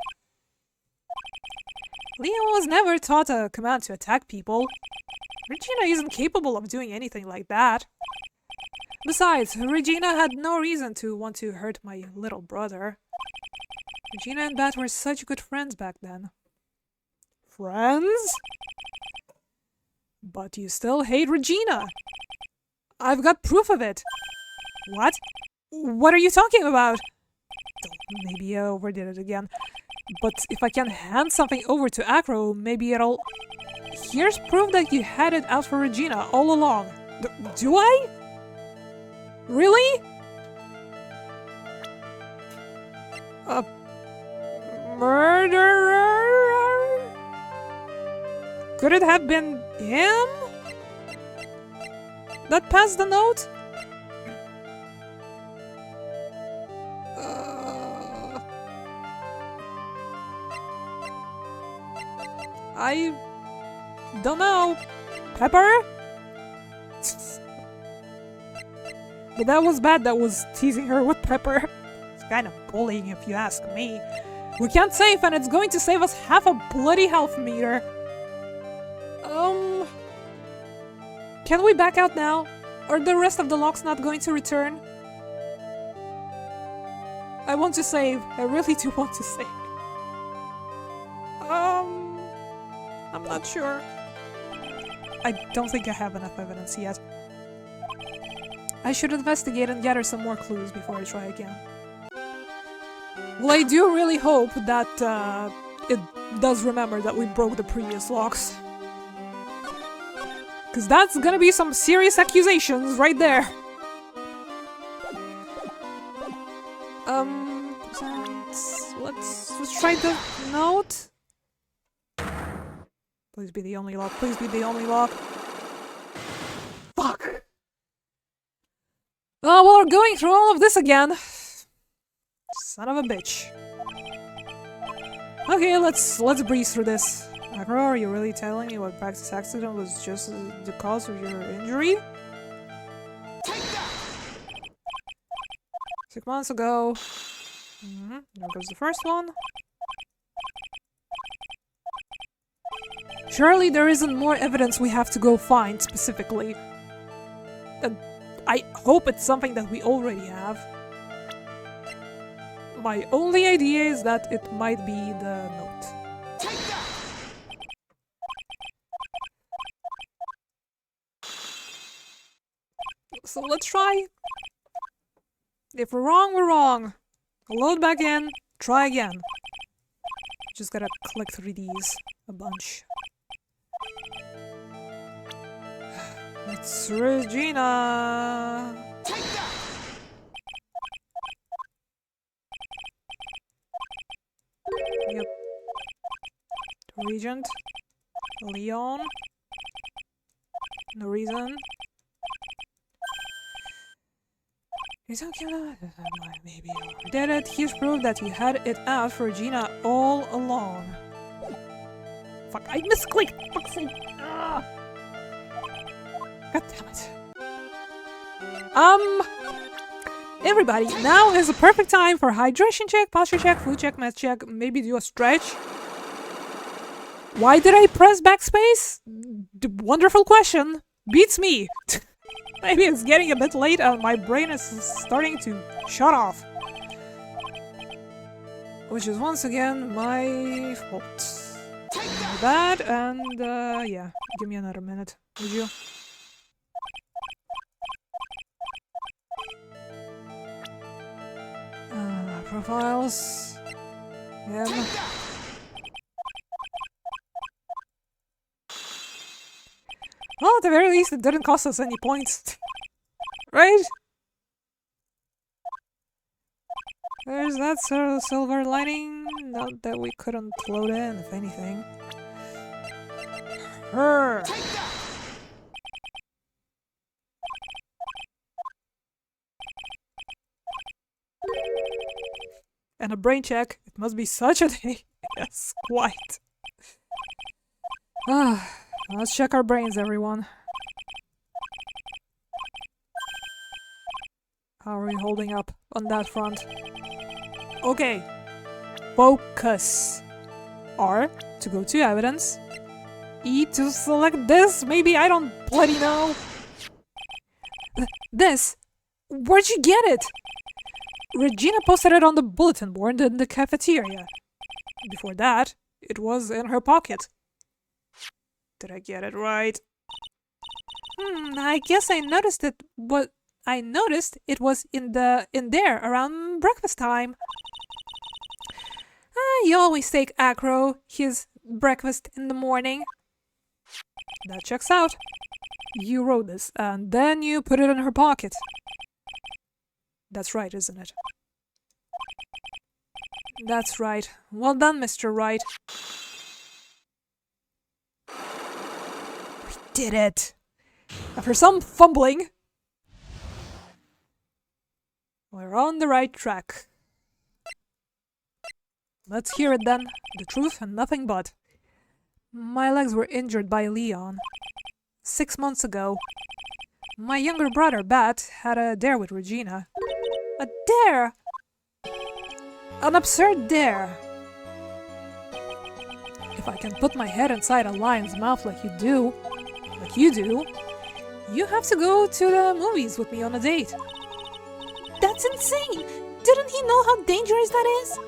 Leon was never taught a command to attack people. Regina isn't capable of doing anything like that. Besides, Regina had no reason to want to hurt my little brother. Regina and Bat were such good friends back then. Friends? But you still hate Regina. I've got proof of it. What? What are you talking about? Maybe I overdid it again. But if I can hand something over to Acro, maybe it'll... Here's proof that you had it out for Regina all along. Do I? Really? A murderer? Could it have been him that passed the note? I don't know. Pepper? But that was bad, that was teasing her with Pepper. It's kind of bullying if you ask me. We can't save and it's going to save us half a bloody health meter. Can we back out now? Are the rest of the locks not going to return? I want to save. I really do want to save. I'm not sure. I don't think I have enough evidence yet. I should investigate and gather some more clues before I try again. Well, I do really hope that it does remember that we broke the previous locks. Because that's gonna be some serious accusations right there. Let's try the note. Please be the only lock. Please be the only lock. Fuck. Oh, well, we're going through all of this again. Son of a bitch. Okay, let's breeze through this. Acro, are you really telling me what practice accident was just the cause of your injury? 6 months ago. There goes the first one. Surely there isn't more evidence we have to go find specifically. I hope it's something that we already have. My only idea is that it might be the note. So let's try. If we're wrong, we're wrong. Load back in, try again. Just gotta click through these a bunch. It's Regina! Yep. Regent. Leon. No reason. Maybe you did it. Here's proof that you had it out for Regina all along. Fuck, I misclicked! Fuck's sake! Ugh. God damn it. Everybody, now is the perfect time for hydration check, posture check, food check, math check, maybe do a stretch. Why did I press backspace? Wonderful question. Beats me. Maybe it's getting a bit late and my brain is starting to shut off. Which is once again my fault. My bad, and yeah, give me another minute, would you? Profiles. Him. Well, at the very least, it didn't cost us any points. Right? There's that sort of silver lining. Not that we couldn't load in, if anything. Her. And a brain check. It must be such a day. Yes, quite. Let's check our brains, everyone. How are we holding up on that front? Okay. Focus. R to go to evidence. E to select this? Maybe, I don't bloody know. This? Where'd you get it? Regina posted it on the bulletin board in the cafeteria. Before that, it was in her pocket. Did I get it right? I guess I noticed it. What I noticed it was in there around breakfast time. You always take Acro his breakfast in the morning. That checks out. You wrote this, and then you put it in her pocket. That's right, isn't it? That's right. Well done, Mr. Wright. We did it! After some fumbling, we're on the right track. Let's hear it then. The truth and nothing but. My legs were injured by Leon 6 months ago. My younger brother, Bat, had a dare with Regina. A dare? An absurd dare. If I can put my head inside a lion's mouth like you do, you have to go to the movies with me on a date. That's insane! Didn't he know how dangerous that is?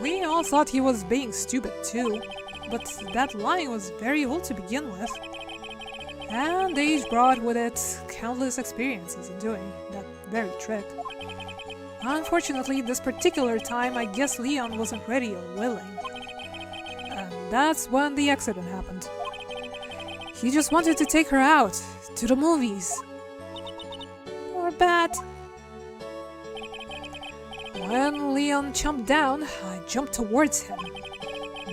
We all thought he was being stupid too, but that lion was very old to begin with. And age brought with it countless experiences in doing that very trick. Unfortunately, this particular time, I guess Leon wasn't ready or willing. And that's when the accident happened. He just wanted to take her out, to the movies. Poor Bat. When Leon jumped down, I jumped towards him.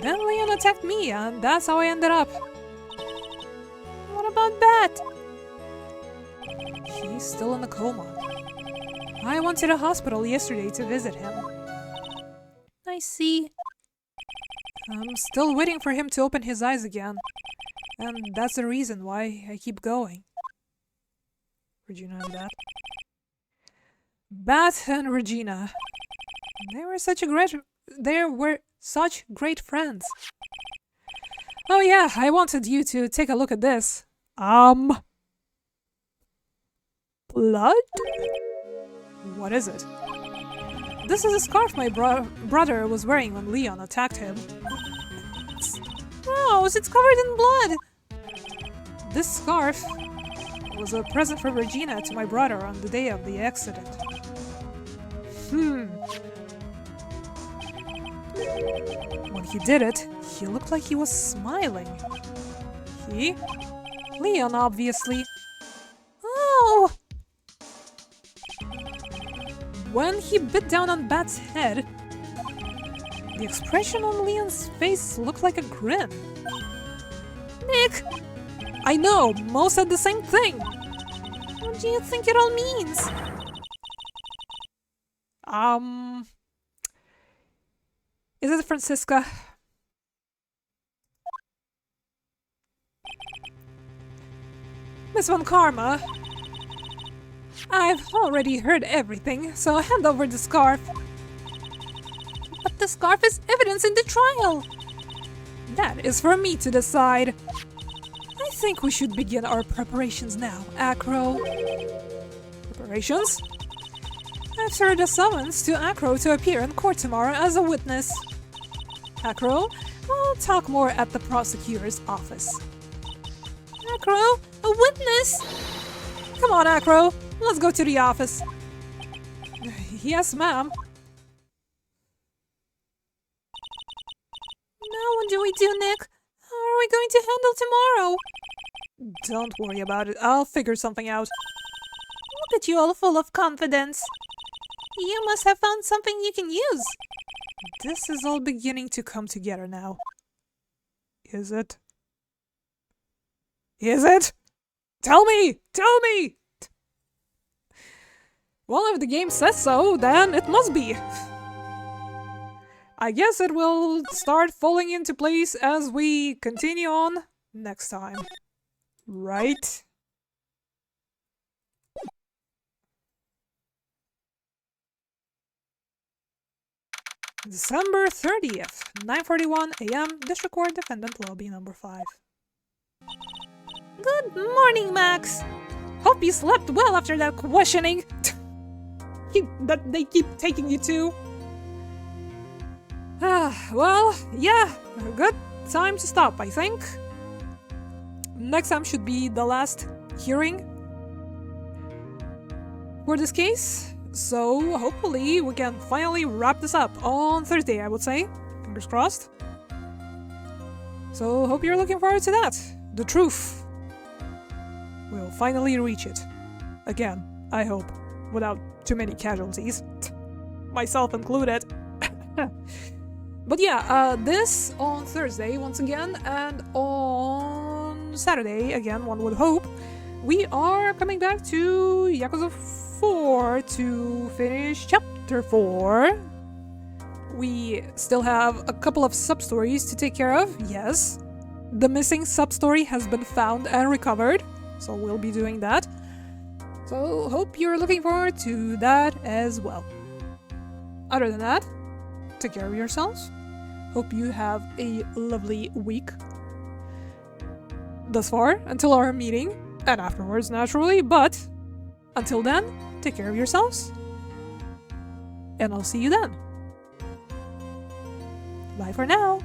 Then Leon attacked me, and that's how I ended up. What about Bat? He's still in a coma. I went to the hospital yesterday to visit him. I see. I'm still waiting for him to open his eyes again. And that's the reason why I keep going. Regina and Bat. Bat and Regina. They were such great friends. Oh yeah, I wanted you to take a look at this. Blood? What is it? This is a scarf my brother was wearing when Leon attacked him. It's gross, it's covered in blood. This scarf was a present from Regina to my brother on the day of the accident. When he did it, he looked like he was smiling. He? Leon, obviously. Oh! When he bit down on Bat's head, the expression on Leon's face looked like a grin. Nick! I know, Mo said the same thing! What do you think it all means? Is it Francisca? Miss Von Karma, I've already heard everything, so hand over the scarf. But the scarf is evidence in the trial. That is for me to decide. I think we should begin our preparations now, Acro. Preparations? I've served a summons to Acro to appear in court tomorrow as a witness. Acro, we'll talk more at the prosecutor's office. Acro, a witness? Come on, Acro, let's go to the office. Yes, ma'am. Now what do we do, Nick? How are we going to handle tomorrow? Don't worry about it, I'll figure something out. Look at you all full of confidence. You must have found something you can use. This is all beginning to come together now. Is it? Is it? Tell me! Tell me! Well, if the game says so, then it must be. I guess it will start falling into place as we continue on next time. Right? December 30th, 9:41 a.m. District Court Defendant Lobby number 5. Good morning, Max. Hope you slept well after that questioning that they keep taking you to. Well, yeah, good time to stop, I think. Next time should be the last hearing for this case. So, hopefully, we can finally wrap this up on Thursday, I would say. Fingers crossed. So, hope you're looking forward to that. The truth. We'll finally reach it. Again, I hope. Without too many casualties. Myself included. But yeah, this on Thursday, once again, and on Saturday, again, one would hope, we are coming back to Yakuza 4 to finish Chapter 4. We still have a couple of sub-stories to take care of, yes. The missing sub-story has been found and recovered. So we'll be doing that. So hope you're looking forward to that as well. Other than that, take care of yourselves. Hope you have a lovely week thus far until our meeting, and afterwards naturally, but until then, take care of yourselves, and I'll see you then. Bye for now.